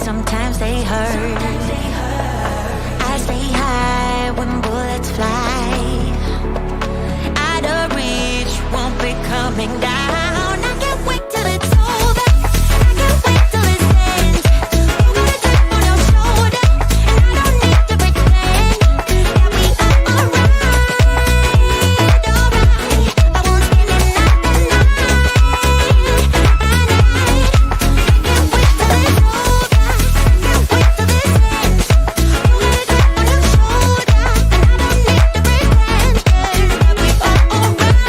sometimes they hurt. I stay high when bullets fly. Out of reach, won't be coming down. I can't wait till it's over. I can't wait till it ends. You got a chip on your shoulder, and I don't need to pretend that we are alright. I won't spend the night tonight. Can't wait till it's over. Can't wait till this ends. You got a chip on your shoulder, and I don't need to pretend that we are alright.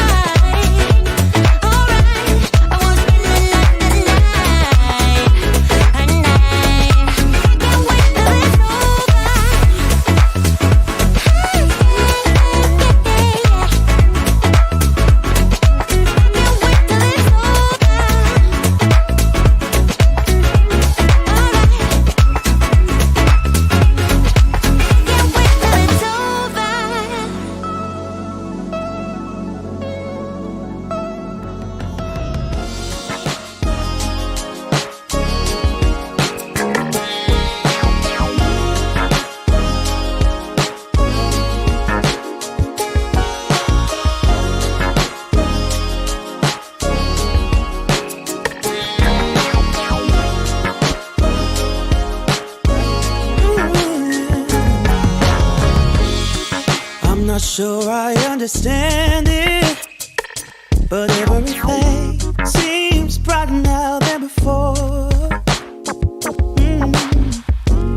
I won't spend the night tonight. Can't wait till it's over. I'm not sure I understand it, but everything seems brighter now than before.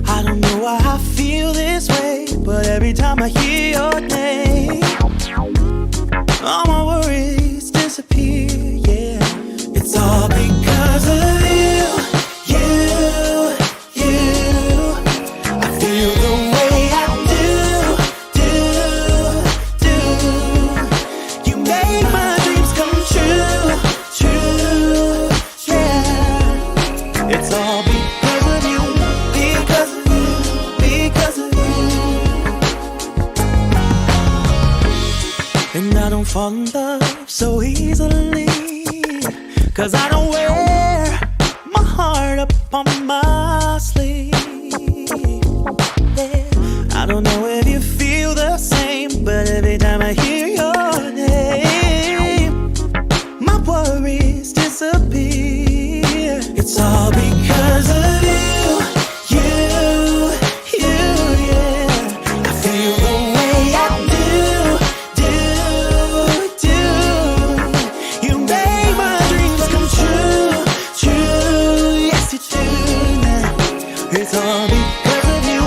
I don't know why I feel this way, but every time I hear your name, all my worries disappear, yeah. It's all because of you. I feel the way I do. You make my dreams come true, yeah. It's all because of you, because of you. And I don't fall in love so easily, 'cause I don't wear my heart up on my sleeve, yeah. I don't know if you feel the same, but every time I hear your name, my worries disappear. It's all because of you, yeah. I feel the way I do. You make my dreams come true, yes you do. It's all because of you,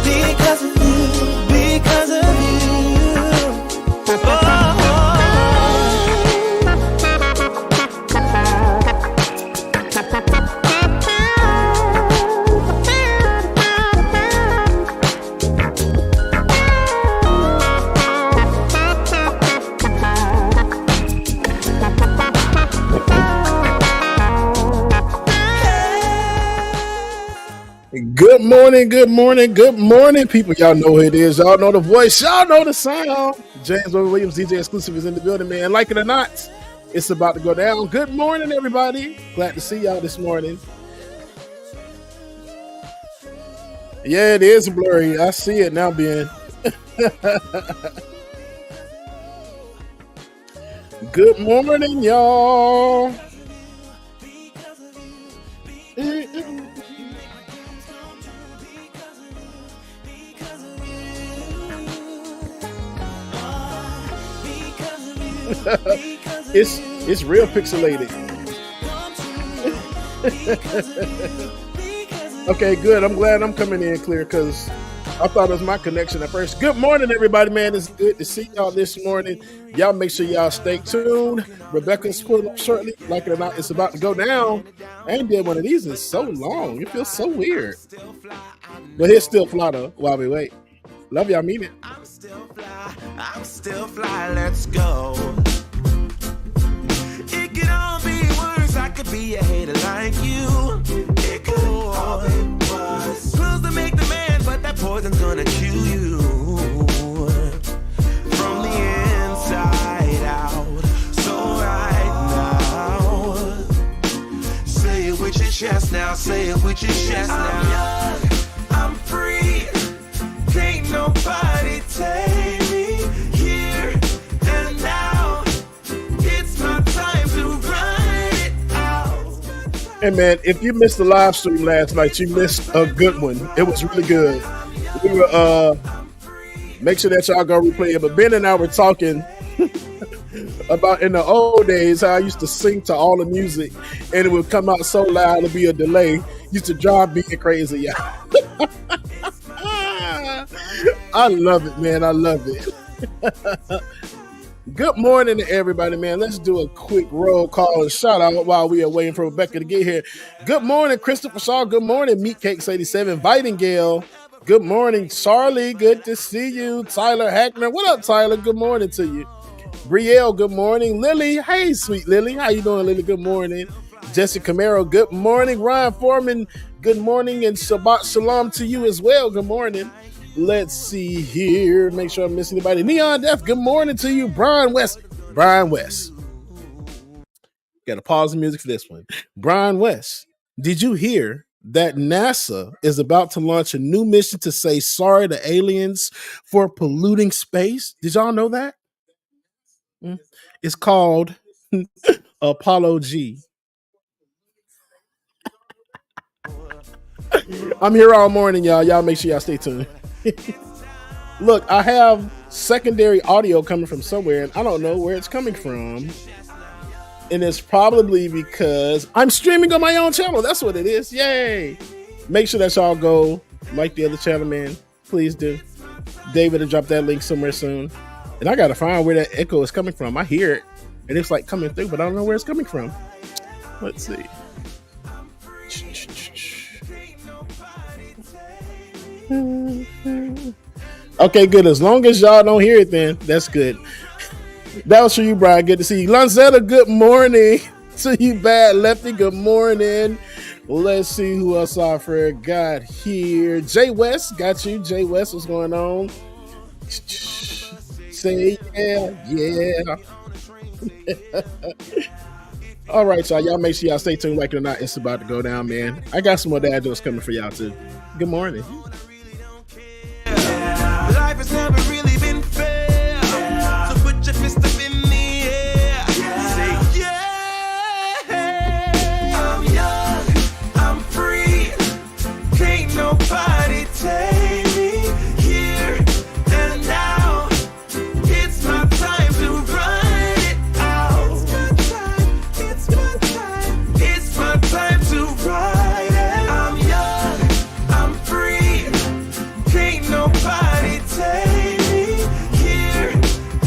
because of you, because of you. Good morning, people. Y'all know who it is. Y'all know the voice. Y'all know the sound. James Williams, DJ Exclusive, is in the building, man. Like it or not, it's about to go down. Good morning, everybody. Glad to see y'all this morning. Yeah, it is blurry. I see it now, Ben. Good morning, y'all. It's real pixelated. Okay, good. I'm glad I'm coming in clear, because I thought it was my connection at first. Good morning, everybody, man. It's good to see y'all this morning. Y'all make sure y'all stay tuned. Rebecca's pulling up shortly. Like it or not, it's about to go down. I ain't did one of these in so long. It feels so weird. But it's still fly, though, while we wait. Love y'all, mean it. I'm still fly, let's go. It could all be worse, I could be a hater like you. It could all be worse. Pills to make the man, but that poison's gonna chew you from the inside out. So right now, say it with your chest now, say it with your chest now. Hey man, if you missed the live stream last night, you missed a good one. It was really good. We were make sure that y'all go replay it. But Ben and I were talking about in the old days how I used to sing to all the music and it would come out so loud it'd be a delay. Used to drive me crazy, yeah. I love it, man. I love it. Good morning to everybody, man. Let's do a quick roll call and shout out while we are waiting for Rebecca to get here. Good morning, Christopher Shaw. Good morning, Meatcakes 87, Vitingale. Good morning, Charlie. Good to see you. Tyler Hackner. What up, Tyler? Good morning to you. Brielle, good morning. Lilly, hey, sweet Lilly. How you doing, Lilly? Good morning. Jesse Camaro, good morning. Ryan Foreman, good morning. And Shabbat Shalom to you as well. Good morning. Let's see here. Make sure I'm missing anybody. Neon Death, good morning to you. Brian West. Brian West. Got to pause the music for this one. Brian West, did you hear that NASA is about to launch a new mission to say sorry to aliens for polluting space? Did y'all know that? It's called Apollo G. I'm here all morning, y'all. Y'all make sure y'all stay tuned. Look, I have secondary audio coming from somewhere, and I don't know where it's coming from. And it's probably because I'm streaming on my own channel. That's what it is. Yay. Make sure that y'all go like the other channel, man. Please do. David will drop that link somewhere soon. And I got to find where that echo is coming from. I hear it, and it's like coming through, but I don't know where it's coming from. Let's see. Okay, good. As long as y'all don't hear it, then that's good. That was for you, Brian. Good to see you. Lanzetta, good morning to you, Bad Lefty. Good morning. Let's see who else I forgot here. Jay West, got you. Jay West, what's going on? Say yeah. All right, y'all make sure y'all stay tuned. Like it or not, it's about to go down, man. I got some more dad jokes coming for y'all too. Good morning. Life has never really been fair. So put your fist up in the air. Say yeah. I'm young, I'm free. Can't nobody take me here and now. It's my time to run it out. It's my time. It's my time to ride it. I'm young, I'm free. Can't nobody take me here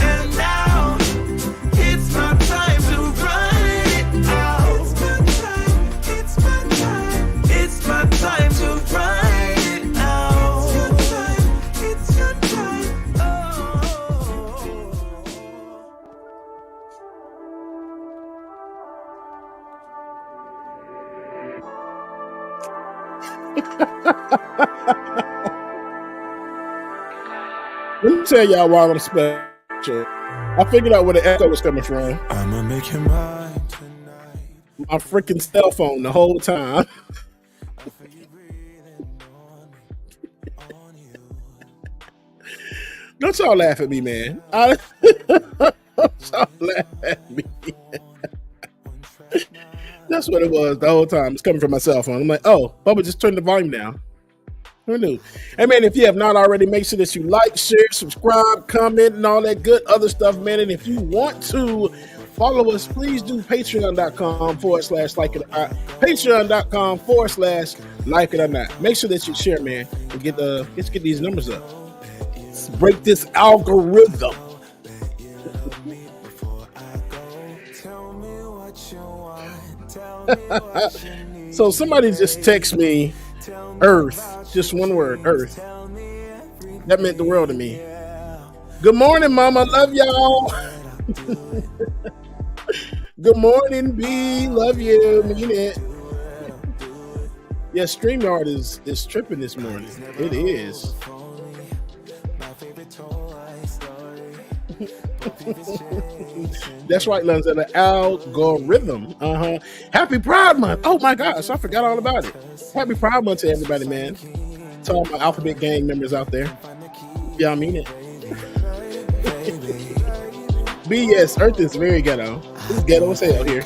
and now. It's my time to run it out. It's my time. It's my time to run it out. It's your time. Let me tell y'all why I'm special. I figured out where the echo was coming from. I'ma make you mine tonight. My freaking cell phone the whole time. Don't y'all laugh at me, man. Don't y'all laugh at me. That's what it was the whole time. It's coming from my cell phone. I'm like, oh, Bubba just turned the volume down. Who knew? Hey, man, if you have not already, make sure that you like, share, subscribe, comment, and all that good other stuff, man. And if you want to follow us, please do patreon.com/like it or not. Patreon.com/like it or not. Make sure that you share, man, and let's get these numbers up. Let's break this algorithm. So somebody just text me Earth, just one word, Earth. That meant the world to me. Good morning, Mama. Love y'all. Good morning, B. Love you. Mean it. Yeah, StreamYard is tripping this morning. It is. That's right, Lanza, the algorithm. Happy Pride Month. Oh my gosh, I forgot all about it. Happy Pride Month to everybody, man. To all my Alphabet Gang members out there. Y'all mean it. B, yes, Earth is very ghetto. It's ghetto as hell here.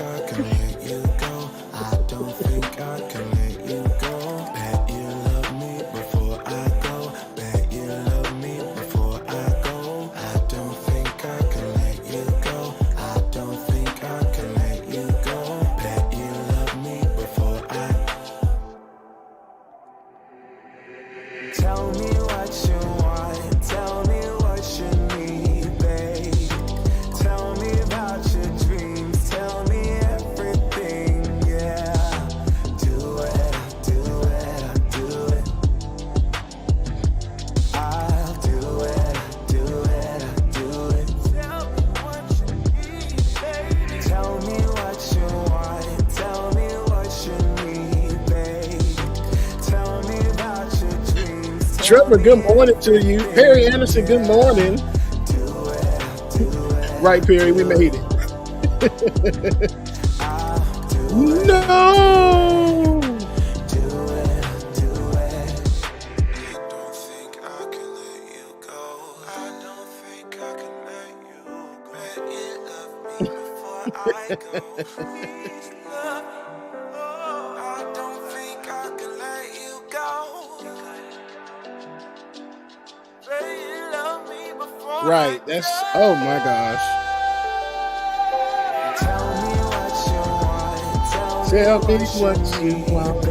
Tell me what you want, tell me what you need, babe. Tell me about your dreams, tell me everything, yeah. Do it, do it, do it. I'll do it, do it, do it. Tell me what you need, baby. Tell me what you want, tell me what you need, babe. Tell me about your dreams. Trevor, good morning to you. Perry Anderson, good morning. Right, Perry, we made it. No. Right, that's, oh my gosh. Tell me what you want.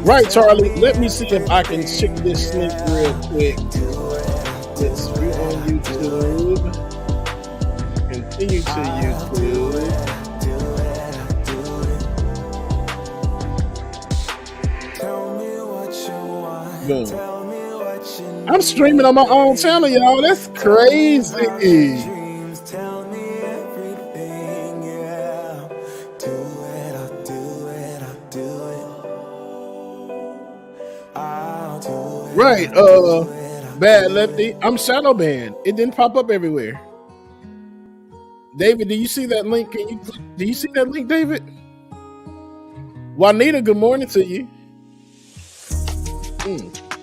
Right, Charlie, let me see if I can check this link real quick. Let's view on YouTube. Continue to YouTube. Boom. I'm streaming on my own channel, y'all. That's crazy. Right, Bad Lefty. I'm shadow banned. It didn't pop up everywhere. David, do you see that link? Do you see that link, David? Juanita, good morning to you.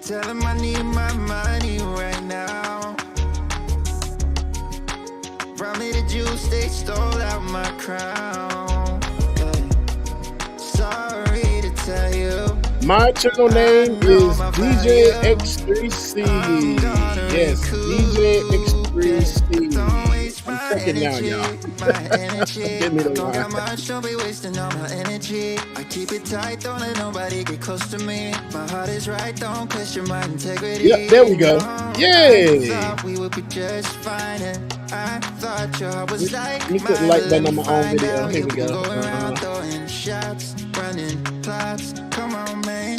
Tell him I need my money right now. Brought me the juice, they stole out my crown. Sorry to tell you. My channel name is DJ X3C. Yes, DJ X3C. I'm checking now, y'all. Give me the line. Don't be wasting all my energy. I keep it tight, don't let nobody get close to me. My heart is right, don't question my integrity. Yep, there we go. Yay! We would be just fine. I thought your heart was like let me put the like button on my own video. Here we go. Come on, man.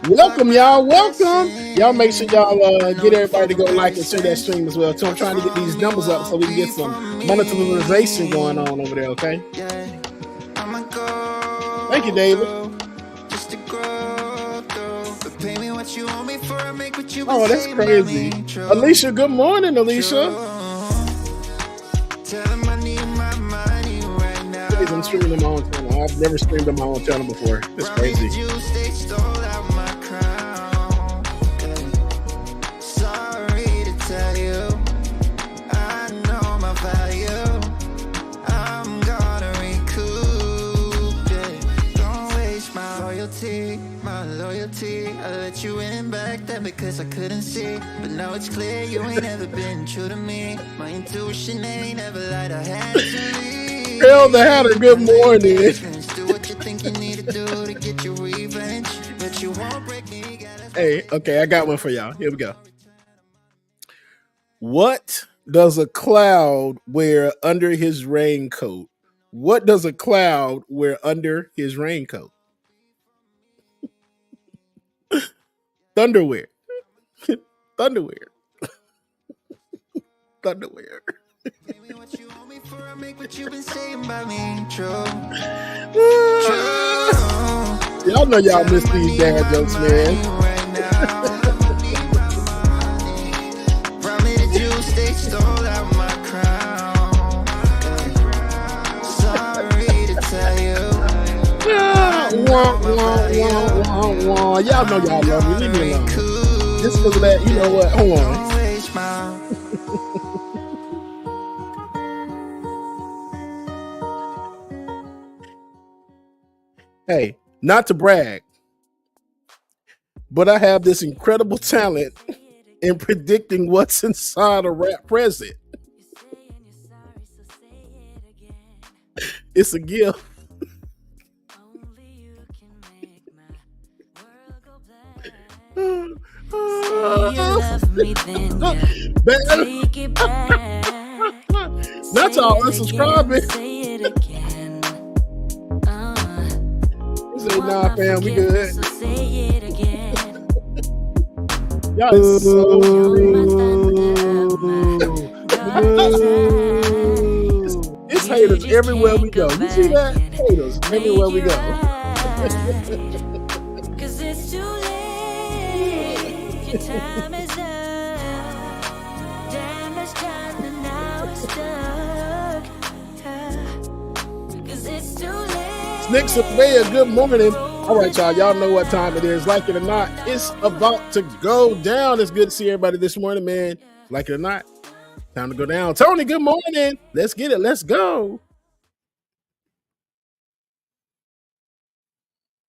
Welcome, y'all. Welcome. Y'all make sure y'all get everybody to go like and share that stream as well. So I'm trying to get these numbers up so we can get some monetization going on over there, okay? Thank you, David. Oh, that's crazy. Alicia, good morning, Alicia. I'm streaming on my own channel. I've never streamed on my own channel before. That's crazy. I let you in back then because I couldn't see, but now it's clear you ain't ever been true to me. My intuition ain't ever lied, I had to leave. Hell the Hatter, good morning. Do what you think you need to do to get your revenge, but you won't break me. Hey, okay, I got one for y'all. Here we go. What does a cloud wear under his raincoat? What does a cloud wear under his raincoat? Thunderwear. Thunderwear. Thunderwear. Y'all know y'all miss these dad jokes, man. Y'all know y'all love me. Leave me alone. Just because of that, you know what? Hold on. Hey, not to brag, but I have this incredible talent in predicting what's inside a rap present. It's a gift. love me, then you take it back. That's all unsubscribing. Say it again. Say, nah, fam, we good. So say it again. Y'all is so It's haters everywhere we go. You see that? Haters everywhere we go. Cause it's too late. Your time is up. Damage done and now it's stuck. Cause it's too late. Nick Surveyor, good morning. All right, y'all. Y'all know what time it is. Like it or not, it's about to go down. It's good to see everybody this morning, man. Like it or not, time to go down. Tony, good morning. Let's get it. Let's go.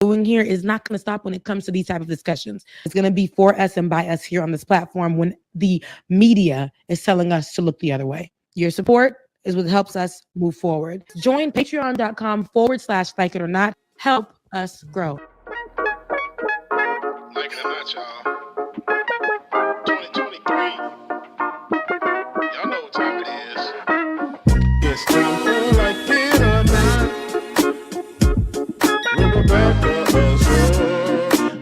Doing here is not going to stop when it comes to these type of discussions. It's going to be for us and by us here on this platform when the media is telling us to look the other way. Your support is what helps us move forward. Join patreon.com/like it or not. Help us grow. Like it or not, y'all. 2023. Y'all know what time it is. It's time for like it or not. We're back to us.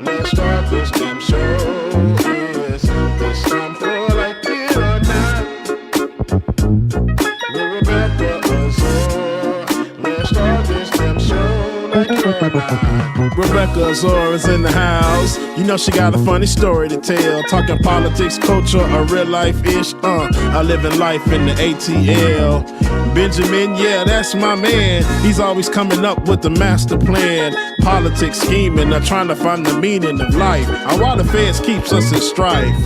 Let's start this damn show. Yes, it's time for like it or not. We're back to us. Let's start this damn show. Like it or not. Rebecca Azor in the house. You know she got a funny story to tell. Talking politics, culture, or real life-ish. I live in life in the ATL. Benjamin, yeah, that's my man. He's always coming up with the master plan. Politics scheming, or trying to find the meaning of life. And while the feds keeps us in strife.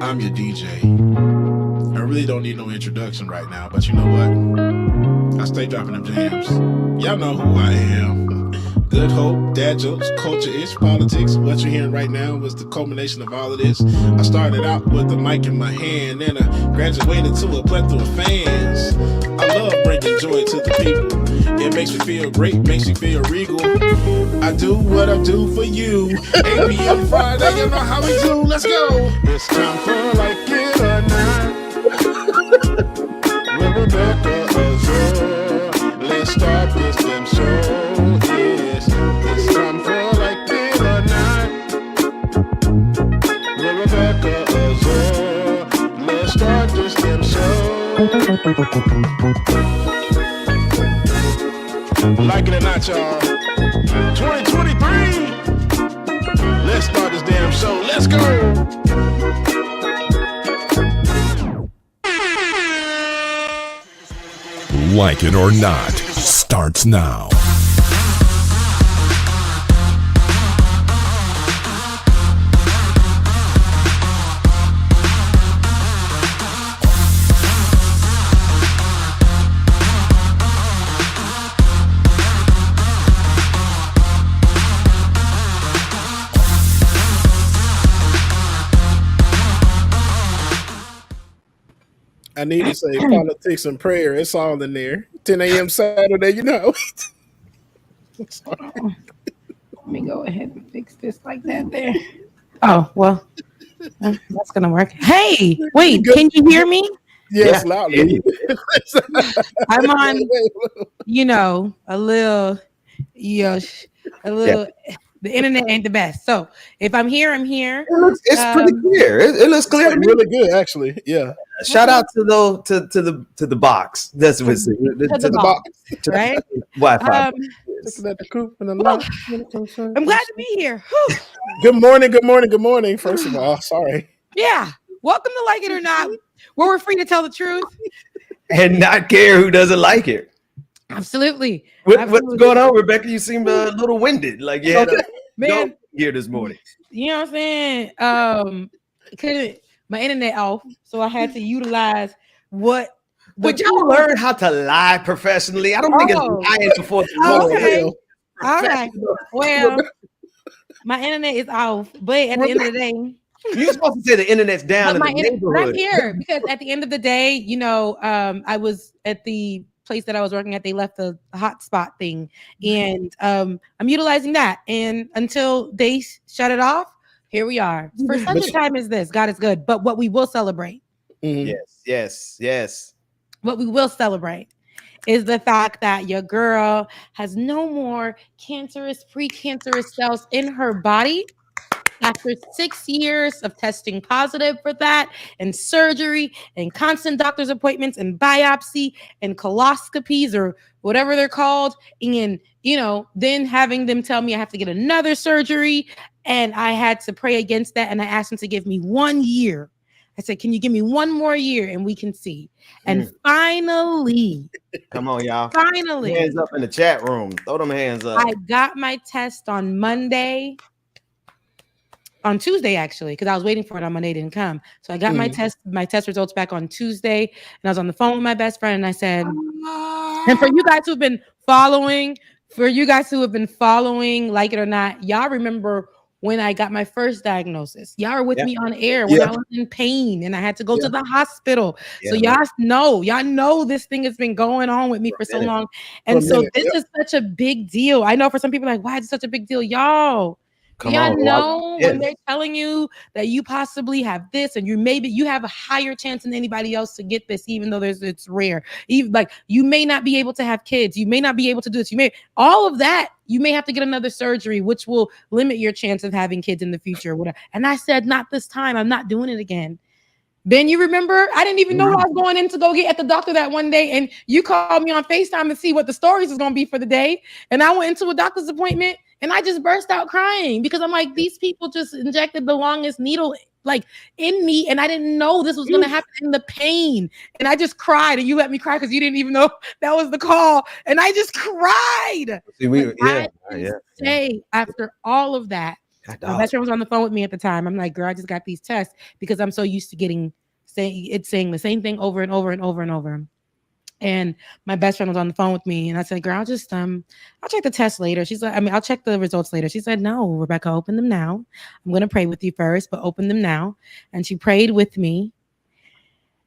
I'm your DJ. I really don't need no introduction right now, but you know what? I stay dropping them jams. Y'all know who I am. Good hope, dad jokes, culture-ish, politics. What you're hearing right now was the culmination of all of this. I started out with the mic in my hand, and I graduated to a plethora of fans. I love bringing joy to the people. It makes me feel great, makes me feel regal. I do what I do for you. 8 p.m. Friday, you know how we do. Let's go. It's time for like it or not. We're Rebecca Azor. Let's start this damn show. It's time for like it or not. We're Rebecca Azor. Let's start this damn show. Like it or not, y'all. 2023. Let's start this damn show. Let's go. Like it or not starts now. I need to say politics and prayer. It's all in there. 10 a.m. Saturday, you know. Let me go ahead and fix this like that there. Oh, well, that's going to work. Hey, wait, can you hear me? Yes, loudly. I'm on, a little, the internet ain't the best. So if I'm here, I'm here. It's pretty clear. It looks clear to me. Really good, actually. Yeah. Shout out to the box. That's what it's to the box. Right? Wi-Fi. I'm glad to be here. Good morning. First of all, sorry. Yeah. Welcome to Like It or Not, where we're free to tell the truth and not care who doesn't like it. Absolutely. What's going on, Rebecca? You seem a little winded. Like you had man here this morning. You know what I'm saying? My internet off, so I had to utilize what. Would y'all learn how to lie professionally? I don't think it's lying before the okay. All right. Well, my internet is off, but at the end of the day, you're supposed to say the internet's down in the neighborhood. I'm here because at the end of the day, I was at the place that I was working at. They left the hotspot thing, and I'm utilizing that. And until they shut it off, here we are. For such a time as this, God is good. But what we will celebrate, Yes. what we will celebrate is the fact that your girl has no more cancerous, precancerous cells in her body. After 6 years of testing positive for that, and surgery, and constant doctor's appointments, and biopsy, and coloscopies, or whatever they're called, and then having them tell me I have to get another surgery, and I had to pray against that, and I asked them to give me 1 year. I said, can you give me 1 more year and we can see? And finally, come on, y'all. Finally, hands up in the chat room. Throw them hands up. I got my test on Tuesday, actually, because I was waiting for it on Monday, it didn't come. So I got my test results back on Tuesday, and I was on the phone with my best friend, and I said, and for you guys who have been following, like it or not, y'all remember when I got my first diagnosis. Y'all are with me on air when I was in pain and I had to go to the hospital. So y'all know this thing has been going on with me for so long. And so this is such a big deal. I know for some people, like, why is it such a big deal? Y'all know when they're telling you that you possibly have this, and you have a higher chance than anybody else to get this, even though it's rare. Even like you may not be able to have kids, you may not be able to do this, all of that. You may have to get another surgery, which will limit your chance of having kids in the future. Whatever. And I said, not this time. I'm not doing it again. Ben, you remember? I didn't even know what I was going in to go get at the doctor that one day. And you called me on FaceTime to see what the stories is going to be for the day. And I went into a doctor's appointment and I just burst out crying because I'm like, these people just injected the longest needle like in me. And I didn't know this was going to happen in the pain. And I just cried, and you let me cry because you didn't even know that was the call. And I just cried. See, after all of that, my best friend was on the phone with me at the time. I'm like, girl, I just got these tests because I'm so used to saying the same thing over and over and over and over. And my best friend was on the phone with me, and I said, girl, I'll check the test later. She's like, I'll check the results later. She said, no, Rebecca, open them now. I'm going to pray with you first, but open them now. And she prayed with me.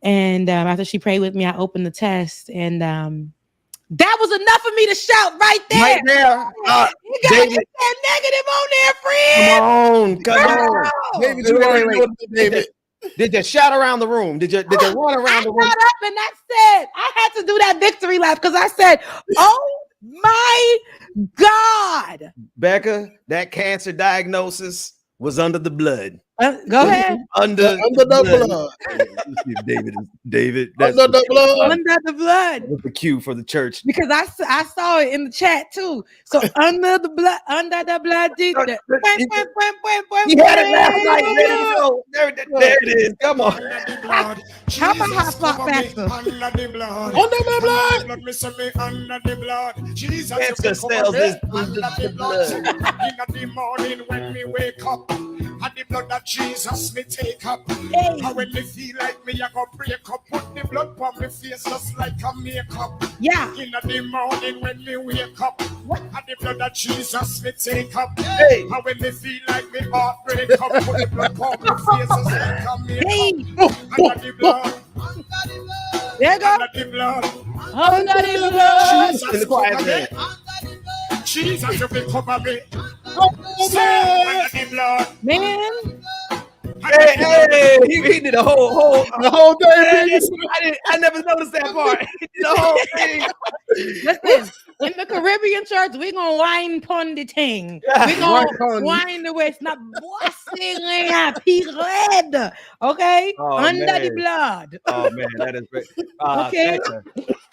And after she prayed with me, I opened the test, and that was enough for me to shout right there. Right there. You got to get that negative on there, friend. Come on. David, you already know David. Did you shout around the room? Did you run around the room? I got up and I said, I had to do that victory lap because I said, oh my God. Becca, that cancer diagnosis was under the blood. Go ahead. Under the blood. David. Under the blood. Under the blood. With the cue for the church. Because I saw it in the chat too. So under the blood. He had it last night. Ready to go. There it is. Come on. How about hot spot faster? Under the blood. Under the blood. Let me say me under the blood. Jesus, Cancer cells is under the blood. In the morning when we wake up, and the blood that Jesus me take up. And when me feel like me, I go break up, put the blood on me face just like a makeup. Yeah. In the morning when me wake up, and the blood that Jesus me take up. Hey. And when me feel like me heart break up, put the blood on me face just like a makeup. Under the blood. There you go. Under the blood. Under the blood. In the quiet man. Jesus, you will cover me. Under the blood. Man. Hey, he did the whole thing. I never noticed that part. He did the whole thing. Listen, in the Caribbean church, we're going to wine pon the thing. We're going to wine the way it's not bossing red. Okay? Under the blood. Oh, man, that is great. Okay.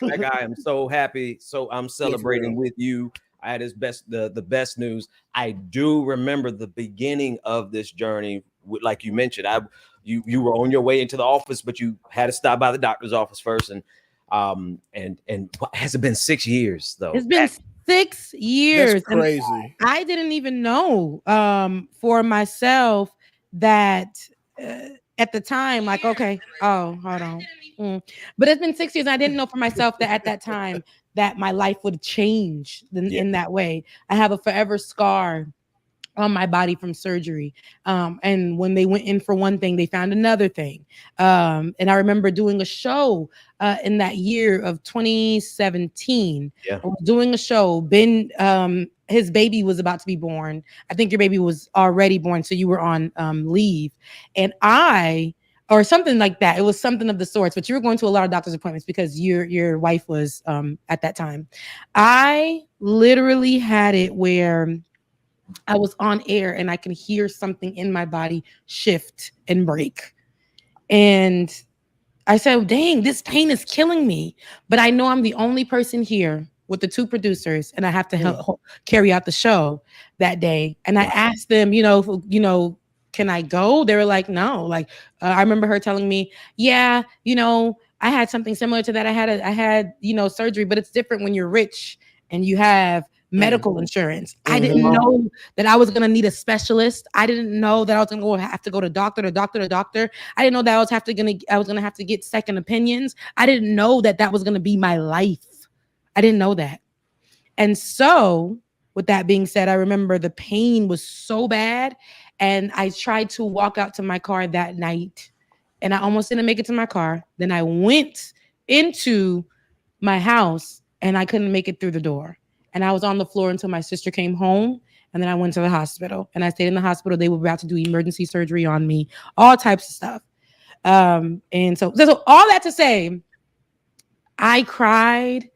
Becca, I am so happy. So I'm celebrating with you. I had the best news. I do remember the beginning of this journey. Like you mentioned, you were on your way into the office, but you had to stop by the doctor's office first. And has it been 6 years though? It's been 6 years. That's crazy. And I didn't even know for myself that at the time, like, okay, oh, hold on. But it's been 6 years. And I didn't know for myself that at that time that my life would change in that way. I have a forever scar on my body from surgery. And when they went in for one thing, they found another thing. And I remember doing a show in that year of 2017. Yeah. I was doing a show. Ben, his baby was about to be born. I think your baby was already born, so you were on leave. And or something like that. It was something of the sorts, but you were going to a lot of doctor's appointments because your wife was at that time. I literally had it where I was on air and I can hear something in my body shift and break. And I said, dang, this pain is killing me. But I know I'm the only person here with the two producers, and I have to help carry out the show that day. And I asked them, can I go? They were like, no. Like, I remember her telling me, yeah, I had something similar to that. I had surgery, but it's different when you're rich and you have medical insurance. I didn't know that I was gonna need a specialist. I didn't know that I was gonna have to go to doctor to doctor to doctor. I didn't know that I was gonna have to get second opinions. I didn't know that was gonna be my life. I didn't know that. And so, with that being said, I remember the pain was so bad, and I tried to walk out to my car that night, and I almost didn't make it to my car. Then I went into my house, and I couldn't make it through the door. And I was on the floor until my sister came home. And then I went to the hospital. And I stayed in the hospital. They were about to do emergency surgery on me, all types of stuff. And so all that to say, I cried.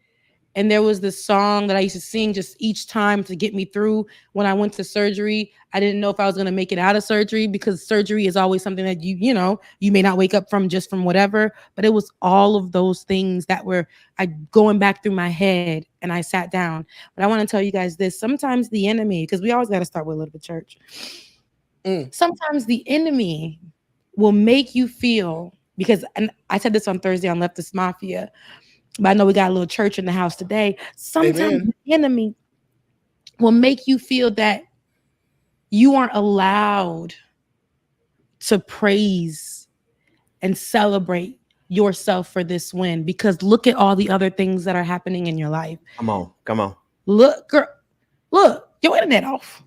And there was this song that I used to sing just each time to get me through when I went to surgery. I didn't know if I was going to make it out of surgery, because surgery is always something that you may not wake up from just from whatever. But it was all of those things that were going back through my head, and I sat down. But I want to tell you guys this. Sometimes the enemy, because we always got to start with a little bit of church. Sometimes the enemy will make you feel, and I said this on Thursday on Leftist Mafia, but I know we got a little church in the house today. Sometimes the enemy will make you feel that you aren't allowed to praise and celebrate yourself for this win, because look at all the other things that are happening in your life. Come on. Look, girl, your internet off.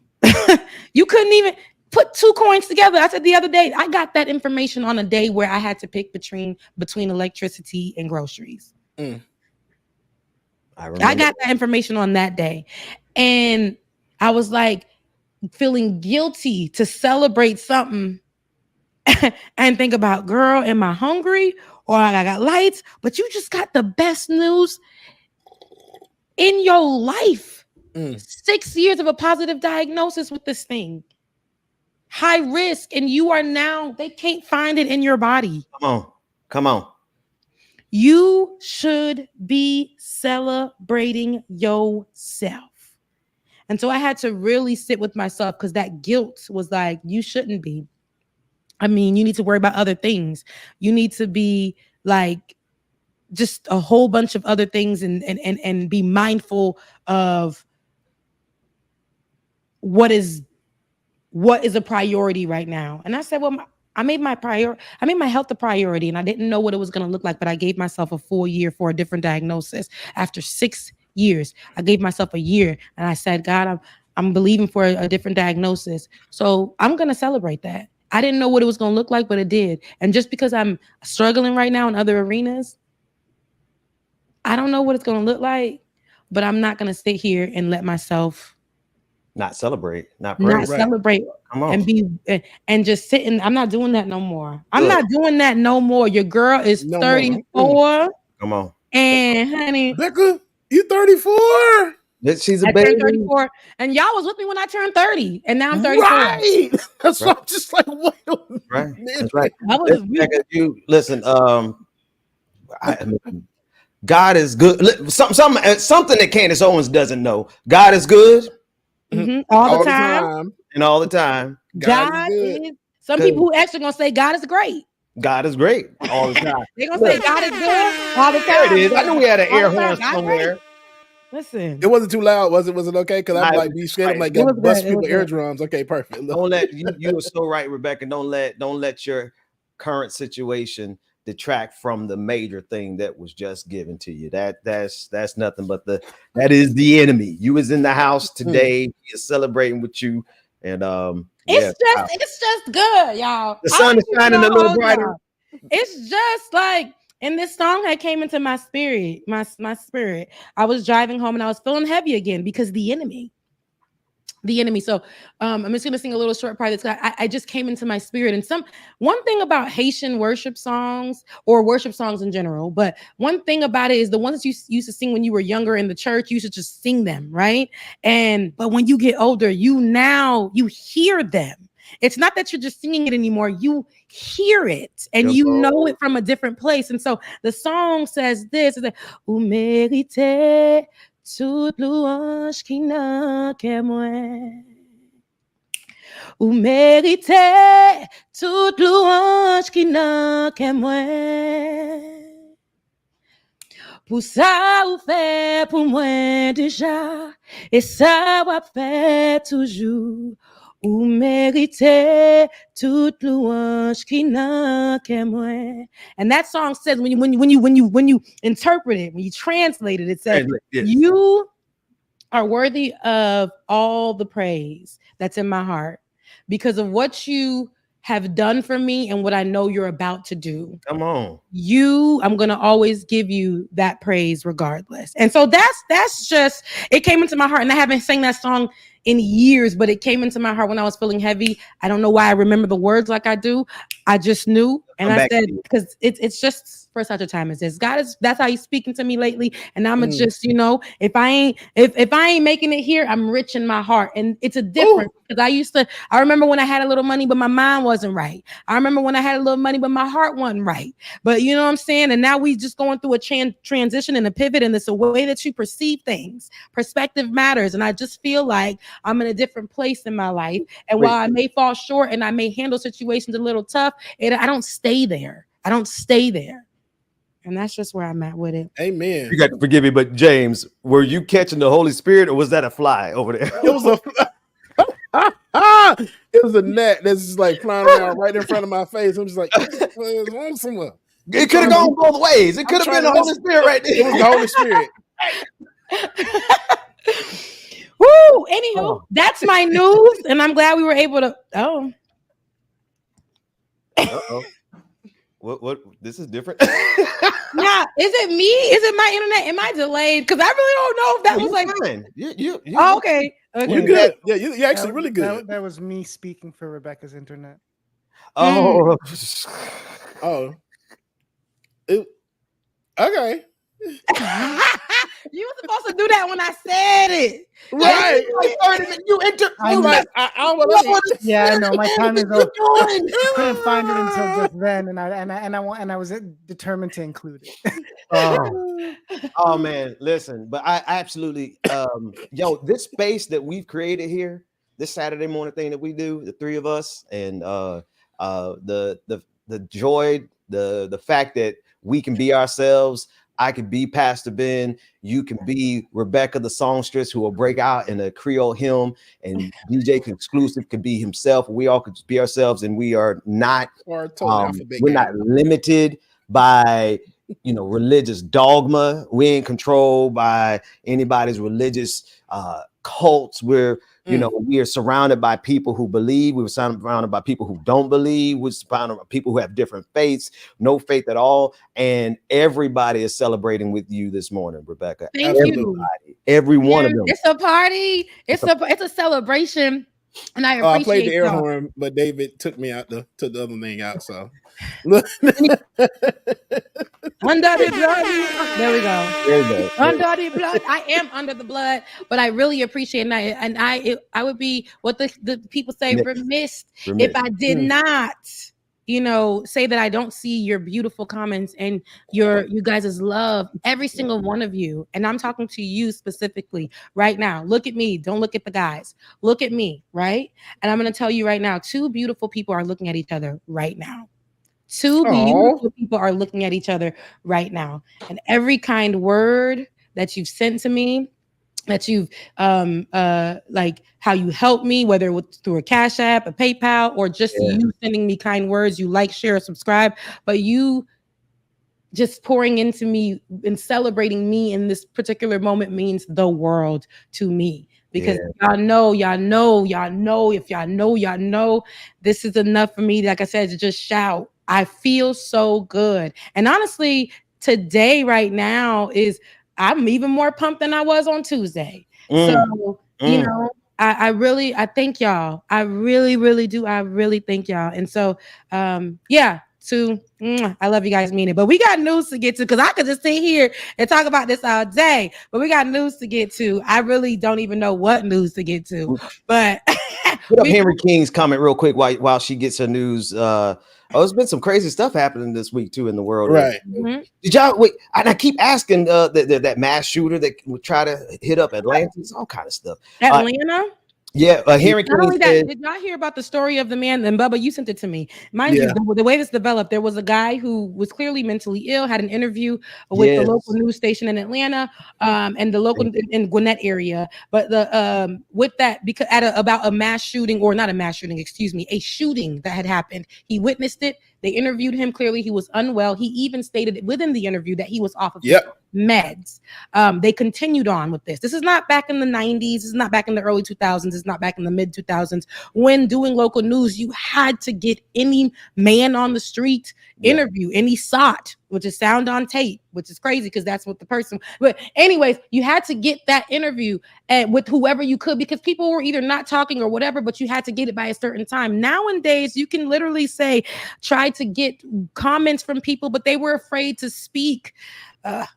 You couldn't even put 2 coins together. I said the other day, I got that information on a day where I had to pick between electricity and groceries. I got that information on that day, and I was like feeling guilty to celebrate something and think about, girl, am I hungry or I got lights? But you just got the best news in your life. 6 years of a positive diagnosis with this thing, high risk, and you are now, they can't find it in your body. Come on. You should be celebrating yourself. And so I had to really sit with myself, because that guilt was like, you shouldn't be. I mean, you need to worry about other things. You need to be like just a whole bunch of other things, and be mindful of what is a priority right now. And I said, well, I made my health a priority, and I didn't know what it was going to look like, but I gave myself a full year for a different diagnosis. After 6 years, I gave myself a year, and I said, God, I'm believing for a different diagnosis. So I'm going to celebrate that. I didn't know what it was going to look like, but it did. And just because I'm struggling right now in other arenas, I don't know what it's going to look like, but I'm not going to sit here and let myself not celebrate, celebrate, and be and just sitting. I'm not doing that no more. I'm not doing that no more. Your girl is 34. Come on. And honey, Becca, you 34? She's a baby. 34, and y'all was with me when I turned 30, and now I'm 34. Right. That's why I'm just like, wait a right. minute. That's right. Becca, you listen. God is good. Something that Candace Owens doesn't know. God is good. All the time. And all the time. God is. Some people who actually gonna say God is great. God is great all the time. They're gonna say God is good all the time. There it is. I knew we had an air horn somewhere. Listen, it wasn't too loud, was it? Was it okay? Because I'm like, be scared. I'm like, bust people eardrums. Okay, perfect. Don't let you are so right, Rebecca. Don't let your current situation detract from the major thing that was just given to you. That's nothing but that is the enemy. You was in the house today. He is celebrating with you, And it's just good, y'all. The sun is shining a little brighter. Y'all. It's just like, and this song had came into my spirit, my spirit. I was driving home and I was feeling heavy again because the enemy. So I'm just gonna sing a little short part. I just came into my spirit. And one thing about Haitian worship songs or worship songs in general, but one thing about it is the ones you used to sing when you were younger in the church, you should just sing them, right? But when you get older, you hear them. It's not that you're just singing it anymore. You hear it and you know it from a different place. And so the song says this: "Ou mérite toute louange qui n'a que moi. Ou mérite toute louange qui n'a que moi. Pour ça ou fait pour moi déjà, et ça va faire toujours. Ou mérite toute louange qui n'a que moi." And that song says, when you interpret it, when you translate it, it says, you are worthy of all the praise that's in my heart because of what you have done for me and what I know you're about to do. Come on. I'm going to always give you that praise regardless. And so that's just, it came into my heart, and I haven't sang that song in years, but it came into my heart when I was feeling heavy. I don't know why I remember the words like I do. I just knew. And I said, because it's just for such a time as this. That's how he's speaking to me lately. And I'm just, if I ain't making it here, I'm rich in my heart. And it's a difference because I remember when I had a little money, but my mind wasn't right. I remember when I had a little money, but my heart wasn't right. But you know what I'm saying? And now we just going through a transition and a pivot, and it's a way that you perceive things. Perspective matters. And I just feel like I'm in a different place in my life. And while I may fall short and I may handle situations a little tough, I don't stay there. And that's just where I'm at with it. Amen. You got to forgive me, but James, were you catching the Holy Spirit or was that a fly over there? It was it was a net that's just like flying around right in front of my face. I'm just like, it's wrong somewhere. It could have gone both ways. It could have been the Holy Spirit right there. It was the Holy Spirit. Woo! Anywho, that's my news, and I'm glad we were able to. What? This is different. Yeah, is it me? Is it my internet? Am I delayed? Because I really don't know if that was like. Fine. You Okay. You're good. Yeah, you're actually really good. That was me speaking for Rebecca's internet. Oh. Okay. You were supposed to do that when I said it. Right. Yeah, I know. My time is up. I couldn't find it until just then, and I was determined to include it. Oh man, listen, but I absolutely this space that we've created here, this Saturday morning thing that we do, the three of us, and the joy, the fact that we can be ourselves. I could be Pastor Ben. You can be Rebecca, the songstress, who will break out in a Creole hymn, and DJ Exclusive could be himself. We all could be ourselves, and we are not. We're not limited by religious dogma. We ain't controlled by anybody's religious cults. We're we are surrounded by people who believe. We're surrounded by people who don't believe. We're surrounded by people who have different faiths, no faith at all. And everybody is celebrating with you this morning, Rebecca. Thank you. Every one of them. It's a party. It's a celebration. And I appreciate I played the air horn, but David took me out to the other thing out. So under the blood. There we go. Under the blood. I am under the blood, but I really appreciate it. And I would be what the people say remiss if I did not say that I don't see your beautiful comments and you guys' love, every single one of you. And I'm talking to you specifically right now. Look at me. Don't look at the guys. Look at me, right? And I'm going to tell you right now, two beautiful people are looking at each other right now. Two beautiful people are looking at each other right now. And every kind word that you've sent to me, that you've like how you helped me, whether it was through a Cash App, a PayPal, or just you sending me kind words, you like, share, subscribe, but you just pouring into me and celebrating me in this particular moment means the world to me. because y'all know, if y'all know, this is enough for me. Like I said, to just shout. I feel so good. And honestly, today, right now, I'm even more pumped than I was on Tuesday. So, you know, I thank y'all. I really, really do. I really thank y'all. And so, yeah. I love you guys, mean it. But we got news to get to because I could just sit here and talk about this all day. But we got news to get to. I really don't even know what news to get to. But put up Henry King's comment real quick while she gets her news. There's been some crazy stuff happening this week too in the world. Right? Did y'all wait? And I keep asking that mass shooter that would try to hit up Atlantis, all kind of stuff. Atlanta. Henry Not King only said, that, did y'all hear about the story of the man? And Bubba, you sent it to me. Mind you, the way this developed, there was a guy who was clearly mentally ill, had an interview with the local news station in Atlanta, and the local in Gwinnett area. But the with that, because about a mass shooting, or not a mass shooting, excuse me, a shooting that had happened. He witnessed it. They interviewed him. Clearly, he was unwell. He even stated within the interview that he was off of meds. They continued on with this. This is not back in the 90s. This is not back in the early 2000s. It's not back in the mid 2000s. When doing local news, you had to get any man on the street interview, any SOT, which is sound on tape, which is crazy because that's what the person. But anyways, you had to get that interview with whoever you could because people were either not talking or whatever, but you had to get it by a certain time. Nowadays, you can literally try to get comments from people, but they were afraid to speak.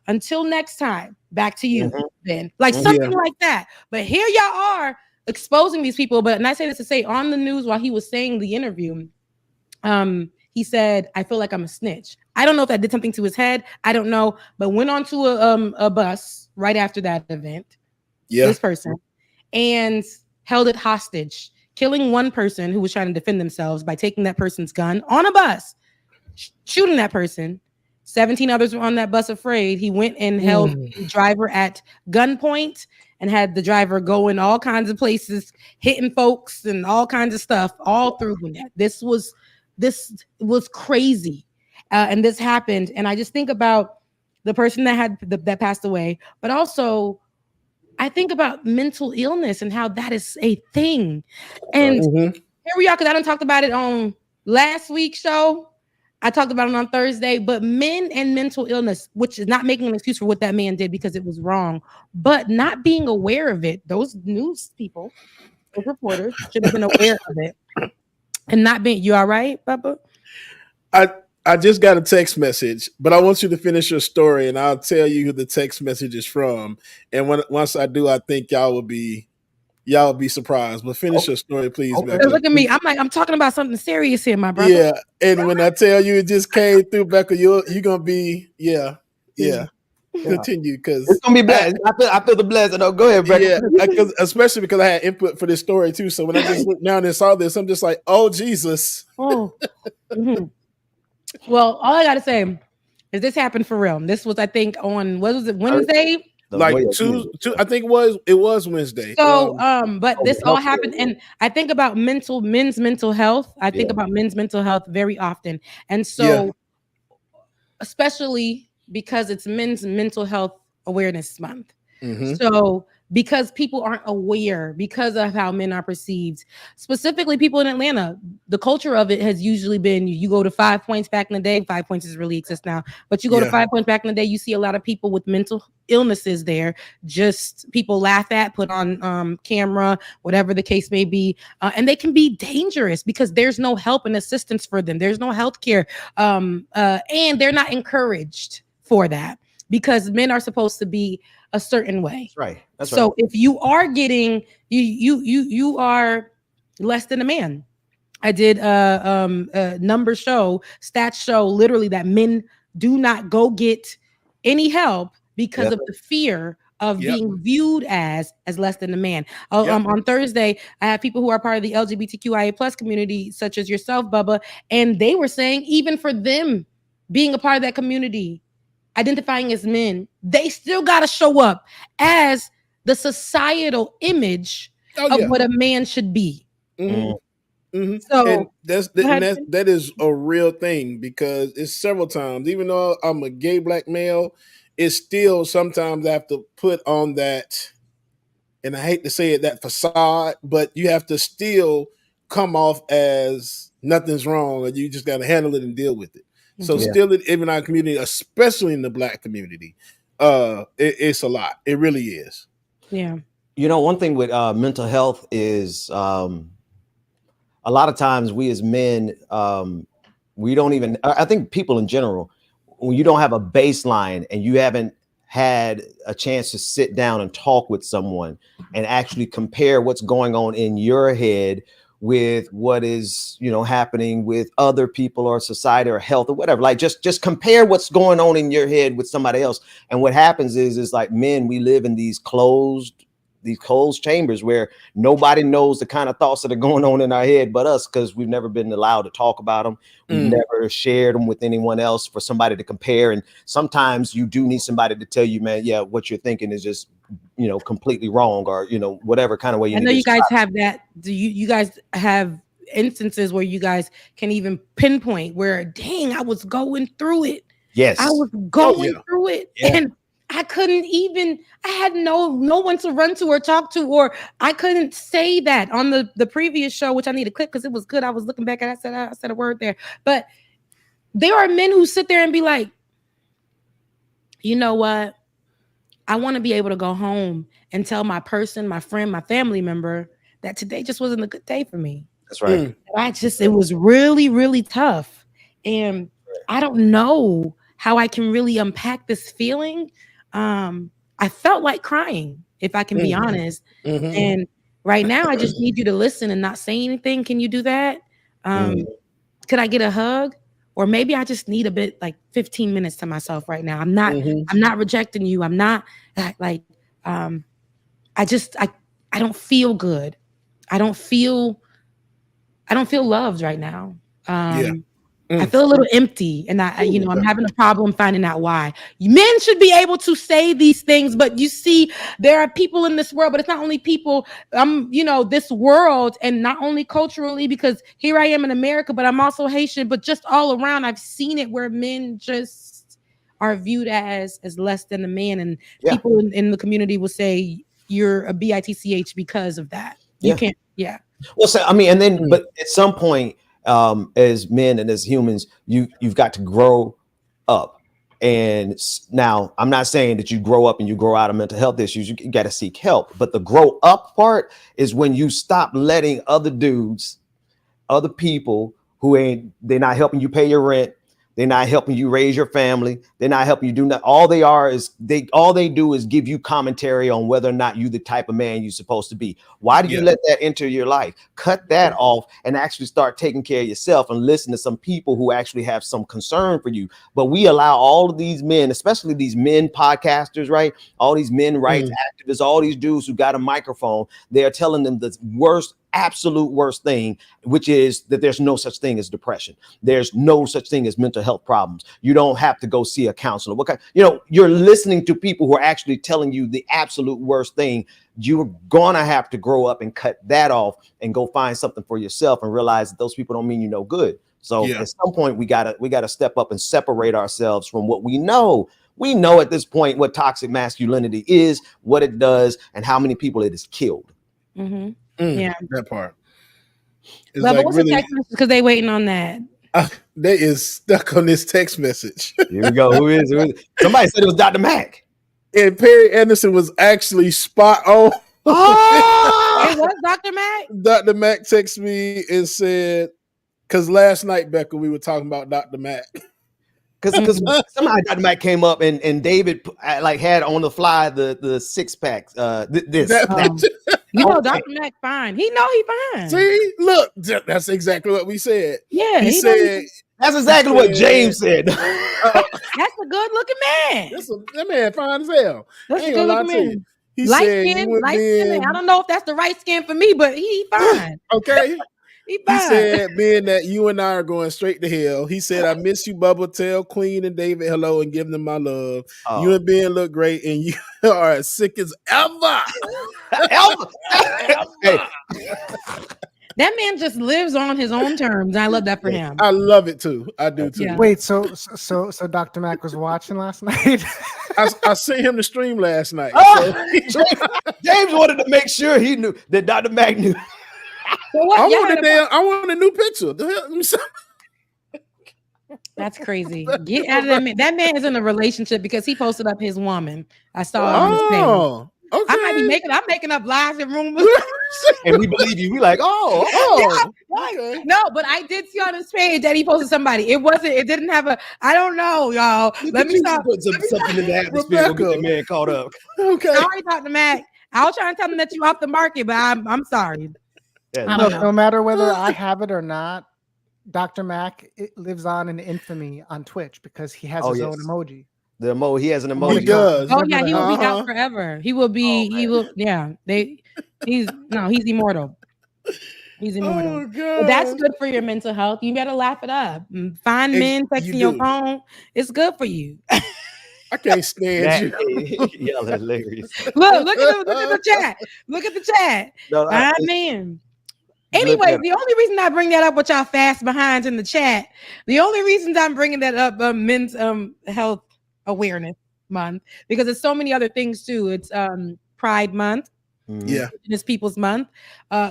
Until next time, back to you, Ben. Like something like that. But here y'all are exposing these people. But and I say this to say on the news while he was saying the interview, he said, "I feel like I'm a snitch." I don't know if that did something to his head. I don't know, but went onto a bus right after that event. This person and held it hostage, killing one person who was trying to defend themselves by taking that person's gun on a bus, shooting that person. 17 others were on that bus afraid. He went and held the driver at gunpoint and had the driver going all kinds of places, hitting folks and all kinds of stuff all through Gwinnett. This was crazy. And this happened. And I just think about the person that passed away, but also I think about mental illness and how that is a thing. And here we are, because I done talked about it on last week's show. I talked about it on Thursday, but men and mental illness, which is not making an excuse for what that man did because it was wrong, but not being aware of it. Those news people, those reporters should have been aware of it and not being. You all right, Bubba? I just got a text message, but I want you to finish your story, and I'll tell you who the text message is from. And once I do, I think y'all will be surprised. But finish your story, please. Becca. Look at me. I'm talking about something serious here, my brother. Yeah, and when I tell you it just came through, Becca, you're gonna be Continue because it's gonna be blessed. I feel the blessing. Oh, go ahead, Becca. Yeah, especially because I had input for this story too. So when I just looked down and saw this, I'm just like, oh Jesus. Oh. Well, all I gotta say is this happened for real. This was, I think, on what was it, Wednesday? Like two, I think it was Wednesday. So, but this all happened, and I think about men's mental health. I think about men's mental health very often, and so especially because it's Men's Mental Health Awareness Month. So because people aren't aware because of how men are perceived, specifically people in Atlanta, the culture of it has usually been you go to 5 points back in the day. 5 points is really exist now, but you go to 5 points back in the day, you see a lot of people with mental illnesses there, just people laugh at, put on camera, whatever the case may be. And they can be dangerous because there's no help and assistance for them. There's no health care. And they're not encouraged for that because men are supposed to be a certain way. That's right. So if you are getting you are less than a man. I did a number show, stats show literally that men do not go get any help because of the fear of being viewed as less than a man. On Thursday, I have people who are part of the LGBTQIA plus community, such as yourself, Bubba, and they were saying even for them being a part of that community, identifying as men, they still got to show up as the societal image of what a man should be. So and that is a real thing because it's several times, even though I'm a gay black male, it's still sometimes I have to put on that and I hate to say it, that facade, but you have to still come off as nothing's wrong, and you just got to handle it and deal with it. So Yeah. still in our community, especially in the Black community, it's a lot. It really is. Yeah. You know, one thing with mental health is a lot of times we as men, we don't even, I think people in general, when you don't have a baseline and you haven't had a chance to sit down and talk with someone and actually compare what's going on in your head with what is, you know, happening with other people or society or health or whatever, like just compare what's going on in your head with somebody else. And what happens is like men, we live in these closed chambers where nobody knows the kind of thoughts that are going on in our head but us, because we've never been allowed to talk about them. We've never shared them with anyone else for somebody to compare. And sometimes you do need somebody to tell you, man, yeah, what you're thinking is just, you know, completely wrong, or, you know, whatever kind of way you I need know to you guys describe. have that. Do you guys have instances where you guys can even pinpoint where, dang, I was going through it. Yes. I was going through it. Yeah. And I couldn't even, I had no one to run to or talk to, or I couldn't say that on the previous show, which I need to clip because it was good. I was looking back and I said a word there. But there are men who sit there and be like, you know what? I want to be able to go home and tell my person, my friend, my family member that today just wasn't a good day for me. That's right. It was really, really tough. And I don't know how I can really unpack this feeling. I felt like crying, if I can be honest. And right now, I just need you to listen and not say anything. Can you do that? Could I get a hug? Or maybe I just need a bit, like 15 minutes to myself right now. I'm not rejecting you. I'm not like, I don't feel good. I don't feel loved right now. I feel a little empty, and I'm having a problem finding out why. Men should be able to say these things, but you see, there are people in this world, but it's not only people, this world, and not only culturally, because here I am in America, but I'm also Haitian, but just all around, I've seen it where men just are viewed as less than a man, and people in the community will say you're a bitch because of that. You can't, Well, so I mean, and then, but at some point, as men and as humans, you've got to grow up. And now I'm not saying that you grow up and you grow out of mental health issues. You got to seek help. But the grow up part is when you stop letting other dudes, other people they're not helping you pay your rent. They're not helping you raise your family. They're not helping you do that. All they do is give you commentary on whether or not you're the type of man you're supposed to be. Why do you let that enter your life? Cut that off and actually start taking care of yourself and listen to some people who actually have some concern for you. But we allow all of these men, especially these men podcasters, right? All these men rights activists, all these dudes who got a microphone, they're telling them the absolute worst thing, which is that there's no such thing as depression. There's no such thing as mental health problems. You don't have to go see a counselor. You're listening to people who are actually telling you the absolute worst thing. You're gonna have to grow up and cut that off and go find something for yourself and realize that those people don't mean you no good. So at some point we gotta step up and separate ourselves from what we know. We know at this point what toxic masculinity is, what it does, and how many people it has killed. That part. But like what's really, the text message? Because they waiting on that. They is stuck on this text message. Here we go. Who is it? Somebody said it was Dr. Mac. And Perry Anderson was actually spot on. Oh, it was Dr. Mac? Dr. Mac texted me and said, because last night, Becca, we were talking about Dr. Mac. Because somehow Dr. Mac came up and David had on the fly the six packs. Dr. Mac fine. He fine. See, look, that's exactly what we said. Yeah, he said that's exactly what James said. That's a good looking man. That man fine as hell. That's a good looking man. He light said skin. I don't know if that's the right skin for me, but he fine. Okay. He said, being that you and I are going straight to hell, he said, I miss you, Bubba. Tell Queen and David hello and give them my love. You and Ben look great, and you are as sick as ever. Hey. That man just lives on his own terms. I love that for him. I love it too. I do too. Yeah. Wait, so Dr. Mac was watching last night? I seen him to stream last night. Oh! So James wanted to make sure he knew that Dr. Mac knew. So what? I Y'all want had a- I want a new picture. The hell- let me see. That's crazy. Get out of that man. That man is in a relationship because he posted up his woman. I saw it on his page. Oh, okay. I might be I'm making up lies and rumors. And we believe you. We like, Oh, okay. No, but I did see on his page that he posted somebody. It didn't have a, I don't know, y'all. Let me stop. put something in the atmosphere. We'll get the man caught up. Okay. Sorry, Dr. Mac. I was trying to tell him that you off the market, but I'm sorry. Yeah, I Look, don't know. no matter whether I have it or not, Dr. Mac lives on in infamy on Twitch because he has his own emoji. The emoji. He has an He emoji. does. Oh yeah, he will be Uh-huh. out forever. He will be. He will. Yeah. He's immortal. He's immortal. Oh, But that's God. good for your mental health. You better laugh it up. Find Ex- men you texting your do. phone. It's good for you. I can't stand you. Y'all hilarious. Look at the chat. Look at the chat. No, Man. Anyway, the only reason I bring that up with y'all fast behinds in the chat, the only reasons I'm bringing that up, men's health awareness month, because there's so many other things too. It's Pride Month, Yeah. Indigenous Peoples Month,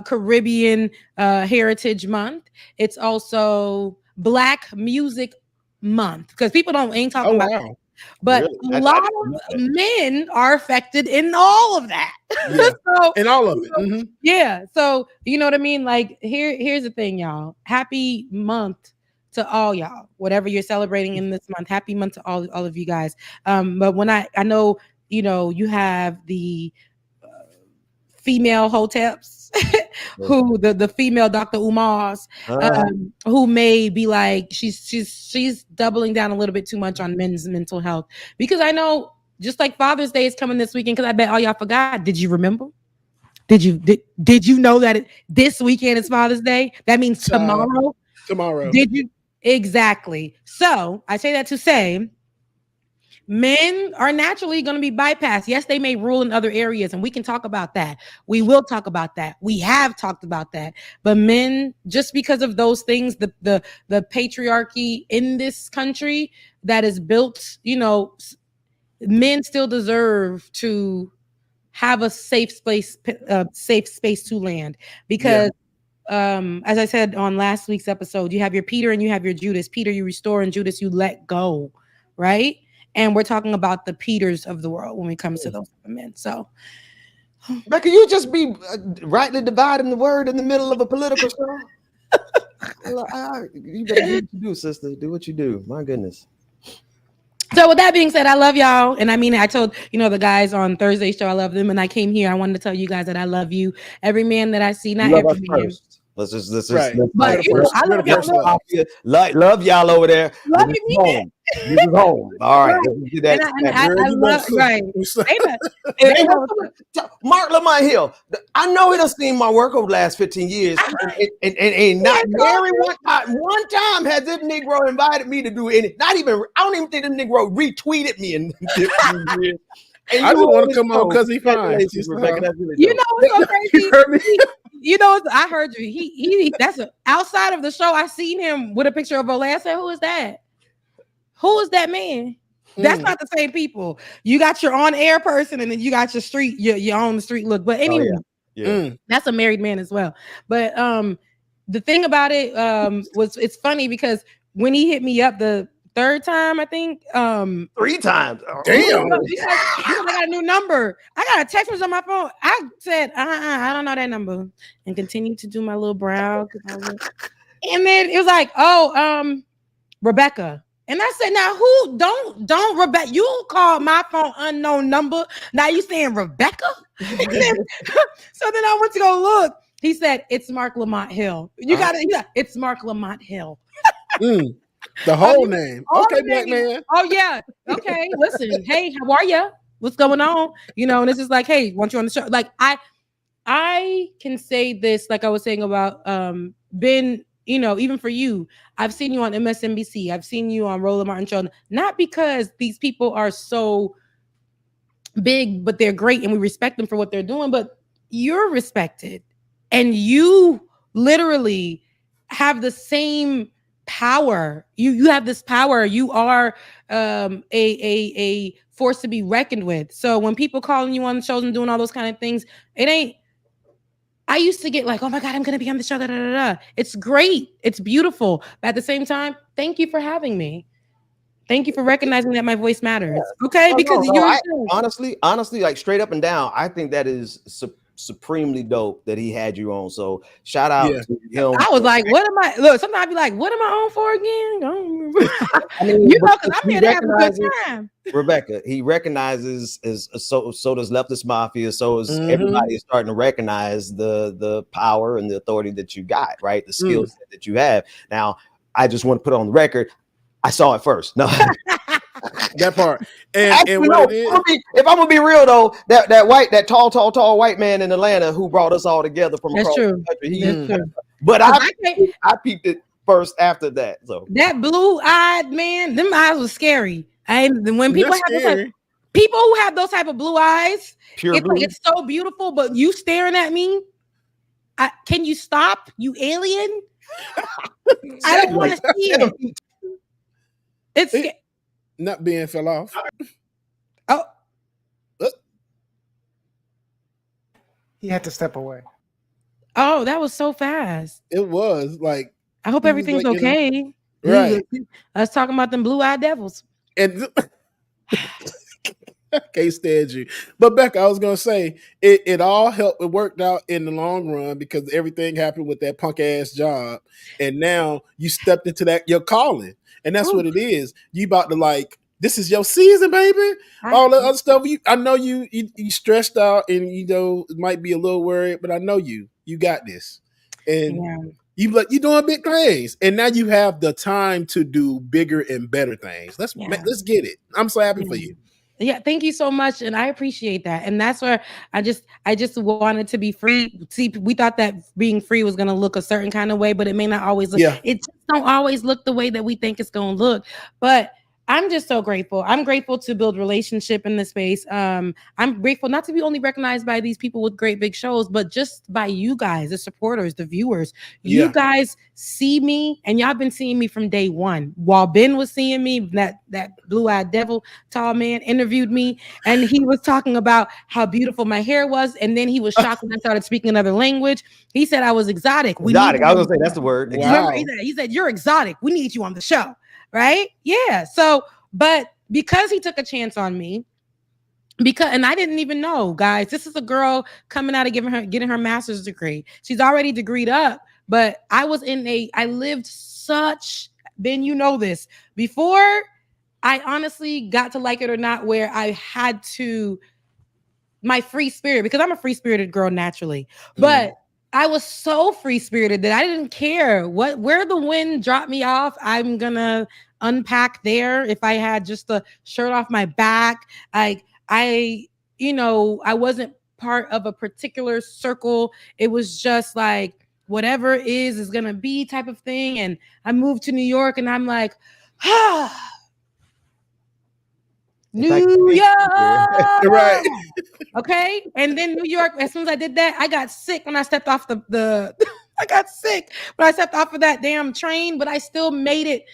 Caribbean Heritage Month. It's also Black Music Month, because people ain't talking Oh, about wow. that. But Really? a lot of men are affected in all of that. Yeah. So, And all of it. Mhm. yeah. So you know what I mean? Like here's the thing, y'all. Happy month to all y'all. Whatever you're celebrating in this month. Happy month to all of you guys. But when I know, you have the female hoteps who the female Dr. Umars who may be like she's doubling down a little bit too much on men's mental health, because I know just like Father's Day is coming this weekend, because I bet all y'all forgot. Did you remember? Did you know that this weekend is Father's Day? That means tomorrow. Tomorrow. Did you? Exactly. So I say that to say men are naturally going to be bypassed. Yes, they may rule in other areas, and we can talk about that. We will talk about that. We have talked about that. But men, just because of those things, the patriarchy in this country that is built, men still deserve to have a safe space to land, because as I said on last week's episode, you have your Peter and you have your Judas. Peter you restore, and Judas you let go, right? And we're talking about the Peters of the world when it comes to those men. So, Becca, you just be rightly dividing the word in the middle of a political show. You better do what you do, sister. Do what you do. My goodness. so with that being said, I love y'all. And I mean, I told, the guys on Thursday's show, I love them. And I came here, I wanted to tell you guys that I love you. Every man that I see, not Love us every man. first. Let's just Right. But I love y'all over there. Love This you, is home. This is home. All right. Let's do that. And I love, right. Mark Lamont Hill. I know he done seen my work over the last 15 years, and not very one time has this Negro invited me to do any. Not even. I don't even think this Negro retweeted me in 15 years. And I just want to come on because he fine. Rebecca, that's really You dope. know what's so crazy? You heard me? I heard you. He that's outside of the show. I seen him with a picture of Olay. I said, who is that? Who is that man? That's not the same people. You got your on-air person, and then you got your street, your on the street look. But anyway, that's a married man as well. But the thing about it was it's funny because when he hit me up the third time, I think 3 times. Damn. I got a new number. I got a text message on my phone. I said, I don't know that number, and continued to do my little brow. And then it was like, Rebecca. And I said, now who don't Rebecca? You called my phone unknown number. Now you saying Rebecca? So then I went to go look. He said, it's Mark Lamont Hill. It's Mark Lamont Hill. The whole name. Okay, black man. Oh, yeah. Okay. Listen, hey, how are you? What's going on? And it's just like, hey, want you on the show? Like, I can say this, like I was saying about Ben, even for you, I've seen you on MSNBC. I've seen you on Roland Martin Show, not because these people are so big, but they're great and we respect them for what they're doing, but you're respected and you literally have the same power. You have this power. You are a force to be reckoned with. So when people calling you on shows and doing all those kind of things, it ain't. I used to get like, oh my God, I'm gonna be on the show. Da, da, da, da. It's great. It's beautiful. But at the same time, thank you for having me. Thank you for recognizing that my voice matters. Okay, because honestly, like straight up and down, I think that is supremely dope that he had you on. So shout out to him. I was like, what am I? Look, sometimes I'd be like, what am I on for again? I don't remember. I mean, you know, because I'm here to have a good time. Rebecca, he recognizes so does Leftist Mafia. So is everybody is starting to recognize the power and the authority that you got, right? The skill set that you have. Now, I just want to put on the record, I saw it first. No. That part. And, actually, no, if I'm gonna be real though, that tall white man in Atlanta who brought us all together from across the country. But I peeped it first after that. So that blue-eyed man, them eyes was scary. And when people people who have those type of blue eyes, it's so beautiful, but you staring at me. Can you stop, you alien? I don't want to see it. It's not being fell off. Oh, he had to step away. Oh, that was so fast. It was like. I hope everything's like, okay. Right. I was talking about them blue-eyed devils. And I can't stand you. But Becca, I was gonna say it all helped. It worked out in the long run because everything happened with that punk ass job, and now you stepped into your calling, and that's what it is. You about to like. This is your season, baby. All the other stuff. I know you stressed out, and you know might be a little worried, but I know you got this, and you doing big things, and now you have the time to do bigger and better things. Let's get it. I'm so happy for you. Yeah, thank you so much, and I appreciate that. And that's where I just wanted to be free. See, we thought that being free was going to look a certain kind of way, but it may not always look. Yeah. It just don't always look the way that we think it's going to look, but. I'm just so grateful. I'm grateful to build relationship in this space. I'm grateful not to be only recognized by these people with great big shows, but just by you guys, the supporters, the viewers. You guys see me, and y'all been seeing me from day one. While Ben was seeing me, that blue-eyed devil tall man interviewed me, and he was talking about how beautiful my hair was, and then he was shocked when I started speaking another language. He said I was exotic. Exotic. I was gonna say that's the word. Wow. He said you're exotic. We need you on the show. Right? Yeah. So, but because he took a chance on me, and I didn't even know, guys, this is a girl coming out of getting her master's degree. She's already degreed up, but I lived such, Ben, you know this, before I honestly got to like it or not, where I had to, my free spirit, because I'm a free spirited girl naturally, but I was so free spirited that I didn't care where the wind dropped me off. I'm gonna unpack there. If I had just the shirt off my back, I wasn't part of a particular circle. It was just like whatever is gonna be type of thing. And I moved to New York, and I'm like, New York, right? Okay, and then New York. As soon as I did that, I got sick when I stepped off the. I got sick when I stepped off of that damn train, but I still made it.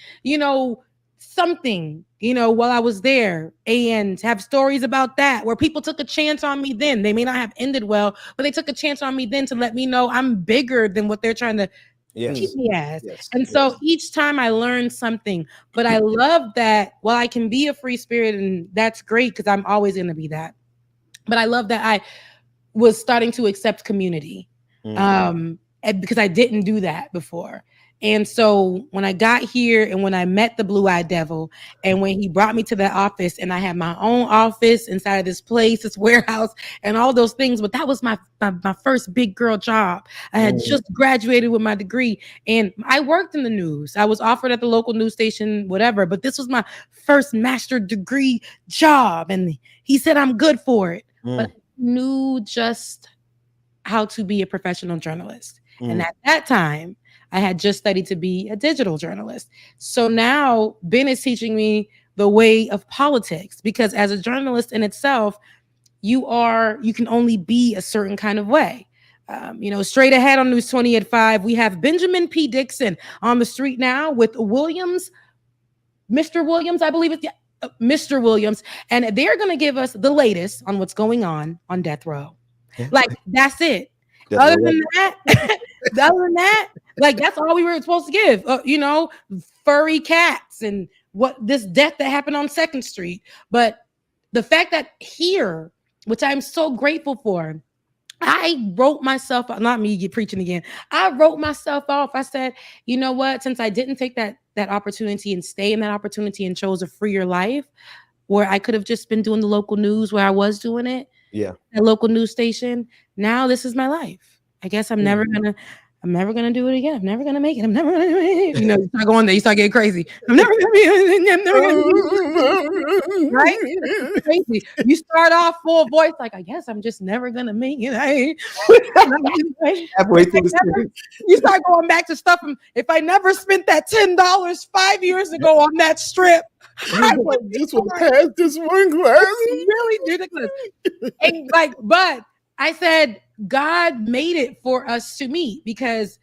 Something. While I was there, and have stories about that where people took a chance on me. Then they may not have ended well, but they took a chance on me then to let me know I'm bigger than what they're trying to. Keep me as. So each time I learned something, but I love that while I can be a free spirit, and that's great because I'm always going to be that. But I love that I was starting to accept community because I didn't do that before. And so when I got here and when I met the blue-eyed devil and when he brought me to that office and I had my own office inside of this place, this warehouse and all those things, but that was my first big girl job. I had just graduated with my degree and I worked in the news. I was offered at the local news station, whatever, but this was my first master degree job. And he said, I'm good for it. But I knew just how to be a professional journalist. And at that time, I had just studied to be a digital journalist. So now Ben is teaching me the way of politics, because as a journalist in itself, you can only be a certain kind of way. Straight ahead on News 20 at 5, we have Benjamin P. Dixon on the street now with Mr. Williams, I believe it's Mr. Williams, and they're going to give us the latest on what's going on death row. Like, that's it. Other than that, like, that's all we were supposed to give. Furry cats and what this death that happened on 2nd Street. But the fact that here, which I'm so grateful for, I wrote myself, not me get preaching again. I wrote myself off. I said, you know what? Since I didn't take that opportunity and stay in that opportunity and chose a freer life where I could have just been doing the local news where I was doing it. Yeah. A local news station. Now this is my life. I guess I'm never gonna do it again. I'm never gonna make it. I'm never gonna make it. You start going there, you start getting crazy. I'm never gonna be right? It's crazy. You start off full voice, like, I guess I'm just never gonna make it. Halfway through the series. You start going back to stuff. If I never spent that $10 5 years ago on that strip, I just would pass this one class. Really ridiculous. And but I said, God made it for us to meet, because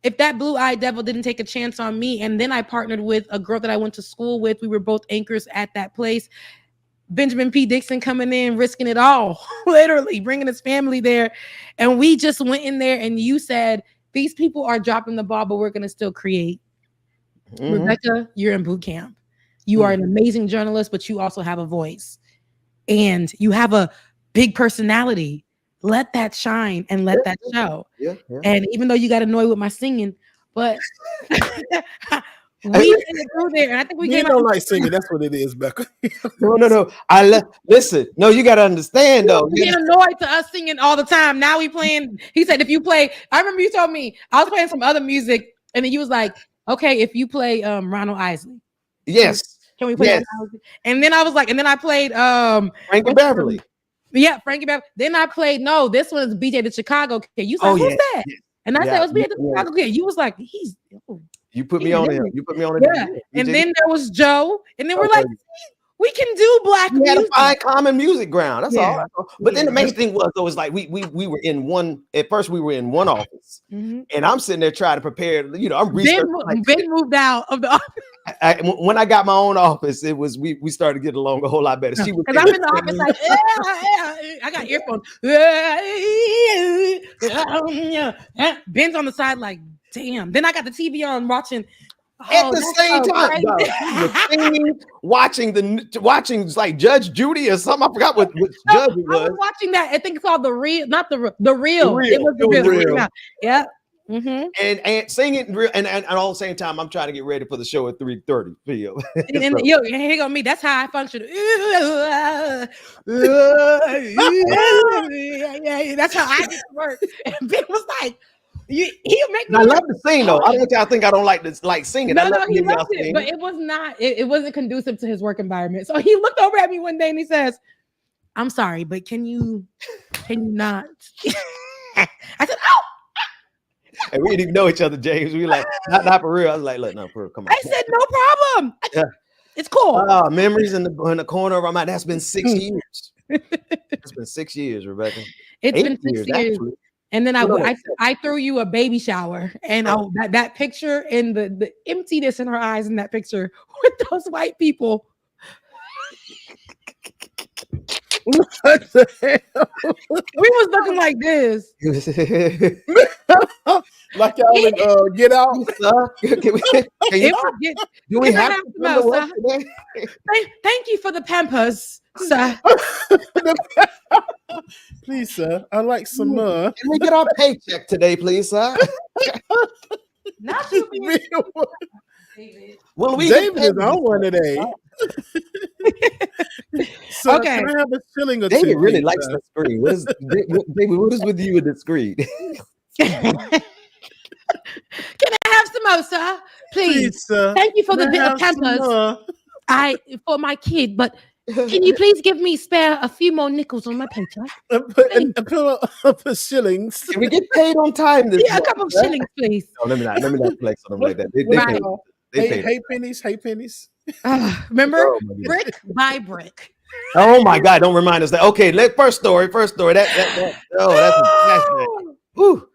if that blue-eyed devil didn't take a chance on me, and then I partnered with a girl that I went to school with, we were both anchors at that place. Benjamin P. Dixon coming in, risking it all, literally bringing his family there. And we just went in there, and you said, these people are dropping the ball, but we're going to still create. Mm-hmm. Rebecca, you're in boot camp. You are an amazing journalist, but you also have a voice. And you have a big personality. Let that shine and let that show. Yeah. And even though you got annoyed with my singing, but we didn't go there. And I think we don't like singing. That's what it is, Becca. No. Listen. No, you got to understand though. You get annoyed to us singing all the time. Now we playing. He said, if you play, I remember you told me I was playing some other music, and then you was like, okay, if you play Ronald Isley. Yes. Can we play? Yes. And then I was like, and then I played Frankie Beverly. Yeah, Frankie Beverly. Then I played, no, this one is BJ the Chicago Kid. You said, who's that? Yeah. And I said, it was BJ the Chicago Kid. You was like, you put me on him. You put me on it. Yeah. And then there was Joe. And then we're like, we can do black music. We had to find common music ground. That's all. But then the main thing was, though, is like we were in one. At first, we were in one office, and I'm sitting there trying to prepare. I'm researching. Ben moved out of the office. When I got my own office, it was we started getting along a whole lot better. She was because I'm in the office like, I got earphones. Ben's on the side like, damn. Then I got the TV on watching. At the same time, watching like Judge Judy or something. I forgot what judge it was. I was watching that. I think it's called The Real, not the real. It was the real. Yeah. Mm-hmm. And singing real, and all the same time, I'm trying to get ready for the show at 3:30 p.m. And here go me. That's how I function. That's how I get to work. And Ben was like, he'll make me. I love to sing though. I don't want y'all think I don't like singing. No, he loved it, but it was not. It wasn't conducive to his work environment. So he looked over at me one day and he says, "I'm sorry, but can you not?" I said, "Oh." And we didn't even know each other, James. We were like, not for real. I was like, look, no, for real, come on. I said, no problem. It's cool. Memories in the corner of my mind. That's been 6 years. It's been 6 years, Rebecca. It's been 6 years. Actually. And then I threw you a baby shower, and that picture and the emptiness in her eyes in that picture with those white people. What the hell? We was looking like this. Like y'all in Get Out. Do we have to Thank you for the Pampers, sir. Please, sir. I like some more. Can we get our paycheck today, please, sir? Not you. Well, David is on one today. So okay. Can I have a shilling or David two? Really likes the screen. David, what is with you with the screen? Can I have samosa, please? Sir. Thank you for the bit of Pampers. For my kid, but can you please give me spare a few more nickels on my paycheck? For shillings. Can we get paid on time this month? A couple of shillings, please. No, let me not flex on them like that. Hey pennies. Remember, brick by brick. Oh my God! Don't remind us that. Okay, first story. That's Ooh.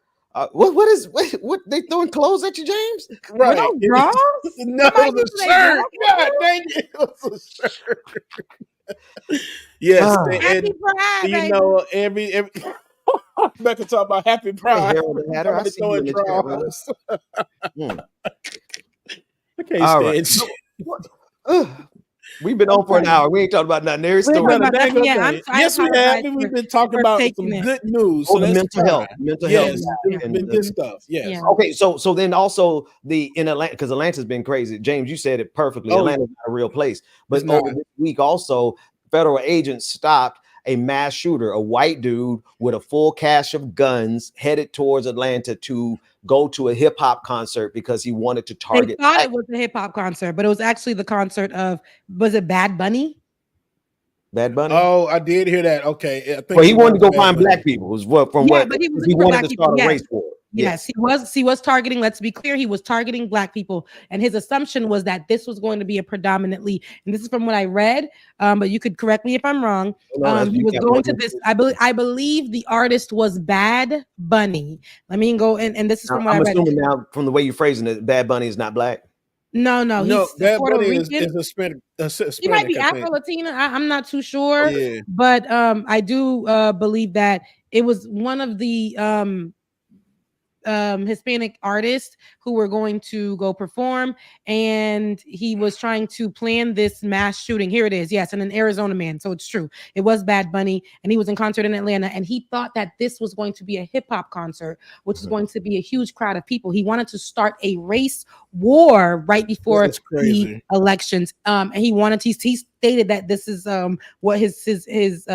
What they throwing clothes at you, James? Right. those draws? No, Somebody the used to say shirt. draws? God dang it. It was a shirt. Yes. Happy Pride, you baby. know, every Becca talk about happy pride. Harold the Hatter, I Somebody see you throwing in the chat room. draws. Hmm. I can't All right. stand We've been on for an hour. We ain't talking about nothing. Every We're story. talking about dang nothing yet. okay. I Yes, we have. apologize We've been talking about some taking it. good news. Oh, So the that's mental health. fine. Mental Yes, health. it's been good stuff. Yes. Yeah. Okay, so then also in Atlanta, because Atlanta's been crazy. James, you said it perfectly. Oh, Atlanta's not a real place. But It's not. over this week, also, federal agents stopped a mass shooter, a white dude with a full cache of guns headed towards Atlanta to go to a hip hop concert because he wanted to They target. thought it was a hip hop concert, but it was actually the concert of, was it Bad Bunny? Bad Bunny. Oh, I did hear that. Okay. I think Well, he it wanted to was go Bad find Bunny. black people. Was what from Yeah, what but he was he looking for wanted black to start people. a Yes. race war. Yes, he was targeting, let's be clear, he was targeting black people, and his assumption was that this was going to be a predominantly, and this is from what I read, but you could correct me if I'm wrong. He was going to this, I believe the artist was Bad Bunny. Let me go, and this is from what I'm I read. assuming now from the way you're phrasing it, Bad Bunny is not black. No, No, he's Bad Puerto Bunny Rican. is Hispanic. He might be I think. Afro-Latina. I'm not too sure, Yeah. but I do believe that it was one of the Hispanic artists who were going to go perform, and he was trying to plan this mass shooting. Here it is. Yes, and an Arizona man. So it's true. It was Bad Bunny, and he was in concert in Atlanta, and he thought that this was going to be a hip hop concert, which is going to be a huge crowd of people. He wanted to start a race war right before That's crazy. the elections. And he wanted to, he stated that this is what his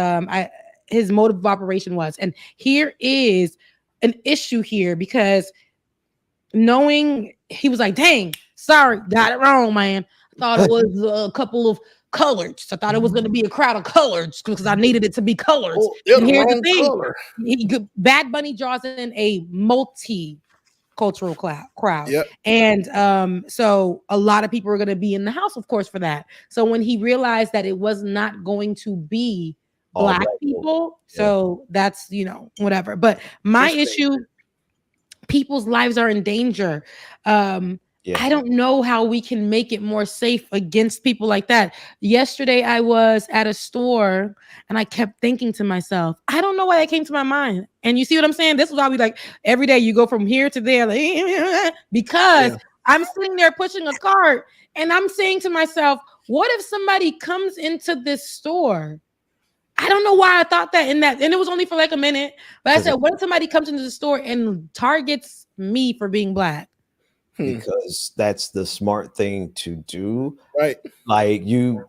motive of operation was. And here is an issue here, because knowing, he was like, dang, sorry, got it wrong, man. I thought it was a couple of coloreds. I thought it was going to be a crowd of coloreds because I needed it to be coloreds. Oh, it's And here's the wrong thing. color. Bad Bunny draws in a multi-cultural crowd. Yep. And so a lot of people are going to be in the house, of course, for that. So when he realized that it was not going to be black people, so that's, whatever. But my issue, people's lives are in danger. I don't know how we can make it more safe against people like that. Yesterday I was at a store and I kept thinking to myself, I don't know why that came to my mind. And you see what I'm saying? This is why we, like, every day you go from here to there, like, because I'm sitting there pushing a cart and I'm saying to myself, what if somebody comes into this store? I don't know why I thought that, and it was only for like a minute, but I said, what if somebody comes into the store and targets me for being black? Because that's the smart thing to do. Right. Like you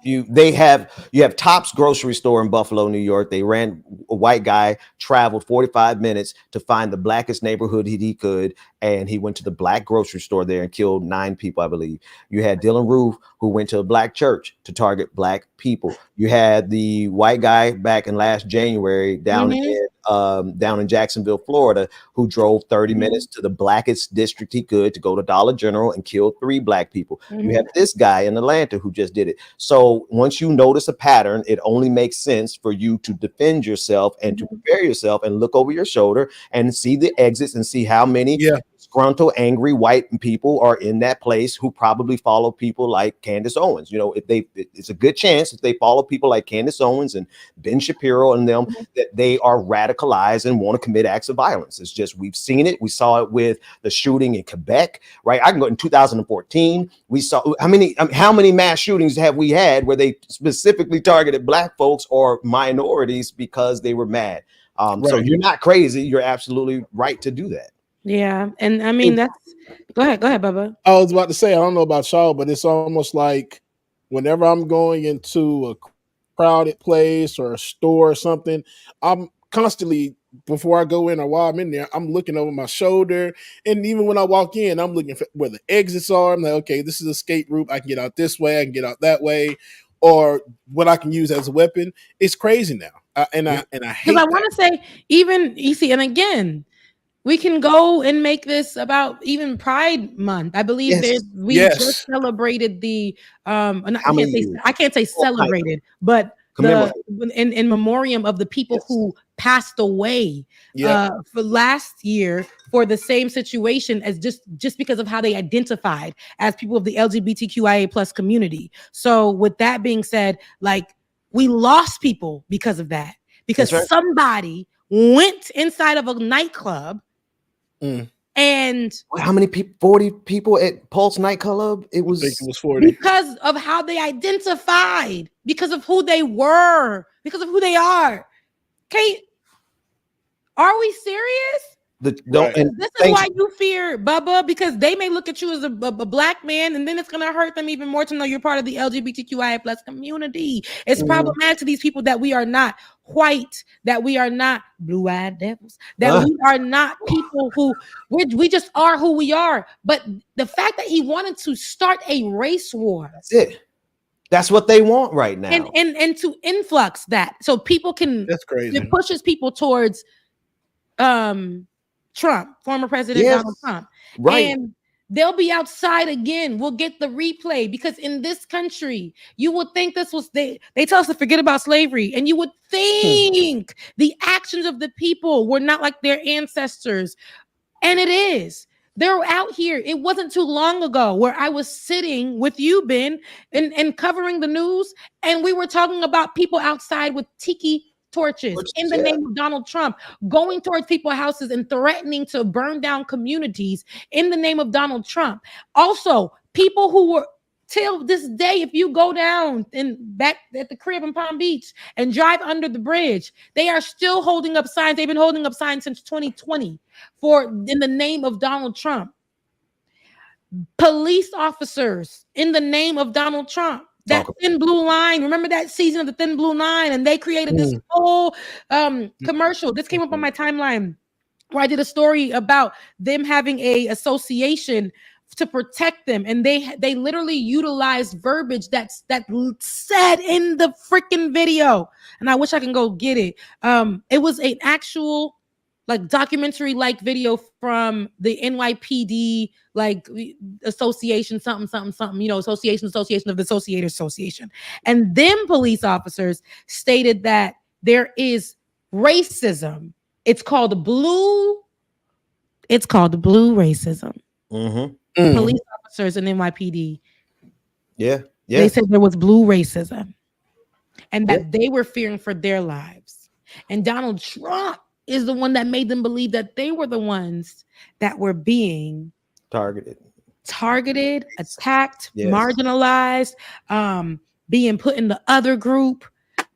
have Tops grocery store in Buffalo, New York. They ran, a white guy traveled 45 minutes to find the blackest neighborhood he could, and he went to the black grocery store there and killed 9 people, I believe. You had Dylan Roof, who went to a black church to target black people. You had the white guy back in last January down in Jacksonville, Florida, who drove 30 minutes to the blackest district he could to go to Dollar General and killed 3 black people. You have this guy in Atlanta who just did it. So once you notice a pattern, it only makes sense for you to defend yourself and to prepare yourself and look over your shoulder and see the exits and see how many disgruntled, angry white people are in that place who probably follow people like Candace Owens. It's a good chance if they follow people like Candace Owens and Ben Shapiro and them, that they are radicalized and want to commit acts of violence. It's just, we've seen it. We saw it with the shooting in Quebec, right? I can go in 2014. We saw how many mass shootings have we had where they specifically targeted black folks or minorities because they were mad. So you're not crazy. You're absolutely right to do that. Yeah. And I mean, that's, go ahead, Bubba. I was about to say, I don't know about y'all, but it's almost like whenever I'm going into a crowded place or a store or something, I'm constantly, before I go in or while I'm in there, I'm looking over my shoulder. And even when I walk in, I'm looking for where the exits are. I'm like, okay, this is an escape route. I can get out this way. I can get out that way. Or what I can use as a weapon. It's crazy now. I hate that. Because I want to say, even, you see, and again, we can go and make this about even Pride Month. I believe we just celebrated the I can't say celebrated, but in memoriam of the people who passed away for last year for the same situation as just because of how they identified as people of the LGBTQIA plus community. So with that being said, like we lost people because of that, because somebody went inside of a nightclub and how many people? 40 people at Pulse nightclub. It was 40 because of how they identified, because of who they were, because of who they are. Kate, are we serious? This is why you fear Bubba, because they may look at you as a black man, and then it's gonna hurt them even more to know you're part of the LGBTQIA plus community. It's problematic to these people that we are not white, that we are not blue-eyed devils, that we are not people who we just are who we are. But the fact that he wanted to start a race war, that's it. That's what they want right now, and to influx that so people can. That's crazy. It pushes people towards Trump, former President Donald Trump. Right. And they'll be outside again. We'll get the replay because in this country, you would think this was they tell us to forget about slavery, and you would think the actions of the people were not like their ancestors. And it is. They're out here. It wasn't too long ago where I was sitting with you, Ben, and covering the news, and we were talking about people outside with tiki torches in the name of Donald Trump, going towards people's houses and threatening to burn down communities in the name of Donald Trump. Also, people who were till this day, if you go down and back at the crib in Palm Beach and drive under the bridge, they are still holding up signs. They've been holding up signs since 2020 in the name of Donald Trump. Police officers in the name of Donald Trump. That thin blue line. Remember that season of the thin blue line? And they created this whole commercial. This came up on my timeline where I did a story about them having a association to protect them. And they literally utilized verbiage that said in the freaking video. And I wish I can go get it. It was an actual like documentary like video from the NYPD like association something, you know, association of the Associated Association. And them police officers stated that there is racism. It's called blue racism. Police officers in NYPD. They said there was blue racism and that they were fearing for their lives. And Donald Trump is the one that made them believe that they were the ones that were being targeted, attacked, marginalized, being put in the other group.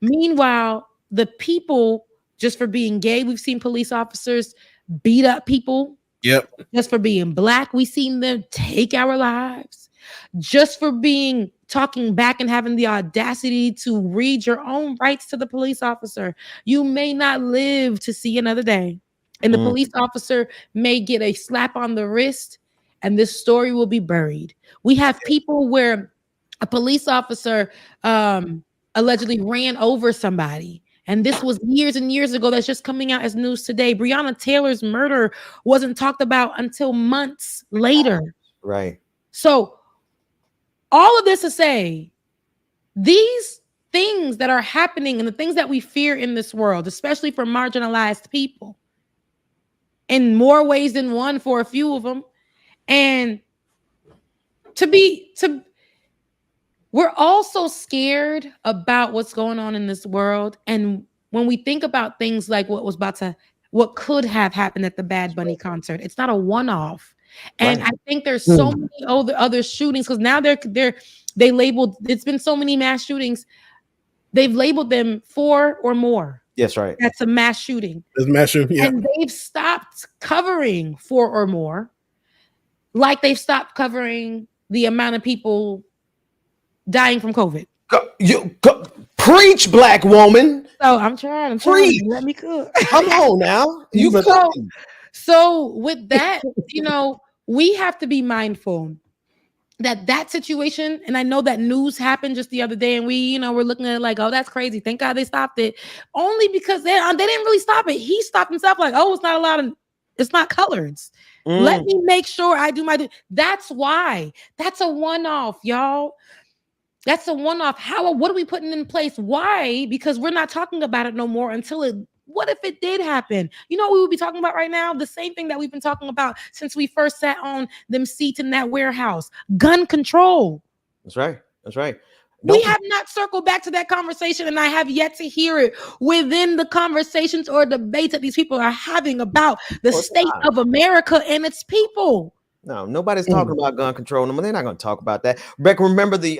Meanwhile, the people, just for being gay, we've seen police officers beat up people. Just for being black, we've seen them take our lives. Just for talking back and having the audacity to read your own rights to the police officer. You may not live to see another day. And the police officer may get a slap on the wrist and this story will be buried. We have people where a police officer allegedly ran over somebody. And this was years and years ago. That's just coming out as news today. Breonna Taylor's murder wasn't talked about until months later. Right. So all of this to say, these things that are happening and the things that we fear in this world, especially for marginalized people, in more ways than one for a few of them, and we're also scared about what's going on in this world. And when we think about things like what could have happened at the Bad Bunny concert, it's not a one-off. And I think there's so many other shootings because now they labeled, it's been so many mass shootings. They've labeled them 4 or more. Yes, right. That's a mass shooting. It's mass shooting, yeah. And they've stopped covering 4 or more, like they've stopped covering the amount of people dying from COVID. Preach, black woman. So I'm trying. Let me cook. Come on now. So with that, we have to be mindful that situation. And I know that news happened just the other day, and we're looking at it like, oh, that's crazy. Thank God they stopped it. Only because they didn't really stop it. He stopped himself like, oh, it's not coloreds. Let me make sure I do my. That's why. That's a one-off, y'all. That's a one-off. What are we putting in place? Why? Because we're not talking about it no more until it. What if it did happen? You know what we would be talking about right now? The same thing that we've been talking about since we first sat on them seats in that warehouse. Gun control. That's right. That's right. We have not circled back to that conversation, and I have yet to hear it within the conversations or debates that these people are having about the state of America and its people. No, nobody's talking about gun control. No, they're not going to talk about that. Rebecca, remember the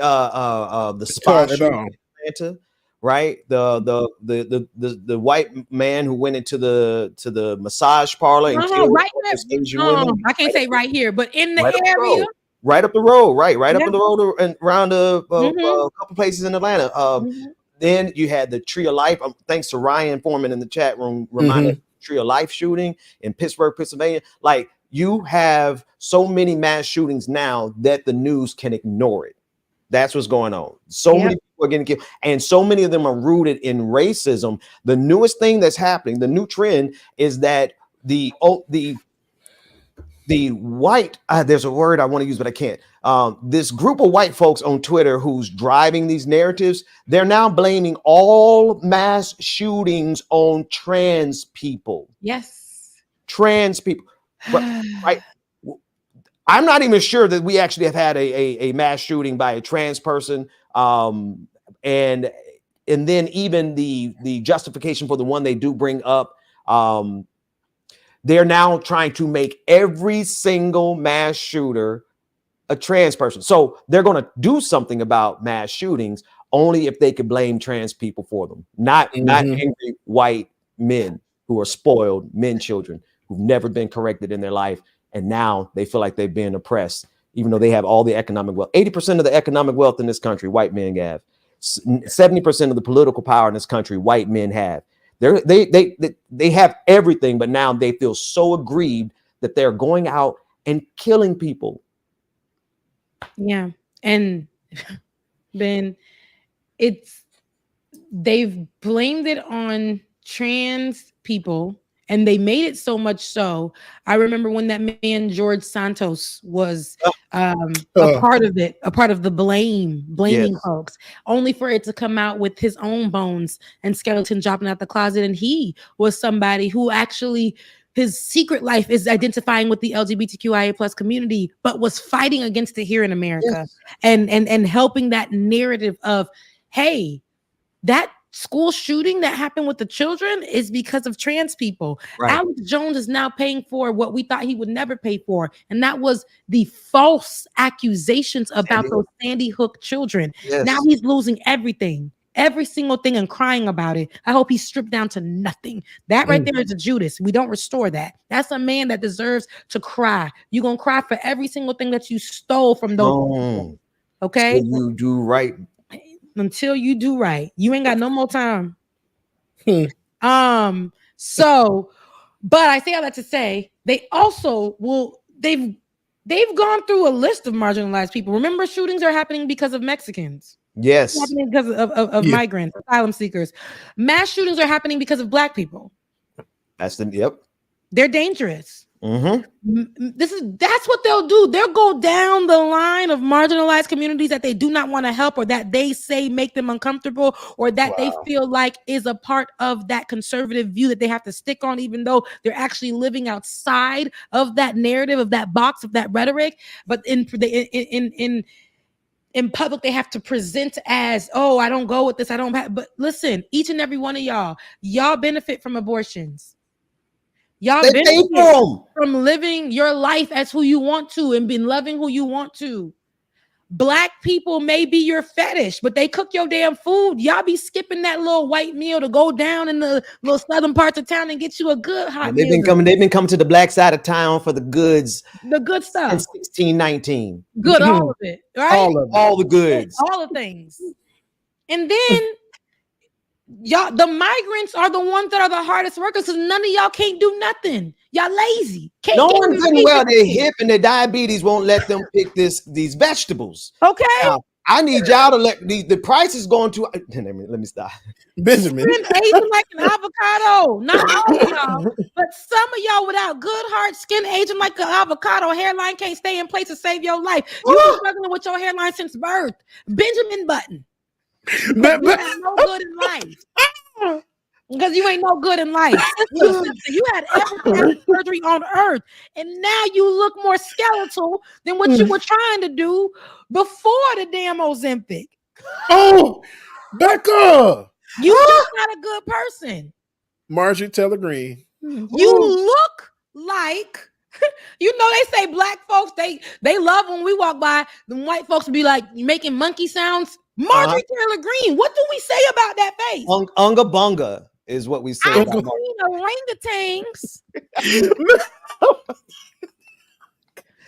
spy shooting in Atlanta, right? The white man who went into the massage parlor and killed right Asian women. I can't say right here, but in the area. Right up the road, right up the road and around a couple places in Atlanta. Then you had the Tree of Life. Thanks to Ryan Foreman in the chat room, reminded the Tree of Life shooting in Pittsburgh, Pennsylvania. Like, you have so many mass shootings now that the news can ignore it. That's what's going on. So many people are getting killed, and so many of them are rooted in racism. The newest thing that's happening, the new trend, is that the white, there's a word I want to use, but I can't. This group of white folks on Twitter who's driving these narratives, they're now blaming all mass shootings on trans people. Yes. Trans people. But, right. I'm not even sure that we actually have had a mass shooting by a trans person. And then even the justification for the one they do bring up, they're now trying to make every single mass shooter a trans person. So they're going to do something about mass shootings only if they could blame trans people for them, not angry white men who are spoiled, children who've never been corrected in their life. And now they feel like they've been oppressed, even though they have all the economic wealth. 80% of the economic wealth in this country, white men have. 70% of the political power in this country, white men have. They have everything, but now they feel so aggrieved that they're going out and killing people. Yeah. And Ben, they've blamed it on trans people, and they made it so much so. I remember when that man George Santos was a part of it, a part of the blaming folks, only for it to come out with his own bones and skeleton dropping out the closet. And he was somebody who actually, his secret life is identifying with the LGBTQIA plus community, but was fighting against it here in America, and helping that narrative of, hey, that school shooting that happened with the children is because of trans people. Right. Alex Jones is now paying for what we thought he would never pay for, and that was the false accusations about those Sandy Hook children. Yes. Now he's losing everything, every single thing, and crying about it. I hope he's stripped down to nothing. That right there is a Judas. We don't restore that. That's a man that deserves to cry. You're gonna cry for every single thing that you stole from those people. Okay, so you do right. Until you do right, you ain't got no more time. So, but I say all that to say, they also they've gone through a list of marginalized people. Remember, shootings are happening because of Mexicans. Yes, it's happening because of migrants, asylum seekers. Mass shootings are happening because of Black people. They're dangerous. That's what they'll do. They'll go down the line of marginalized communities that they do not want to help, or that they say make them uncomfortable, or that they feel like is a part of that conservative view that they have to stick on, even though they're actually living outside of that narrative, of that box, of that rhetoric. But in public, they have to present as, oh, I don't go with this. I don't. But listen, each and every one of y'all benefit from abortions. Y'all benefit from living your life as who you want to and been loving who you want to. Black people may be your fetish, but they cook your damn food. Y'all be skipping that little white meal to go down in the little southern parts of town and get you a good hot meal. They've been coming to the black side of town for the goods. The good stuff. Since 1619. Good, all of it, right? All the goods. All the things. And then y'all, the migrants are the ones that are the hardest workers, because none of y'all can't do nothing. Y'all lazy. No one's doing well. They're hip, and their diabetes won't let them pick these vegetables. Okay. Now, I need y'all to let the price is going to. Let me stop. Benjamin. Skin aging like an avocado. Not all of y'all, but some of y'all without good heart, skin aging like an avocado. Hairline can't stay in place to save your life. You've been struggling with your hairline since birth. Benjamin Button. But- You ain't no good in life. Because you ain't no good in life. Sister, you had every surgery on earth, and now you look more skeletal than what you were trying to do before the damn Ozempic. Oh, Becca. You just not a good person. Marjorie Taylor Greene. You look like, you know, they say black folks, they love when we walk by, the white folks be like making monkey sounds. Marjorie Taylor Greene, what do we say about that face? Unga bunga is what we say. I've About seen orangutans.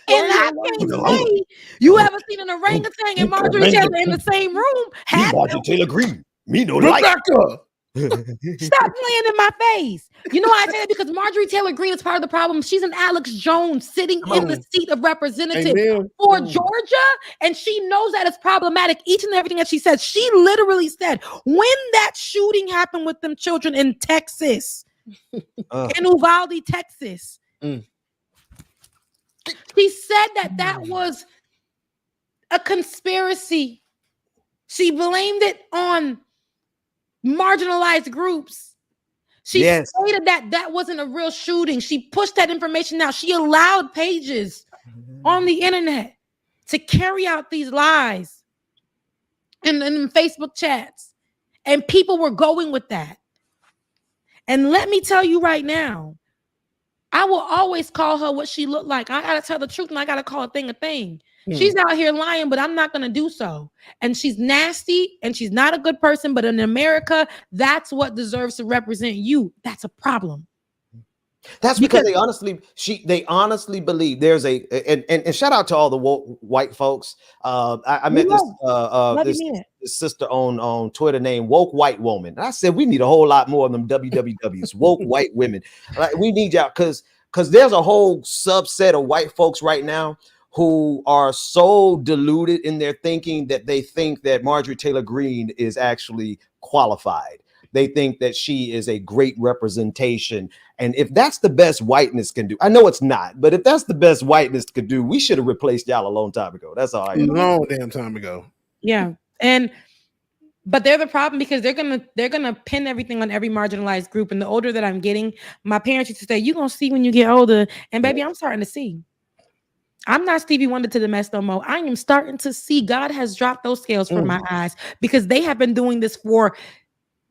And I can't say you ever seen an orangutan and Marjorie Taylor in the same room. Marjorie Taylor Greene. Me no like. Rebecca. Stop playing in my face. You know why I say that? Because Marjorie Taylor Greene is part of the problem. She's an Alex Jones sitting in the seat of representative for Georgia, and she knows that it's problematic. Each and everything that she says, she literally said when that shooting happened with them children in Texas, in Uvalde, Texas. She said that was a conspiracy. She blamed it on marginalized groups. She stated that wasn't a real shooting. She pushed that information out. She allowed pages on the internet to carry out these lies in Facebook chats. And people were going with that. And let me tell you right now, I will always call her what she looked like. I gotta tell the truth and I gotta call a thing a thing. She's out here lying, but I'm not gonna do so. And she's nasty and she's not a good person. But in America, that's what deserves to represent you. That's a problem. That's because they honestly believe there's and shout out to all the white folks. I met this sister on Twitter named Woke White Woman. And I said we need a whole lot more of them WWWs, woke white women. Like we need y'all because there's a whole subset of white folks right now who are so deluded in their thinking that they think that Marjorie Taylor Greene is actually qualified. They think that she is a great representation. And if that's the best whiteness can do, I know it's not, but if that's the best whiteness could do, we should have replaced y'all a long time ago. That's all I know. Long damn time ago. Yeah. But they're the problem because they're gonna pin everything on every marginalized group. And the older that I'm getting, my parents used to say, you're gonna see when you get older. And baby, I'm starting to see. I'm not Stevie Wonder to the mess no more. I am starting to see God has dropped those scales from my eyes because they have been doing this for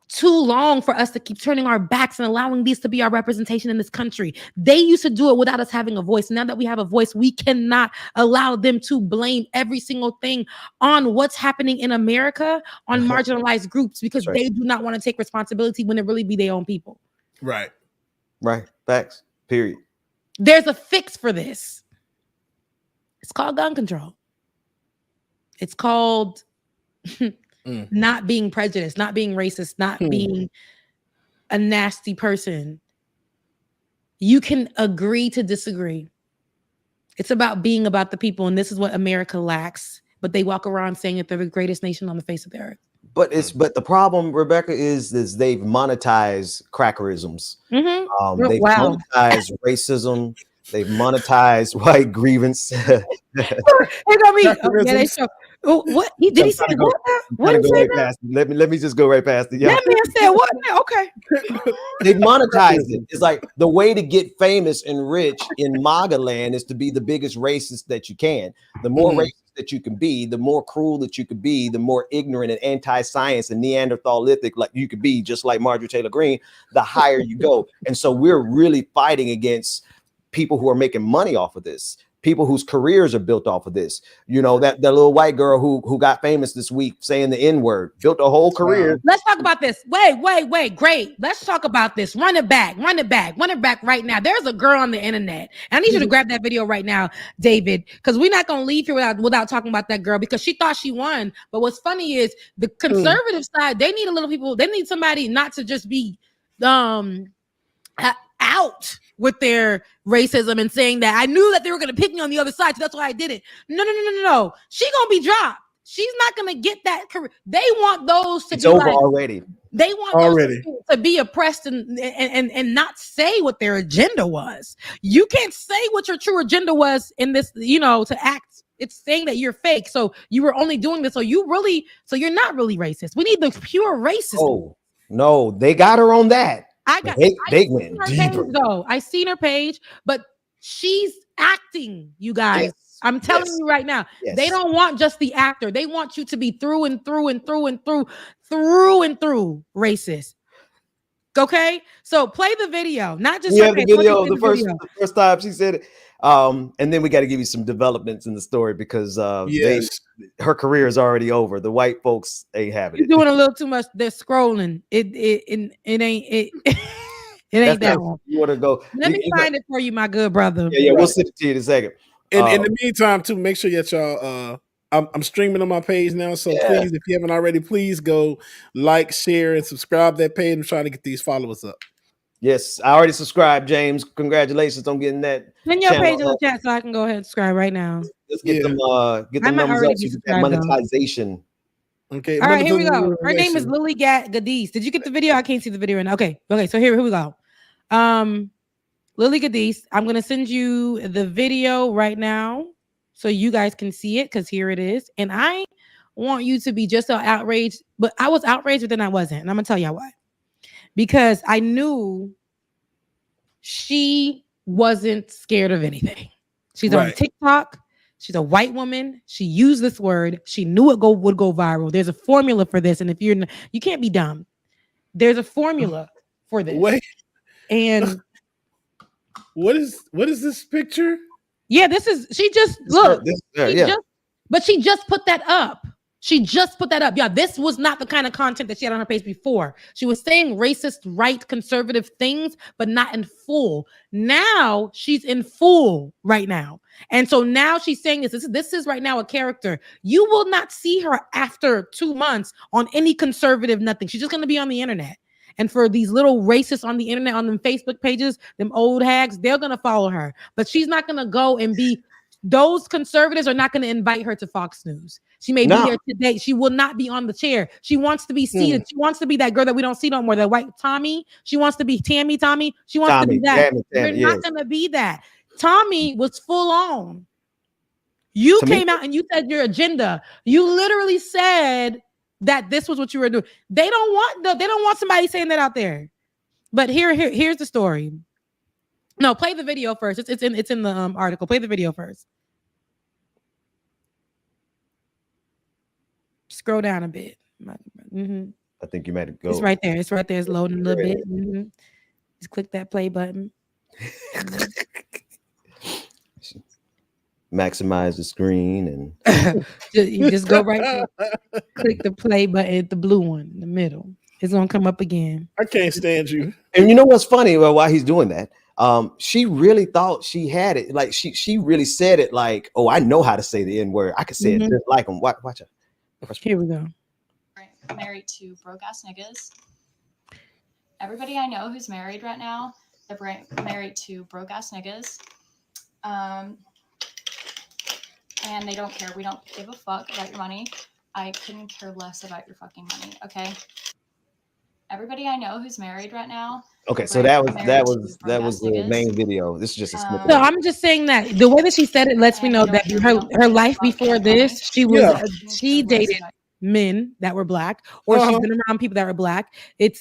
too long for us to keep turning our backs and allowing these to be our representation in this country. They used to do it without us having a voice. Now that we have a voice, we cannot allow them to blame every single thing on what's happening in America on marginalized groups because they do not want to take responsibility when it really be their own people. Right. Facts. Period. There's a fix for this. It's called gun control. It's called not being prejudiced, not being racist, not being a nasty person. You can agree to disagree. It's about being about the people, and this is what America lacks. But they walk around saying that they're the greatest nation on the face of the earth. But the problem, Rebecca, is they've monetized crackerisms. They've monetized racism. They've monetized white grievance. What did he say? What did he say? Let me just go right past it. Yeah. That man said what? Okay. They monetized it. It's like the way to get famous and rich in MAGA land is to be the biggest racist that you can. The more racist that you can be, the more cruel that you could be, the more ignorant and anti-science and Neanderthalitic like you could be, just like Marjorie Taylor Greene, the higher you go. And so we're really fighting against people who are making money off of this, people whose careers are built off of this. You know, that little white girl who got famous this week saying the N-word, built a whole career. Let's talk about this. Wait. Great. Let's talk about this. Run it back right now. There's a girl on the internet. And I need you to grab that video right now, David, because we're not going to leave here without talking about that girl because she thought she won. But what's funny is the conservative side, they need they need somebody not to just be out with their racism and saying that I knew that they were going to pick me on the other side, so that's why I did it. No. She gonna be dropped. She's not gonna get that career. They want those to It's be over like, already. they want Already. those to be oppressed and not say what their agenda was. You can't say what your true agenda was in this, to act. It's saying that you're fake. So you were only doing this. So you're not really racist. We need the pure racist. Oh, no, they got her on that. They went her deeper. page, though. I seen her page, but she's acting, you guys. Yes. I'm telling you right now, they don't want just the actor. They want you to be through and through and through and through racist. Okay, so play the video, not just the video. The first time she said it, and then we got to give you some developments in the story because her career is already over. The white folks ain't having it. You're doing a little too much. They're scrolling. It ain't it. It ain't that one. You want to go? Let me find it for you, my good brother. Yeah, we'll send it to you in a second. In the meantime, too, make sure that y'all. I'm streaming on my page now, so please, if you haven't already, please go like, share, and subscribe to that page. I'm trying to get these followers up. Yes, I already subscribed, James. Congratulations on getting that. Send your page in the chat so I can go ahead and subscribe right now. Let's get them numbers up so you get that monetization. Okay. All right, here we go. Her name is Lilly llddiiss. Did you get the video? I can't see the video right now. Okay, so here we go. Lilly llddiiss. I'm gonna send you the video right now so you guys can see it, because here it is. And I want you to be just so outraged, but I was outraged, but then I wasn't. And I'm gonna tell y'all why. Because I knew she wasn't scared of anything. She's on TikTok. She's a white woman. She used this word. She knew it would go viral. There's a formula for this. And if you can't be dumb. There's a formula for this. Wait. And what is this picture? Yeah, she just put that up. She just put that up. Yeah, this was not the kind of content that she had on her page before. She was saying racist, right, conservative things, but not in full. Now she's in full right now. And so now she's saying this is right now a character. You will not see her after 2 months on any conservative nothing. She's just going to be on the internet. And for these little racists on the internet, on them Facebook pages, them old hags, they're going to follow her. But she's not going to go and be, those conservatives are not going to invite her to Fox News. She may be there today. She will not be on the chair. She wants to be seated. She wants to be that girl that we don't see no more, the white Tommy. She wants to be Tommy. She wants to be that. You're not going to be that. Tommy was full on. You came out and you said your agenda. You literally said that this was what you were doing. They don't want somebody saying that out there. But here's the story. No, play the video first. It's in the article. Play the video first. Scroll down a bit. Mm-hmm. I think you might go. It's right there. It's right there. It's loading a little bit. Mm-hmm. Just click that play button. Maximize the screen and you just go right there. Click the play button at the blue one in the middle. It's gonna come up again. I can't stand you. And you know what's funny? Well, while he's doing that, she really thought she had it. Like she really said it like, oh, I know how to say the N-word. I could say it just like him. Watch it. Here we go. Married to broke ass niggas. Everybody I know who's married right now, they're married to broke ass niggas. And they don't care. We don't give a fuck about your money. I couldn't care less about your fucking money. Okay. Everybody I know who's married right now. Okay, so that was the main video. This is just a snippet. So I'm just saying that the way that she said it lets me know that her life before this, she dated men that were black, or she's been around people that were black. It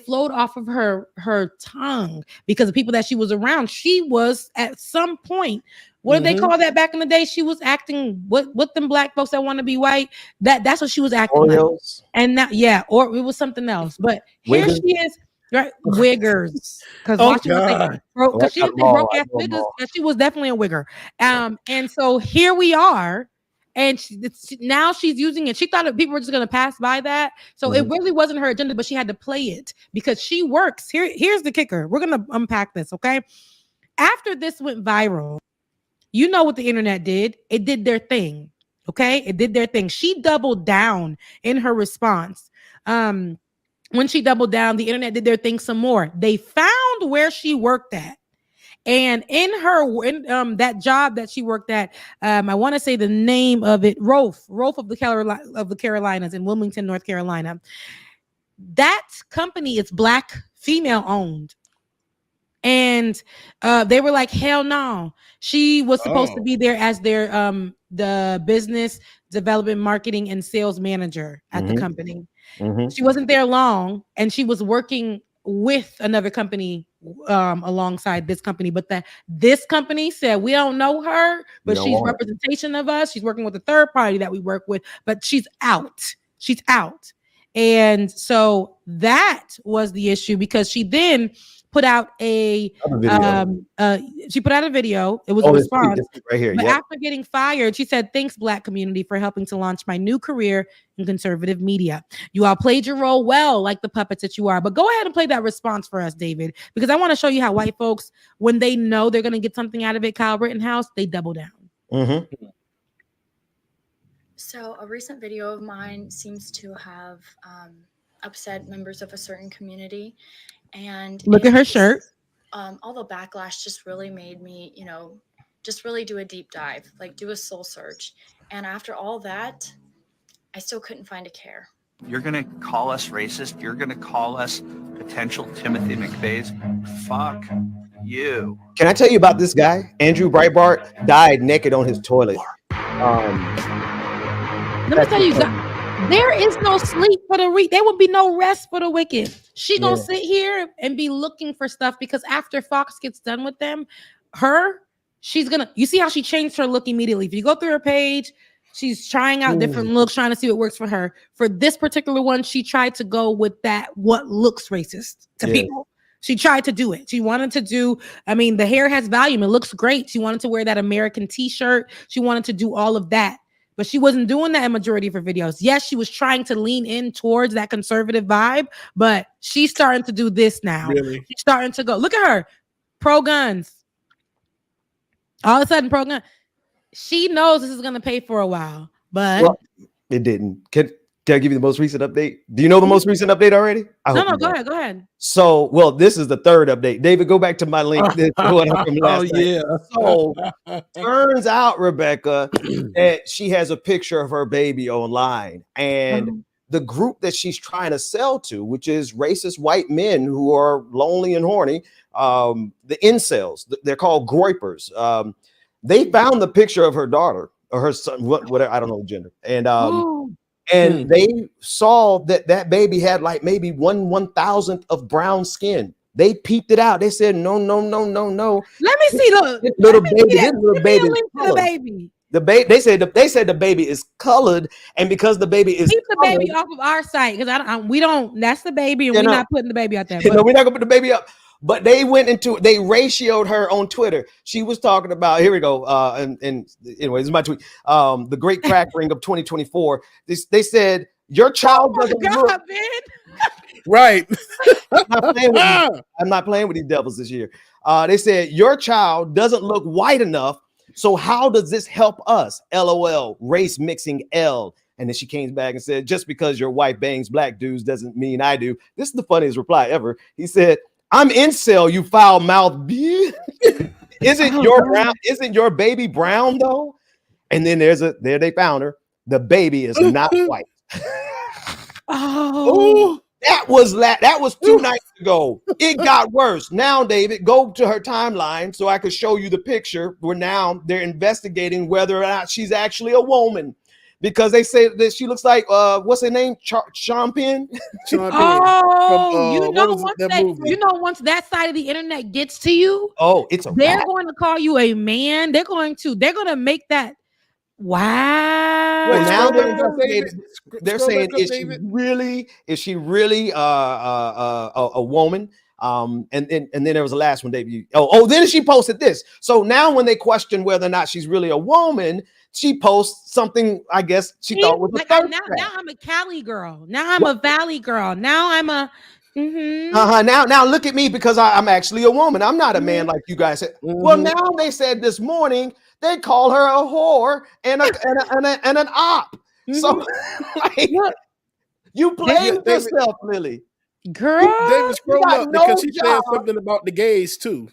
flowed off of her tongue because the people that she was around, she was at some point. What did they call that back in the day? She was acting what them black folks that want to be white. That's what she was acting like. And now, or it was something else. But here she is, right? Wiggers, because she was broke ass wiggers, and she was definitely a wigger. And so here we are, and now she's using it. She thought that people were just going to pass by that, so it really wasn't her agenda. But she had to play it because she works. Here's the kicker. We're gonna unpack this, okay? After this went viral. You know what the internet did? It did their thing. Okay. It did their thing. She doubled down in her response. When she doubled down, the internet did their thing some more. They found where she worked at And in that job that she worked at, I want to say the name of it, Rolf of the Carolinas in Wilmington, North Carolina. That company is Black, female owned. And they were like, hell no. She was supposed to be there as their the business development, marketing, and sales manager at the company. She wasn't there long, and she was working with another company alongside this company. But this company said, we don't know her, but she's representation of us. She's working with a third party that we work with, but she's out. She's out. And so that was the issue, because she then put out a video. It was a response right here. But after getting fired, she said, thanks, Black community, for helping to launch my new career in conservative media. You all played your role well, like the puppets that you are. But go ahead and play that response for us, David, because I want to show you how white folks, when they know they're going to get something out of it, Kyle Rittenhouse, they double down. So a recent video of mine seems to have upset members of a certain community. And look at her shirt. All the backlash just really made me, just really do a deep dive, like do a soul search. And after all that, I still couldn't find a care. You're going to call us racist. You're going to call us potential Timothy McVeighs. Fuck you. Can I tell you about this guy? Andrew Breitbart died naked on his toilet. Let me tell you, there is no sleep for the weak. There will be no rest for the wicked. She gonna sit here and be looking for stuff, because after Fox gets done with them, she's gonna. You see how she changed her look immediately. If you go through her page, she's trying out different looks, trying to see what works for her. For this particular one, she tried to go with what looks racist to people. She tried to do it. She wanted to do, the hair has volume. It looks great. She wanted to wear that American t-shirt. She wanted to do all of that. But she wasn't doing that in majority of her videos. Yes, she was trying to lean in towards that conservative vibe, but she's starting to do this now. Really? She's starting to go. Look at her. Pro-guns. All of a sudden, pro-gun. She knows this is going to pay for a while, but... it didn't. Can I give you the most recent update? Do you know the most recent update already? No, go ahead. So, this is the third update. David, go back to my link. So, turns out, Rebecca, that she has a picture of her baby online. And the group that she's trying to sell to, which is racist white men who are lonely and horny, the incels, they're called groypers. They found the picture of her daughter or her son, whatever, I don't know the gender. And they saw that baby had like maybe 1/1000th of brown skin. They peeped it out. They said, no. Let me see this little baby. They said the baby is colored, and because the baby is keep the baby off of our site, because we don't. That's the baby, and we're not putting the baby out there. No, we're not gonna put the baby up. But they ratioed her on Twitter. She was talking about, here we go. And anyway, this is my tweet. The great crack ring of 2024. They said, your child doesn't look right. I'm not playing with these devils this year. They said, your child doesn't look white enough. So how does this help us? LOL, race mixing L. And then she came back and said, just because your wife bangs black dudes doesn't mean I do. This is the funniest reply ever. He said, I'm incel, you foul mouth. Isn't your baby brown though? And then there they found her. The baby is not white. That was 2 nights ago. It got worse. Now, David, go to her timeline so I could show you the picture where now they're investigating whether or not she's actually a woman. Because they say that she looks like what's her name? Sean Penn. Once that side of the internet gets to you, they're going to call you a man. They're going to make that. Wow. Well, now they're saying, is she really a woman? And then there was the last one, David. Then she posted this. So now when they question whether or not she's really a woman, she posts something, I guess she thought was now I'm a Cali girl. Now I'm a Valley girl. Now I'm a now look at me, because I'm actually a woman. I'm not a man like you guys said. Well, now they said this morning they call her a whore and an op. So you playing yourself, Lily. Girl, David, scroll up because she said something about the gays too.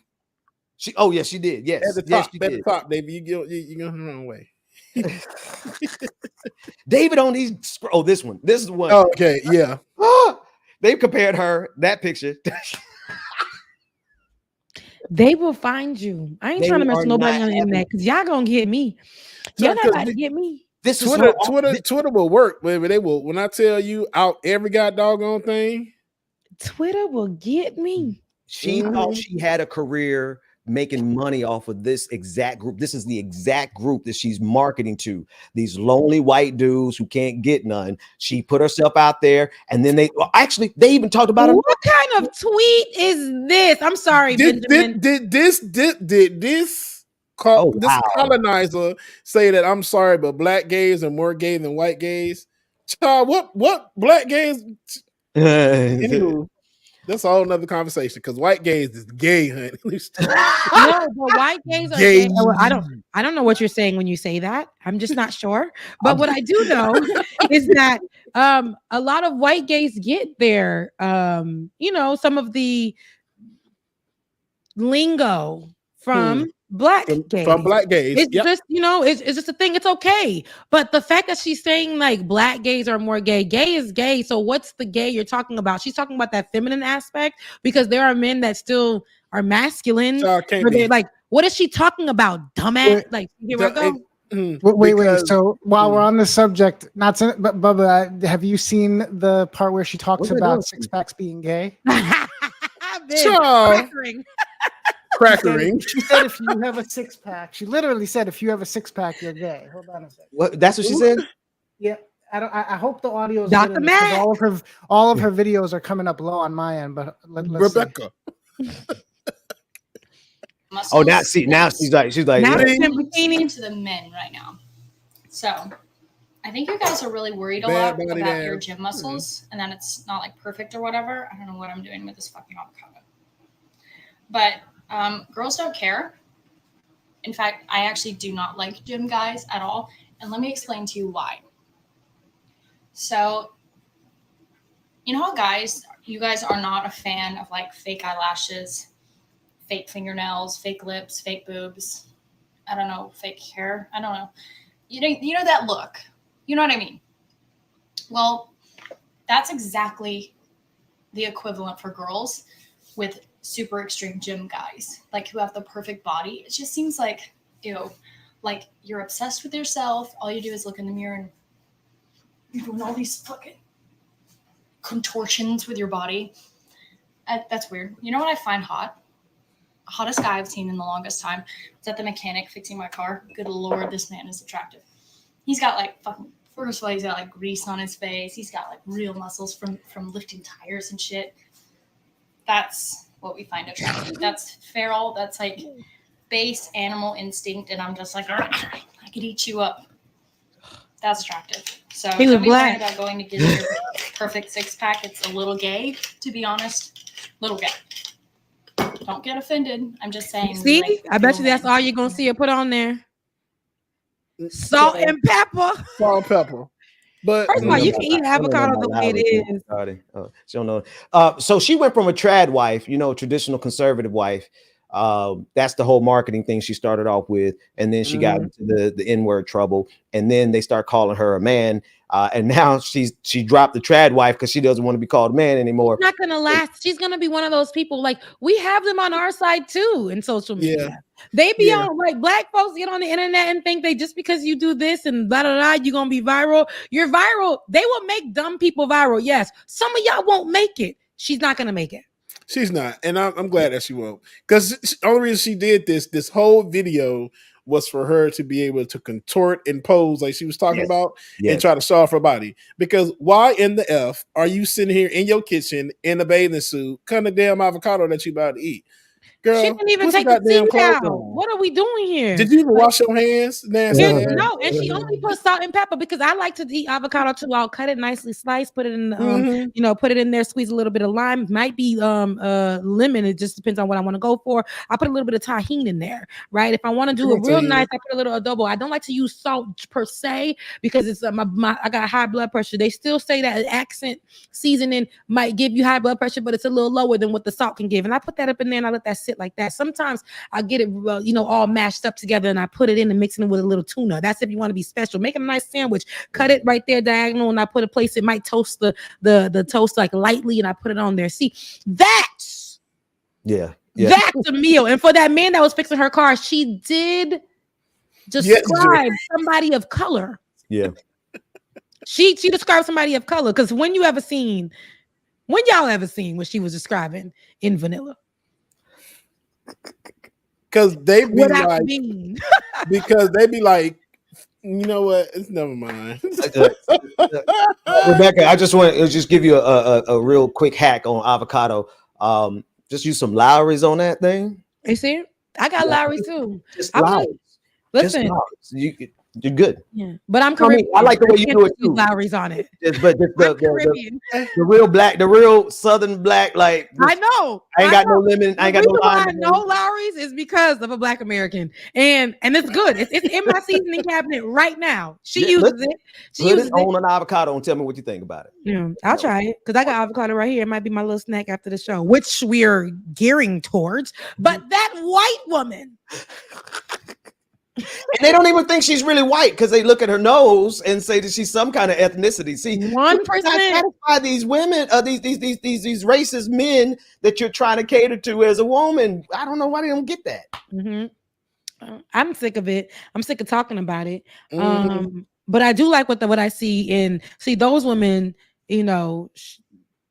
Yes, she did. Yes, At the yes, top, she at did. the top, David, you go the wrong way. David on these. Oh, this one. This is one. Oh, okay, yeah. They've compared that picture. They will find you. I ain't They trying to mess are with nobody not on the internet because y'all gonna get me. Y'all not about to get me. This is Twitter will work, baby. They will. When I tell you out every god doggone thing, Twitter will get me. She thought she had a career making money off of this exact group. This is the exact group that she's marketing to. These lonely white dudes who can't get none. She put herself out there, and then they even talked about her. What kind of tweet is this? I'm sorry, Benjamin. Did this colonizer say that I'm sorry, but black gays are more gay than white gays? Child, what black gays? Anywho, that's a whole nother conversation because white gays is gay, honey. No, but white gays are gay. Well, I don't know what you're saying when you say that. I'm just not sure. But what I do know is that a lot of white gays get their some of the lingo from black gays. From black gays. It's just, it's just a thing. It's okay. But the fact that she's saying like black gays are more gay, gay is gay. So what's the gay you're talking about? She's talking about that feminine aspect because there are men that still are masculine. Like, what is she talking about? Dumbass. Like, here I go. Wait. So while we're on the subject, but Bubba, have you seen the part where she talks about six packs being gay? Crackering. She said if you have a six pack, she literally said if you have a six pack, you're gay. Hold on a second. What? That's what she said. Yeah, I hope the audio is Dr. good. Matt. All of her videos are coming up low on my end, but let's Rebecca. Now she's like now speaking to the men right now. So I think you guys are really worried a lot about your gym muscles and that it's not like perfect or whatever. I don't know what I'm doing with this fucking avocado. But girls don't care. In fact, I actually do not like gym guys at all. And let me explain to you why. So, you know how you guys are not a fan of like fake eyelashes, fake fingernails, fake lips, fake boobs. I don't know, fake hair. I don't know. You know that look. You know what I mean? Well, that's exactly the equivalent for girls with super extreme gym guys, like who have the perfect body. It just seems like, like you're obsessed with yourself. All you do is look in the mirror and you're doing all these fucking contortions with your body. That's weird. You know what I find hot? Hottest guy I've seen in the longest time is at the mechanic fixing my car. Good Lord, this man is attractive. He's got like first of all, he's got like grease on his face. He's got like real muscles from lifting tires and shit. That's what we find attractive. That's feral. That's like base animal instinct. And I'm just like, I could eat you up. That's attractive. So he was don't be black. worried about going to get your perfect six pack. It's a little gay, to be honest. Little gay. Don't get offended. I'm just saying. See, like, I bet you that's all you're gonna see her put on there. Salt and pepper. Salt and pepper. But first of all, you can eat avocado the way it is. She don't know. So she went from a trad wife, traditional conservative wife. That's the whole marketing thing she started off with, and then she got into the N-word trouble, and then they start calling her a man. And now she dropped the trad wife because she doesn't want to be called a man anymore. It's not gonna last. She's gonna be one of those people. Like we have them on our side too in social media. Yeah. They be on like black folks get on the internet and think they just because you do this and blah blah blah, you're gonna be viral. You're viral. They will make dumb people viral. Yes, some of y'all won't make it. She's not gonna make it. She's not, and I'm glad that she won't. Because the only reason she did this whole video was for her to be able to contort and pose like she was talking about and try to show off her body. Because why in the F are you sitting here in your kitchen in a bathing suit, cutting a damn avocado that you about to eat? Girl, she didn't even take the seeds out. What are we doing here? Did you even wash your hands? No, and she only put salt and pepper because I like to eat avocado too. I'll cut it nicely, sliced, put it in, put it in there, squeeze a little bit of lime. Might be lemon. It just depends on what I want to go for. I put a little bit of tahini in there, right? If I want to do it real nice, I put a little adobo. I don't like to use salt per se because it's I got high blood pressure. They still say that accent seasoning might give you high blood pressure, but it's a little lower than what the salt can give. And I put that up in there and I let that sit sit like that. Sometimes I get it, all mashed up together and I put it in and mixing it with a little tuna. That's if you want to be special. Make it a nice sandwich. Cut it right there diagonal and I put a place. It might toast the toast like lightly and I put it on there. See, that's that's a meal. And for that man that was fixing her car, she did describe somebody of color. Yeah. She described somebody of color. Because when y'all ever seen what she was describing in Vanilla? Because they be because they be like, you know what? It's never mind. Rebecca, I just want to just give you a real quick hack on avocado. Just use some Lowry's on that thing. You see? I got Lowry too. Just Lowry's. Listen, you're good. Yeah, but I'm Caribbean. I like the way you do it too. Lowry's on it. But the real black, the real Southern black, like I know. I ain't got no lemon. I ain't got no lime. I know Lowry's is because of a Black American, and it's good. It's in my seasoning cabinet right now. She uses it. She uses it on an avocado and tell me what you think about it. Yeah, I'll try it because I got avocado right here. It might be my little snack after the show, which we are gearing towards. But that white woman. And they don't even think she's really white because they look at her nose and say that she's some kind of ethnicity. See, 1% satisfy these women, these racist men that you're trying to cater to as a woman. I don't know why they don't get that. Mm-hmm. I'm sick of it. I'm sick of talking about it. But I do like what I see those women.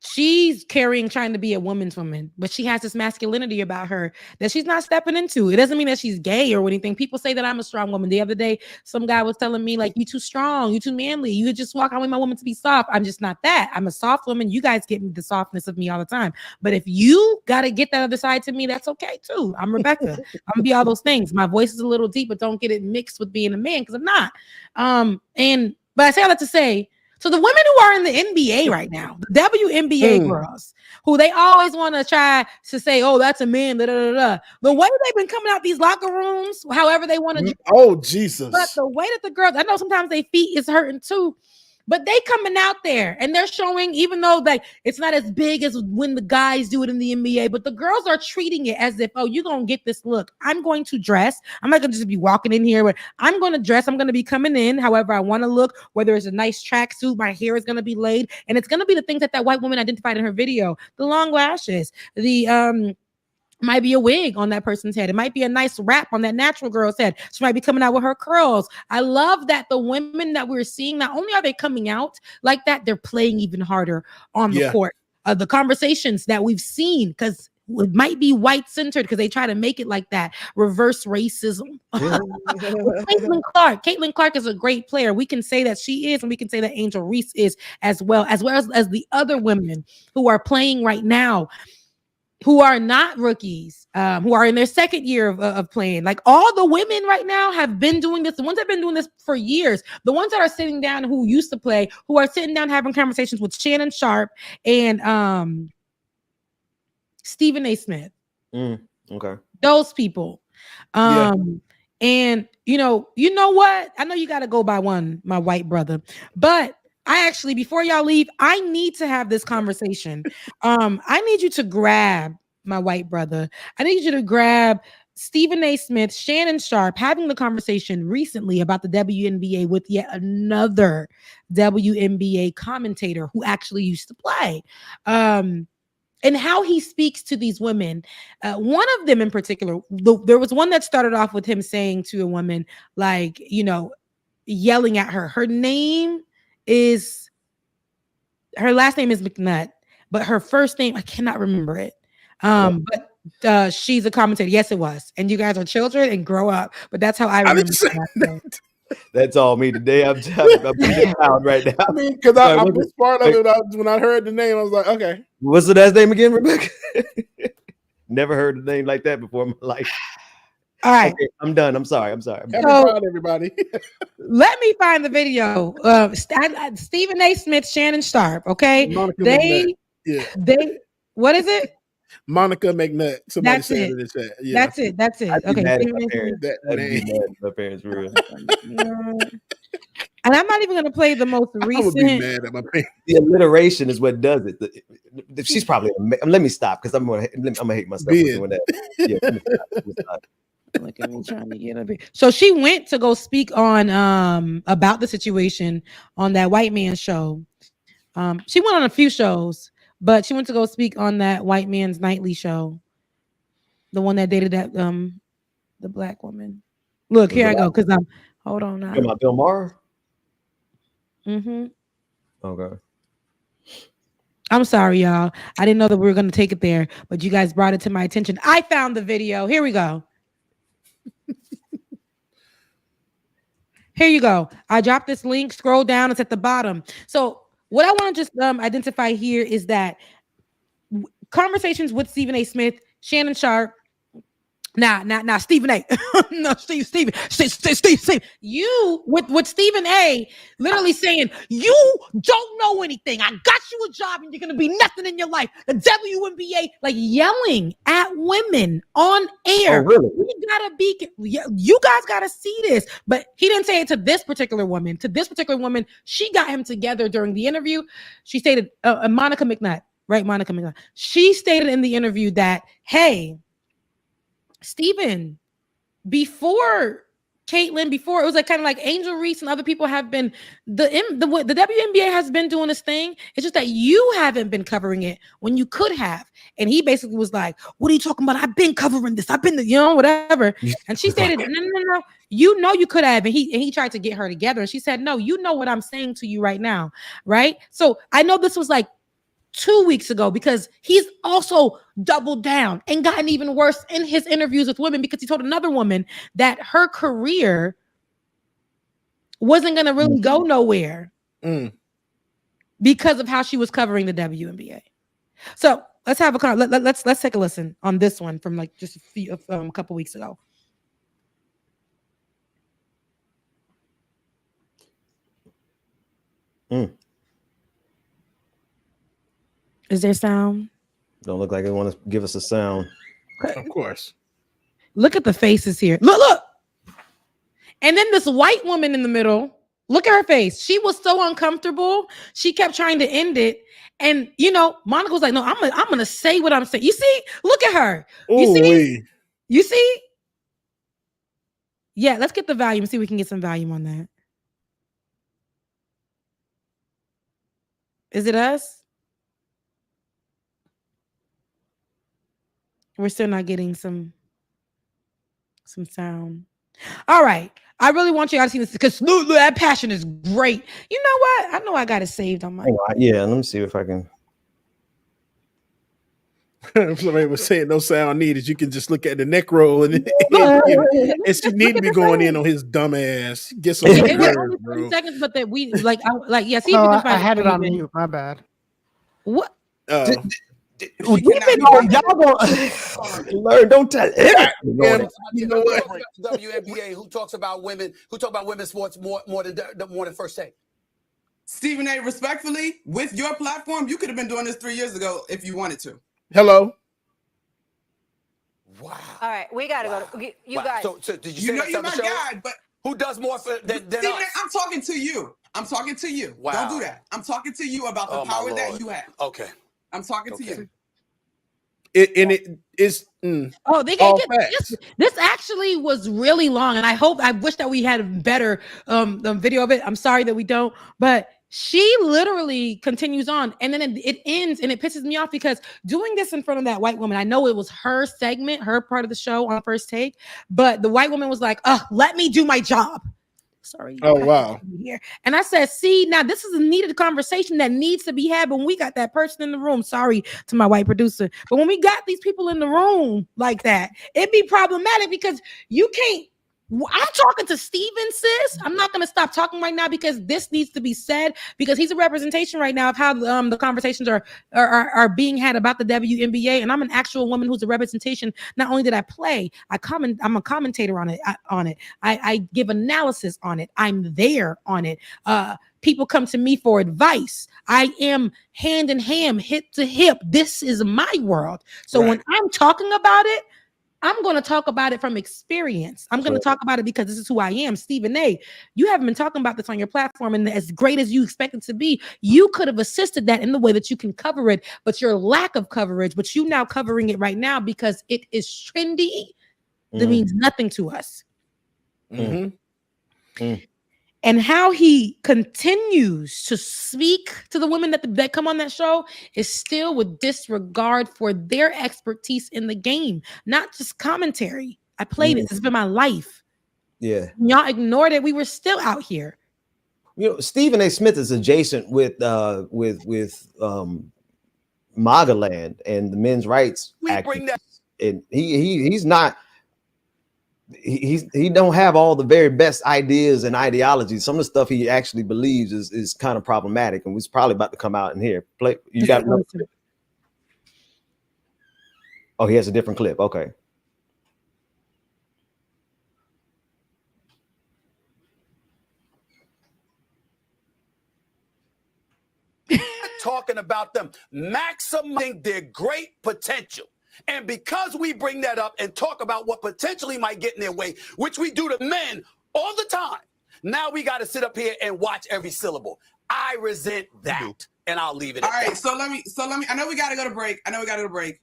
She's trying to be a woman's woman, but she has this masculinity about her that she's not stepping into. It doesn't mean that she's gay or anything. People say that I'm a strong woman. The other day, some guy was telling me, like, you too strong, you too manly. You just walk. I want my woman to be soft. I'm just not that. I'm a soft woman. You guys get the softness of me all the time. But if you got to get that other side to me, that's okay too. I'm Rebecca. I'm gonna be all those things. My voice is a little deep, but don't get it mixed with being a man because I'm not. But I say all that to say, so the women who are in the NBA right now, the WNBA girls, who they always want to try to say, oh, that's a man, da, da, da, da. The way they've been coming out these locker rooms, however they want to. Oh, Jesus. But the way that the girls, I know sometimes their feet is hurting too, but they coming out there and they're showing, even though like it's not as big as when the guys do it in the NBA, but the girls are treating it as if, oh, you're going to get this look. I'm going to dress. I'm not going to just be walking in here, but I'm going to dress. I'm going to be coming in however I want to look, whether it's a nice tracksuit, my hair is going to be laid. And it's going to be the things that white woman identified in her video, the long lashes, the, might be a wig on that person's head. It might be a nice wrap on that natural girl's head. She might be coming out with her curls. I love that the women that we're seeing, not only are they coming out like that, they're playing even harder on the court. The conversations that we've seen, because it might be white-centered because they try to make it like that. Reverse racism. Caitlin Clarke is a great player. We can say that she is, and we can say that Angel Reese is as well as the other women who are playing right now, who are not rookies, who are in their second year of playing. Like all the women right now have been doing this. The ones that have been doing this for years, the ones that are sitting down who used to play, who are sitting down having conversations with Shannon Sharp and Stephen A. Smith. Okay. Those people. And you know what? I know you got to go by my white brother, but I actually, before y'all leave, I need to have this conversation. I need you to grab my white brother. I need you to grab Stephen A. Smith, Shannon Sharp, having the conversation recently about the WNBA with yet another WNBA commentator who actually used to play. And how he speaks to these women. One of them in particular, there was one that started off with him saying to a woman, like, yelling at her. Her last name is McNutt, but her first name, I cannot remember it. But she's a commentator. Yes, it was. And you guys are children and grow up. But that's how I remember that. That's all me today. I'm proud right now. I mean, because I was part of it. When I heard the name, I was like, okay. What's the last name again, Rebecca? Never heard a name like that before in my life. All right. Okay, I'm done. I'm sorry. Happy Pride, everybody. Let me find the video of Stephen A. Smith, Shannon Sharp. Okay. What is it? Monica McNutt. Somebody said it in the chat. Yeah. That's it. Okay. My parents for real. And I'm not even going to play the most I would be recent. mad at my parents. The alliteration is what does it. She's probably. Let me stop because I'm gonna hate myself for doing that. Yeah, let me stop. Look at me trying to get up here. So she went to go speak on about the situation on that white man show. She went on a few shows, but she went to go speak on that white man's nightly show. The one that dated that the black woman. Look, here I go, because I'm hold on now. You're my Bill Maher? Mm-hmm. Okay. I'm sorry, y'all. I didn't know that we were going to take it there, but you guys brought it to my attention. I found the video. Here we go. Here you go. I dropped this link. Scroll down. It's at the bottom. So what I want to just identify here is that conversations with Stephen A. Smith, Shannon Sharp, Nah, Stephen A. No, Stephen. You with Stephen A. literally saying, you don't know anything. I got you a job and you're gonna be nothing in your life. The WNBA, like yelling at women on air. Oh, really? You guys gotta see this. But he didn't say it to this particular woman. To this particular woman, she got him together during the interview. She stated, Monica McNutt, right? Monica McNutt. She stated in the interview that, hey, Stephen, before Caitlyn, before it was like kind of like Angel Reese and other people have been, the WNBA has been doing this thing. It's just that you haven't been covering it when you could have. And he basically was like, what are you talking about? I've been covering this. I've been, whatever. And she stated, no, you know you could have. And he tried to get her together. And she said, no, you know what I'm saying to you right now, right? So I know this was like 2 weeks ago, because he's also doubled down and gotten even worse in his interviews with women, because he told another woman that her career wasn't going to really go nowhere because of how she was covering the WNBA. So let's have let's take a listen on this one from like just a couple weeks ago. Is there sound? Don't look like they want to give us a sound. Of course. Look at the faces here. Look. And then this white woman in the middle. Look at her face. She was so uncomfortable. She kept trying to end it. And Monica was like, no, I'm gonna say what I'm saying. You see? Look at her. You see? Yeah, let's get the volume. See if we can get some volume on that. Is it us? We're still not getting some sound. All right. I really want you guys to see this because that passion is great. You know what? I know I got it saved on my. Yeah, let me see if I can. Somebody was saying no sound needed. You can just look at the neck roll and she need to be going in on his dumb ass. Get some nerve, bro. Seconds, but that we see. I had it on mute. My bad. What? Y'all gonna learn. Don't tell everyone. You know what? WNBA, who talks about women, women's sports more than First Take. Stephen A., respectfully, with your platform, you could have been doing this 3 years ago if you wanted to. Hello. Wow. All right, we gotta go. You guys. So did you say you're my guy, but who does more than Stephen us? I'm talking to you. Wow. Don't do that. I'm talking to you about the power that you have. Okay. I'm talking to you. It is. Oh, they can get this. This actually was really long, and I wish that we had a better video of it. I'm sorry that we don't, but she literally continues on, and then it ends, and it pisses me off because doing this in front of that white woman, I know it was her segment, her part of the show on First Take, but the white woman was like, let me do my job. Sorry. Oh, wow. Here. And I said, see, now this is a needed conversation that needs to be had when we got that person in the room. Sorry to my white producer. But when we got these people in the room like that, it'd be problematic because you can't. I'm talking to Steven, sis. I'm not going to stop talking right now because this needs to be said because he's a representation right now of how the conversations are being had about the WNBA. And I'm an actual woman who's a representation. Not only did I play, I'm a commentator on it. I give analysis on it. I'm there on it. People come to me for advice. I am hand in hand, hip to hip. This is my world. So when I'm talking about it, I'm going to talk about it from experience. I'm going to talk about it because this is who I am. Stephen A., you haven't been talking about this on your platform, and as great as you expect it to be, you could have assisted that in the way that you can cover it, but your lack of coverage, but you now covering it right now because it is trendy, that means nothing to us. And how he continues to speak to the women that come on that show is still with disregard for their expertise in the game, not just commentary. I played it. It's been my life. Yeah. Y'all ignored it. We were still out here. You know, Stephen A. Smith is adjacent with MAGA land and the men's rights activists. And he's not. He don't have all the very best ideas and ideologies. Some of the stuff he actually believes is kind of problematic, and was probably about to come out in here. Play, you got another clip? Oh, he has a different clip. Okay. Talking about them maximizing their great potential. And because we bring that up and talk about what potentially might get in their way, which we do to men all the time, now we got to sit up here and watch every syllable. I resent that, and I'll leave it. All right, so let me. I know we got to go to break.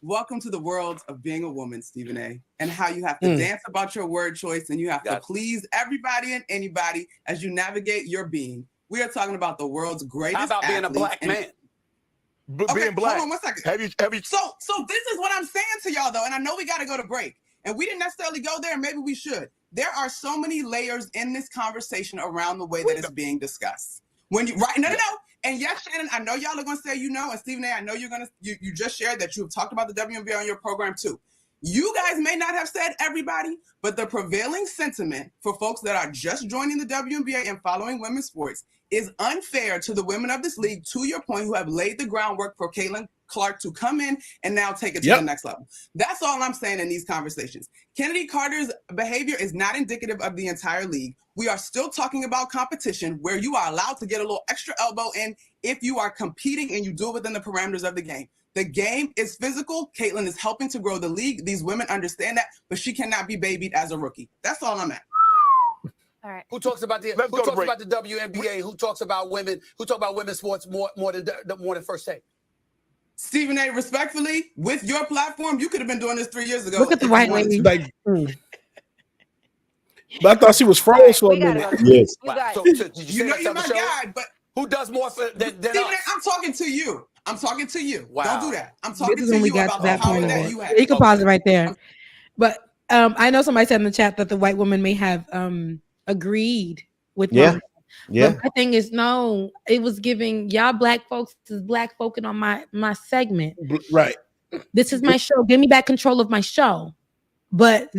Welcome to the world of being a woman, Stephen A., and how you have to dance about your word choice and you have to please everybody and anybody as you navigate your being. We are talking about the world's greatest. How about being a black man? Being black. Hold on 1 second. Have you? So this is what I'm saying to y'all though, and I know we got to go to break, and we didn't necessarily go there. Maybe we should. There are so many layers in this conversation around the way that it's being discussed. When you no. And yes, Shannon, I know y'all are gonna say and Stephen A., I know you just shared that you've talked about the WNBA on your program too. You guys may not have said everybody, but the prevailing sentiment for folks that are just joining the WNBA and following women's sports is unfair to the women of this league, to your point, who have laid the groundwork for Caitlin Clarke to come in and now take it to the next level. That's all I'm saying in these conversations. Kennedy Carter's behavior is not indicative of the entire league. We are still talking about competition where you are allowed to get a little extra elbow in if you are competing and you do it within the parameters of the game. The game is physical. Caitlin is helping to grow the league. These women understand that, but she cannot be babied as a rookie. That's all I'm at. All right. Who talks about the WNBA? Who talks about women? Who talk about women's sports more than First Take? Stephen A., respectfully, with your platform, you could have been doing this 3 years ago. Look at the white lady. But I thought she was froze for a minute. Yes. So, did you know you're my guy, but who does more than Stephen us? A., I'm talking to you. Wow. Don't do that. I'm talking This is to when we you got about to the that power point. that you have. You can pause it right there. But I know somebody said in the chat that the white woman may have agreed with Yeah. But my thing is, no, it was giving y'all black folks is black folking on my segment. Right. This is my show. Give me back control of my show. But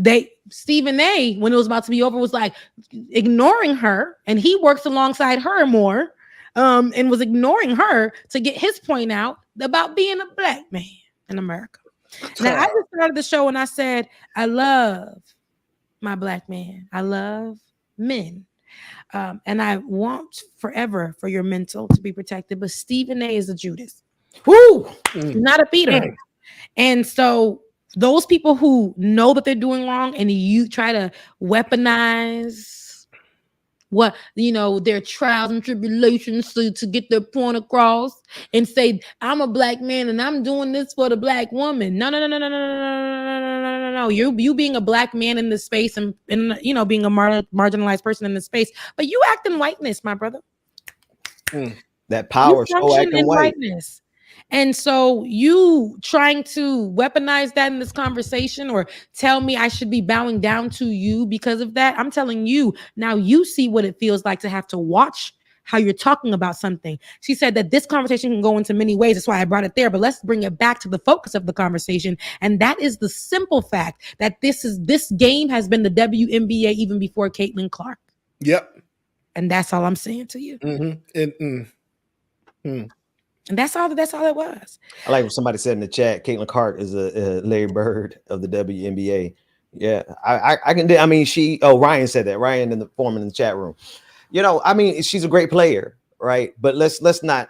Stephen A., when it was about to be over, was like ignoring her, and he works alongside her more, and was ignoring her to get his point out about being a black man in America. Now, I just started the show and I said, I love my black man. I love men. And I want forever for your mental to be protected. But Stephen A. is a Judas. Woo! Not a Peter. And so those people who know that they're doing wrong and you try to weaponize their trials and tribulations to get their point across and say, I'm a black man and I'm doing this for the black woman. No. You being a black man in this space and being a marginalized person in this space, but you acting whiteness, my brother. That power show acting white. Whiteness. And so you trying to weaponize that in this conversation or tell me I should be bowing down to you because of that. I'm telling you, now you see what it feels like to have to watch how you're talking about something. She said that this conversation can go into many ways. That's why I brought it there. But let's bring it back to the focus of the conversation. And that is the simple fact that this game has been the WNBA even before Caitlin Clarke. Yep. And that's all I'm saying to you. And that's all it was. I like what somebody said in the chat. Caitlin Clarke is a Larry Bird of the WNBA. Yeah, I can. I mean, Ryan said that. Ryan in the forum in the chat room. I mean, she's a great player, right? But let's not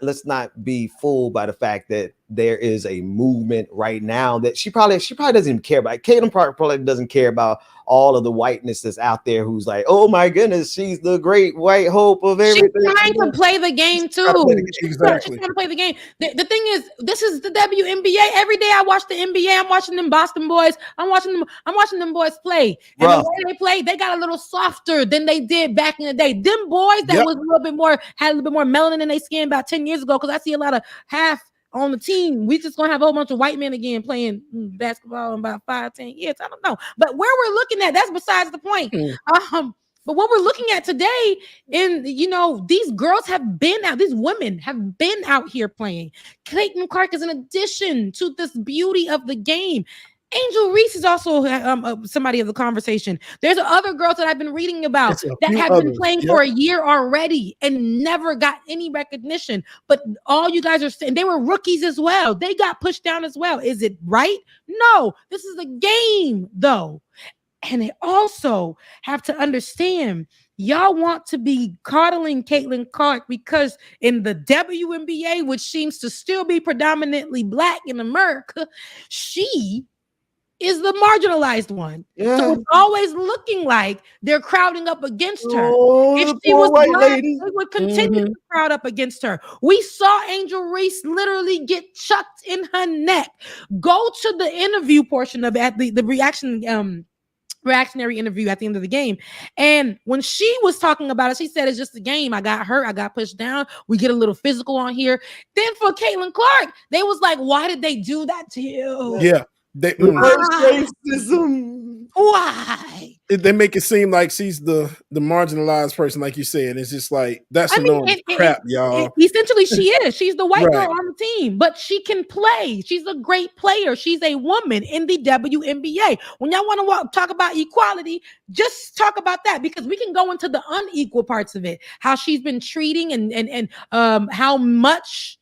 be fooled by the fact that there is a movement right now that she probably doesn't even care about. Caitlin probably doesn't care about all of the whiteness that's out there who's like, oh my goodness, she's the great white hope of everything. She's trying to play the game too. Exactly. She's trying to play the game. The thing is, this is the WNBA. Every day I watch the NBA. I'm watching them Boston boys. I'm watching them boys play. And the way they play, they got a little softer than they did back in the day. Them boys that was had a little bit more melanin in their skin about 10 years ago. Because I see a lot of half on the team. We just gonna have a whole bunch of white men again playing basketball in about 5-10 years. I don't know. But where we're looking at, that's besides the point. But what we're looking at today, these girls have been out, these women have been out here playing. Caitlin Clarke is an addition to this beauty of the game. Angel Reese is also somebody of the conversation. There's other girls that I've been reading about that have been playing for a year already and never got any recognition. But all you guys are saying, they were rookies as well. They got pushed down as well. Is it right? No, this is a game though. And they also have to understand, y'all want to be coddling Caitlin Clarke because in the WNBA, which seems to still be predominantly Black in America, she is the marginalized one. Yeah. So it's always looking like they're crowding up against her. If she was Black, they would continue to crowd up against her. We saw Angel Reese literally get chucked in her neck. Go to the interview portion of it, the reactionary interview at the end of the game. And when she was talking about it, she said, it's just a game. I got hurt. I got pushed down. We get a little physical on here. Then for Caitlin Clarke, they was like, why did they do that to you? Yeah. Racism. Why? They make it seem like she's the marginalized person, like you said. It's just like that's crap, y'all. Essentially, she is. She's the white girl on the team, but she can play. She's a great player. She's a woman in the WNBA. When y'all want to talk about equality, just talk about that because we can go into the unequal parts of it. How she's been treating and how much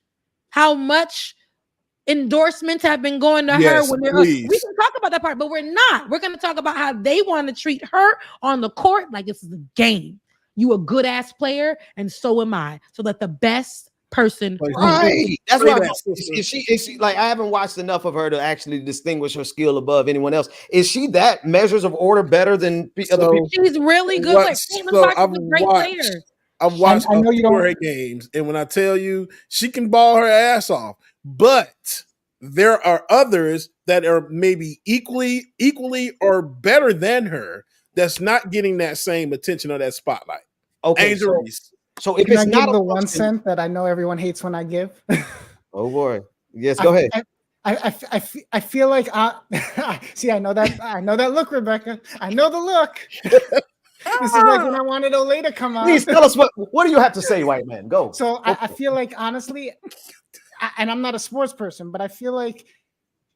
endorsements have been going to her when they're we can talk about that part, but we're not. We're going to talk about how they want to treat her on the court like this is a game. You a good ass player, and so am I. So that the best person, right? That's why is she like I haven't watched enough of her to actually distinguish her skill above anyone else. Is she that measures of order better than other people? She's really good. Like Caitlin Clarke is a great player. I've watched her games, and when I tell you she can ball her ass off, but there are others that are maybe equally or better than her that's not getting that same attention or that spotlight. Okay, Angel Reese. So if it's not the 1 cent that I know everyone hates when I give. Oh boy, yes, go ahead. I feel like see. I know that look, Rebecca. I know the look. This is like when I wanted Olay to come on. Please tell us what do you have to say, white man? Go. So I feel like honestly, and I'm not a sports person, but I feel like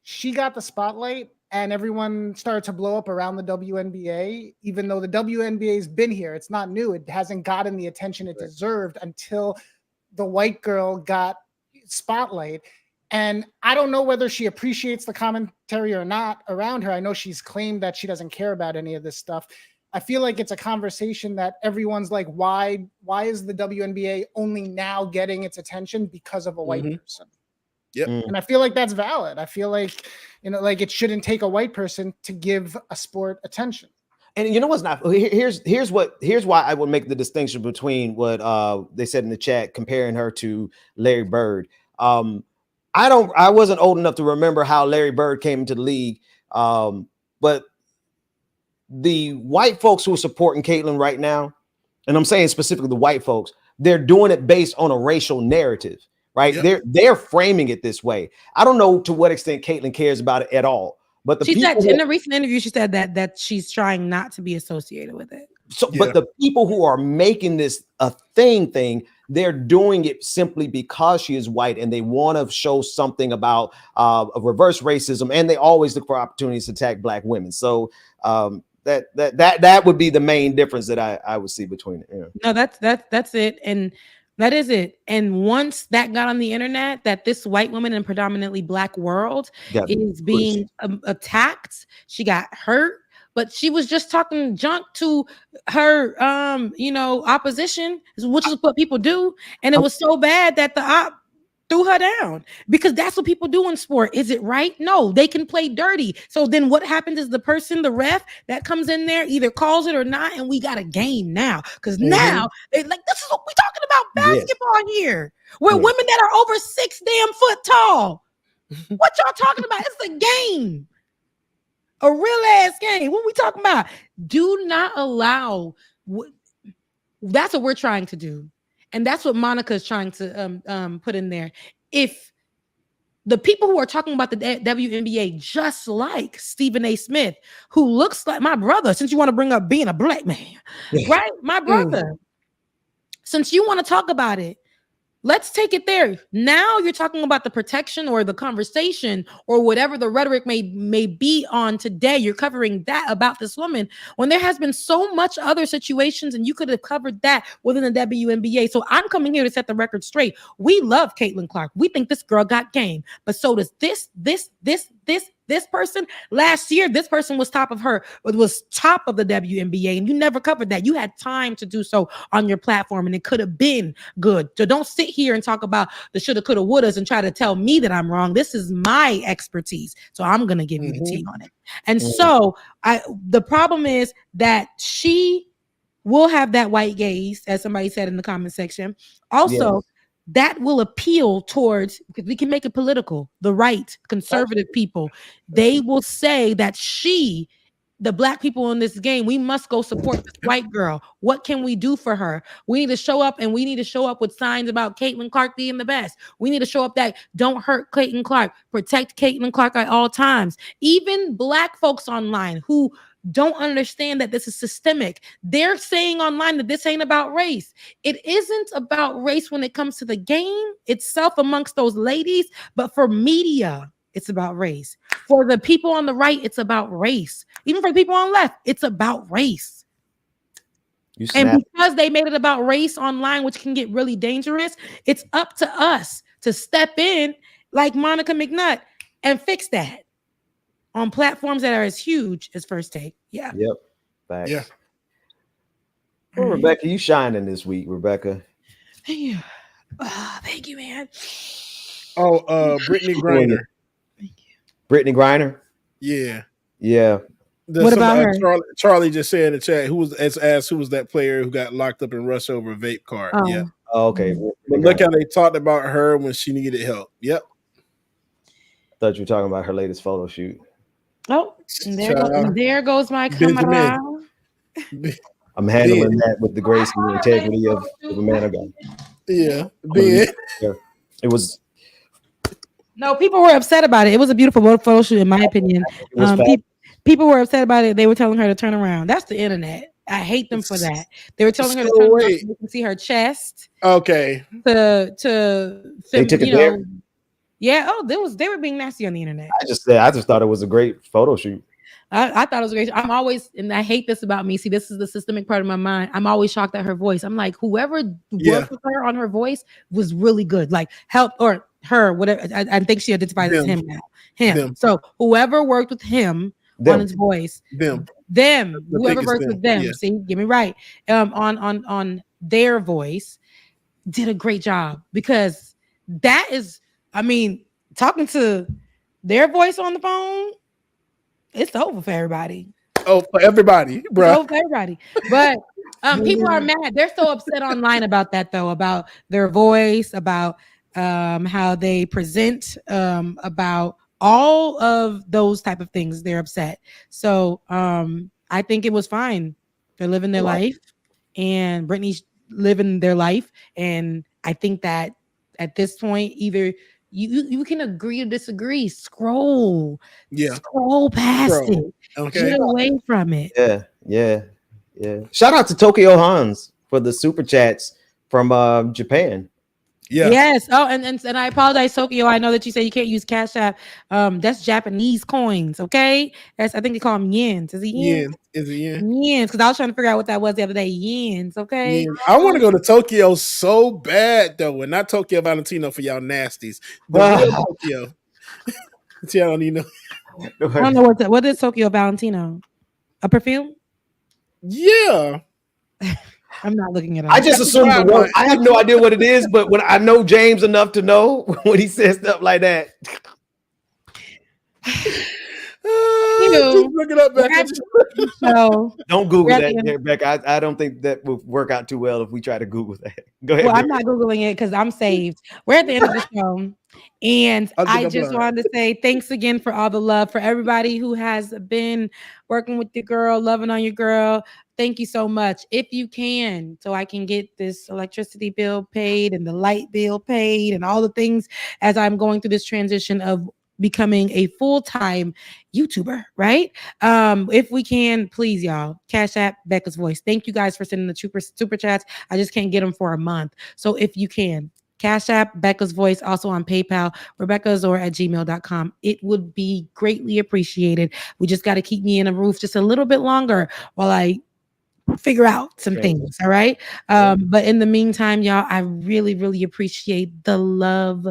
she got the spotlight and everyone started to blow up around the WNBA, even though the WNBA has been here. It's not new. It hasn't gotten the attention it deserved until the white girl got spotlight. And I don't know whether she appreciates the commentary or not around her. I know she's claimed that she doesn't care about any of this stuff. I feel like it's a conversation that everyone's like, why is the WNBA only now getting its attention because of a white person? Yep. And I feel like that's valid. I feel like, like it shouldn't take a white person to give a sport attention. And you know what's not here's why I would make the distinction between what they said in the chat comparing her to Larry Bird. I wasn't old enough to remember how Larry Bird came into the league, but the white folks who are supporting Caitlin right now, and I'm saying specifically the white folks, they're doing it based on a racial narrative, right? Yep. They're framing it this way. I don't know to what extent Caitlin cares about it at all, but she said in a recent interview, she said that she's trying not to be associated with it. So, but the people who are making this a thing, they're doing it simply because she is white and they want to show something about a reverse racism, and they always look for opportunities to attack Black women. So that would be the main difference that I would see between it. Yeah. No, that's it, and that is it. And once that got on the internet, that this white woman in predominantly Black world is being attacked, she got hurt. But she was just talking junk to her, opposition, which is what people do. And it was so bad that the op threw her down because that's what people do in sport. Is it right? No, they can play dirty. So then what happens is the ref that comes in there either calls it or not, and we got a game now. Because now they like, this is what we're talking about basketball here. Where women that are over 6 damn foot tall. What y'all talking about? It's a game. A real ass game. What we talking about? Do not allow. That's what we're trying to do. And that's what Monica is trying to put in there. If the people who are talking about the WNBA, just like Stephen A. Smith, who looks like my brother, since you want to bring up being a black man, right? My brother, since you want to talk about it, let's take it there. Now you're talking about the protection or the conversation or whatever the rhetoric may be on today. You're covering that about this woman when there has been so much other situations and you could have covered that within the WNBA. So I'm coming here to set the record straight. We love Caitlin Clarke. We think this girl got game, but so does this person. Last year, this person was top of the WNBA, and you never covered that. You had time to do so on your platform, and it could have been good. So don't sit here and talk about the shoulda, coulda, wouldas and try to tell me that I'm wrong. This is my expertise, so I'm gonna give you the tea on it. And so the problem is that she will have that white gaze, as somebody said in the comment section. Also, that will appeal towards, because we can make it political, the right, conservative people. They will say that the black people in this game, we must go support this white girl. What can we do for her? We need to show up, and we need to show up with signs about Caitlin Clarke being the best. We need to show up that don't hurt Caitlin Clarke, protect Caitlin Clarke at all times. Even black folks online who don't understand that this is systemic, they're saying online that this ain't about race. It isn't about race when it comes to the game itself amongst those ladies, but for media, it's about race. For the people on the right, it's about race. Even for the people on the left, it's about race. And because they made it about race online, which can get really dangerous, it's up to us to step in like Monica McNutt and fix that on platforms that are as huge as First Take. Yeah. Yep. Facts. Yeah. Well, Rebecca, you shining this week, Rebecca. Thank you. Thank you, man. Oh, Brittany Griner. Thank you. Brittany Griner? Yeah. Yeah. What about her? Charlie just said in the chat, who was that player who got locked up and rushed over a vape card? Oh. Yeah. Oh, okay. But look how they talked about her when she needed help. Yep. I thought you were talking about her latest photo shoot. Oh, and there goes my camera. I'm handling that with the grace and the integrity of a man of God. Yeah. It was. No, people were upset about it. It was a beautiful photo shoot, in my opinion. People were upset about it. They were telling her to turn around. That's the internet. I hate them for that. They were telling her to turn around so you can see her chest. Okay. They took it there. Yeah. Oh, they were being nasty on the internet. I just thought it was a great photo shoot. I thought it was great. I'm always, and I hate this about me. See, this is the systemic part of my mind. I'm always shocked at her voice. I'm like, whoever worked with her on her voice was really good. Like help or her, whatever. I think she identifies as him now. Him. So whoever worked with him on his voice, whoever worked with them. Yeah. See, get me right. On their voice, did a great job, because that is, I mean, talking to their voice on the phone, it's over for everybody. Oh, for everybody, bro. It's over for everybody. But people are mad. They're so upset online about that, though, about their voice, about how they present, about all of those type of things. They're upset. So I think it was fine. They're living their life, and Brittany's living their life. And I think that at this point, either you can agree or disagree. Scroll past it. Okay. Get away from it. Yeah. Shout out to Tokyo Hans for the super chats from Japan. Yeah. Yes. Oh, and I apologize, Tokyo. I know that you say you can't use Cash App. That's Japanese coins. Okay. I think they call them yens. Is it yen? Is it yen? Yens. Because I was trying to figure out what that was the other day. Yens. Okay. Yen. I want to go to Tokyo so bad though, and not Tokyo Valentino for y'all nasties. But Tokyo. See, I don't even know. I don't know what is Tokyo Valentino. A perfume? Yeah. I'm not looking it up. I just assumed the word. I have no idea what it is, but when I know James enough to know when he says stuff like that. Just look it up, Becca. Don't Google that, Becca. I don't think that will work out too well if we try to Google that. Go ahead. Well, I'm not Googling it because I'm saved. We're at the end of the show. And I just wanted to say thanks again for all the love for everybody who has been working with your girl, loving on your girl. Thank you so much. If you can, so I can get this electricity bill paid and the light bill paid and all the things as I'm going through this transition of becoming a full-time YouTuber, right? If we can, please, y'all, Cash App Becca's Voice. Thank you guys for sending the super chats. I just can't get them for a month. So if you can, Cash App Becca's Voice, also on PayPal, RebeccaZor@gmail.com. It would be greatly appreciated. We just got to keep me in a roof just a little bit longer while I figure out some things. All right. But in the meantime, y'all, I really, really appreciate the love.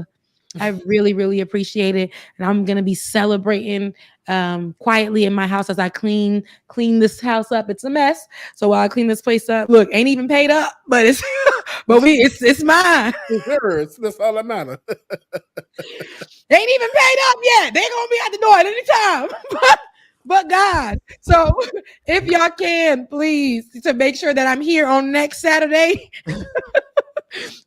I really, really appreciate it. And I'm going to be celebrating quietly in my house as I clean this house up. It's a mess. So while I clean this place up, look, ain't even paid up, but it's mine. That's all that matters. They ain't even paid up yet. They're going to be at the door at any time. But God. So if y'all can, please, to make sure that I'm here on next Saturday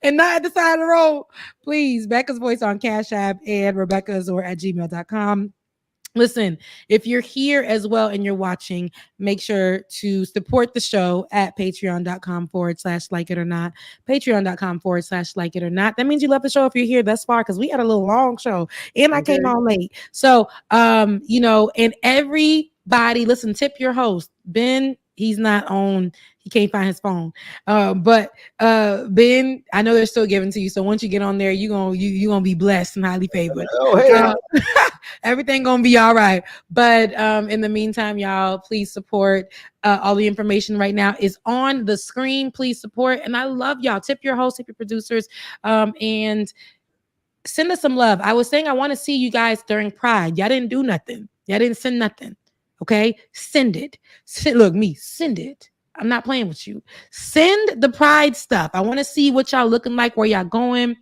and not at the side of the road, please, Becca's Voice on Cash App and RebeccaZor@gmail.com. Listen, if you're here as well and you're watching, make sure to support the show at patreon.com/like-it-or-not. Patreon.com/like-it-or-not. That means you love the show if you're here thus far, because we had a little long show and I came on late. So, and everybody, listen, tip your host. Ben, he's not on. He can't find his phone. But Ben, I know they're still giving to you. So once you get on there, you're gonna be blessed and highly favored. Everything gonna be all right. But in the meantime, y'all, please support. All the information right now is on the screen. Please support. And I love y'all. Tip your hosts, tip your producers, and send us some love. I was saying I want to see you guys during Pride. Y'all didn't do nothing. Y'all didn't send nothing. Okay, send it. Send it. I'm not playing with you. Send the Pride stuff. I want to see what y'all looking like, where y'all going.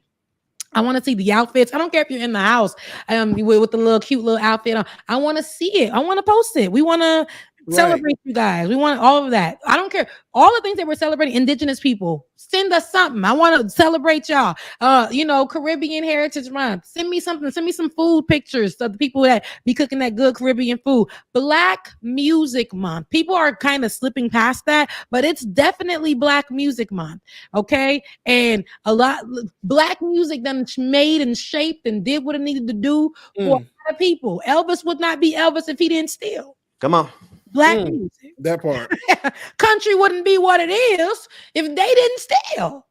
I want to see the outfits. I don't care if you're in the house with the little cute little outfit on. I want to see it. I want to post it. We want to celebrate you guys. We want all of that. I don't care. All the things that we're celebrating, Indigenous people, send us something. I want to celebrate y'all. Caribbean Heritage Month. Send me something. Send me some food pictures of the people that be cooking that good Caribbean food. Black Music Month. People are kind of slipping past that, but it's definitely Black Music Month. Okay. And a lot Black music done made and shaped and did what it needed to do for a lot of people. Elvis would not be Elvis if he didn't steal. Come on. Black music. That part. Country wouldn't be what it is if they didn't steal.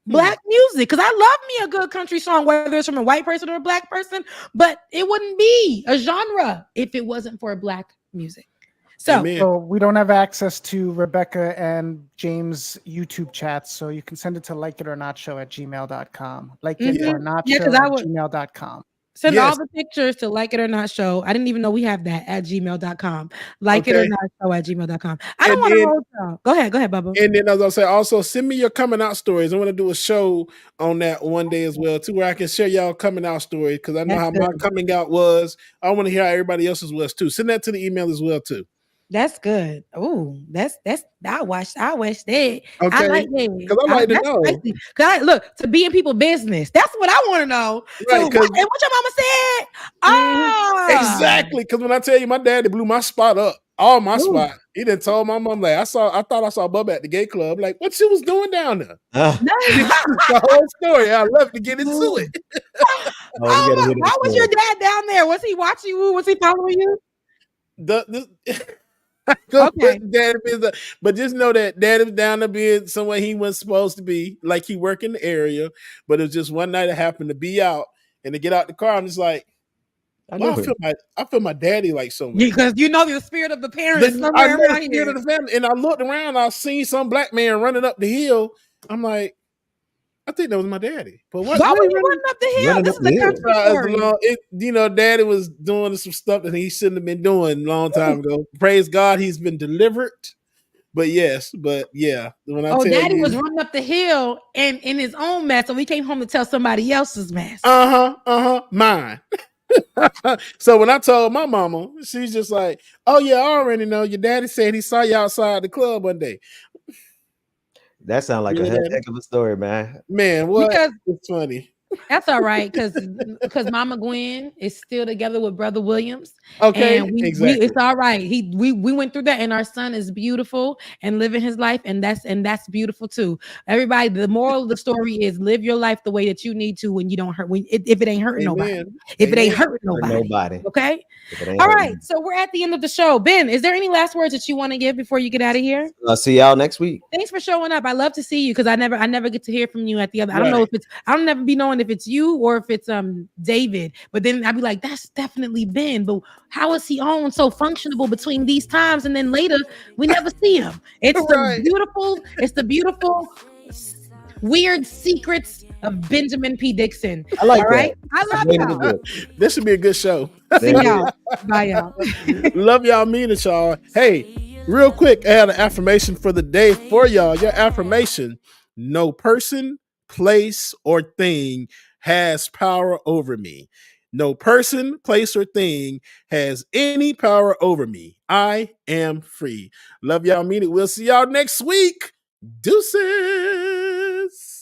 Black music. Because I love me a good country song, whether it's from a white person or a Black person, but it wouldn't be a genre if it wasn't for Black music. So we don't have access to Rebecca and James' YouTube chats, so you can send it to likeitoronotshow@gmail.com. Likeitoronotshow@gmail.com. Send all the pictures to Like It or Not Show. I didn't even know we have that at gmail.com. Likeitoronotshow@gmail.com. I don't want to hold y'all. Go ahead, Bubba. And then as I say, also send me your coming out stories. I want to do a show on that one day as well, too, where I can share y'all coming out story, because I know how my coming out was. I want to hear how everybody else's was too. Send that to the email as well, too. That's good. Oh, that's I watch that. Okay. I like that. Because I like to know. Because look, to be in people's business. That's what I want to know. Right, so, and what your mama said? Exactly. Because when I tell you, my daddy blew my spot up. All my spot. He done told my mom, like, I thought I saw Bubba at the gay club. Like, what she was doing down there? The whole story. I love to get into it. How was your dad down there? Was he watching you? Was he following you? Okay. But just know that Daddy was down there being somewhere he wasn't supposed to be, like he worked in the area. But it was just one night I happened to be out and to get out the car, I'm just like, I feel my daddy like so much. Because you know the spirit of the parents somewhere around here. Of the family. And I looked around, I seen some Black man running up the hill. I'm like, I think that was my daddy. But why were you running up the hill? This is a country story. Daddy was doing some stuff that he shouldn't have been doing a long time ago. Praise God, he's been delivered. But yes, but yeah. When I Oh, tell Daddy you, was running up the hill and in his own mess, so he came home to tell somebody else's mess. Mine. So when I told my mama, she's just like, "Oh yeah, I already know. Your daddy said he saw you outside the club one day." That sounds like Really, a Daddy? heck of a story, man. Man, what? Because It's funny. that's all right, because Mama Gwen is still together with Brother Williams. Okay, And we exactly. it's all right. We went through that, and our son is beautiful and living his life, and that's beautiful too. Everybody, the moral of the story is live your life the way that you need to when you don't hurt if it ain't hurting nobody. Amen. If it ain't Amen. hurting nobody. Okay. If it ain't All hurting. right. So we're at the end of the show. Ben, is there any last words that you want to give before you get out of here? I'll see y'all next week. Thanks for showing up. I love to see you because I never get to hear from you at the other. I don't know if it's I don't never be knowing if it's you or if it's David. But then I'd be like, that's definitely Ben. But how is he on so functionable between these times? And then later we never see him. It's the beautiful weird secrets of Benjamin P. Dixon. I like all right. that. I love y'all. This should be a good show. See y'all. Bye, y'all. Love y'all, mean it, y'all. Hey, real quick, I had an affirmation for the day for y'all. Your affirmation: no person, place, or thing has power over me. No person, place, or thing has any power over me. I am free. Love y'all, mean it. We'll see y'all next week. Deuces.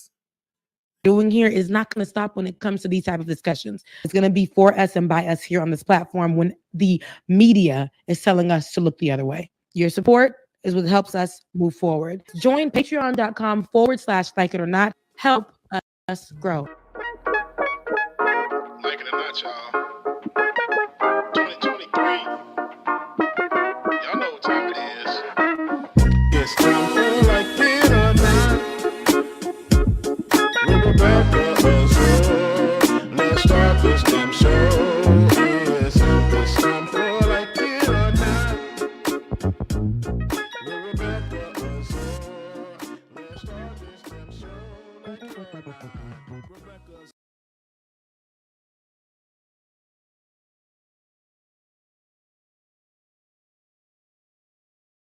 Doing here is not going to stop when it comes to these type of discussions. It's going to be for us and by us here on this platform when the media is telling us to look the other way. Your support is what helps us move forward. Join patreon.com/like it or not. Help us grow. Like it or not, y'all. 2023. Y'all know what time it is. It's time for like it or not. Let's start this damn show. Yes, it's time for like it or not. Let's start this damn show.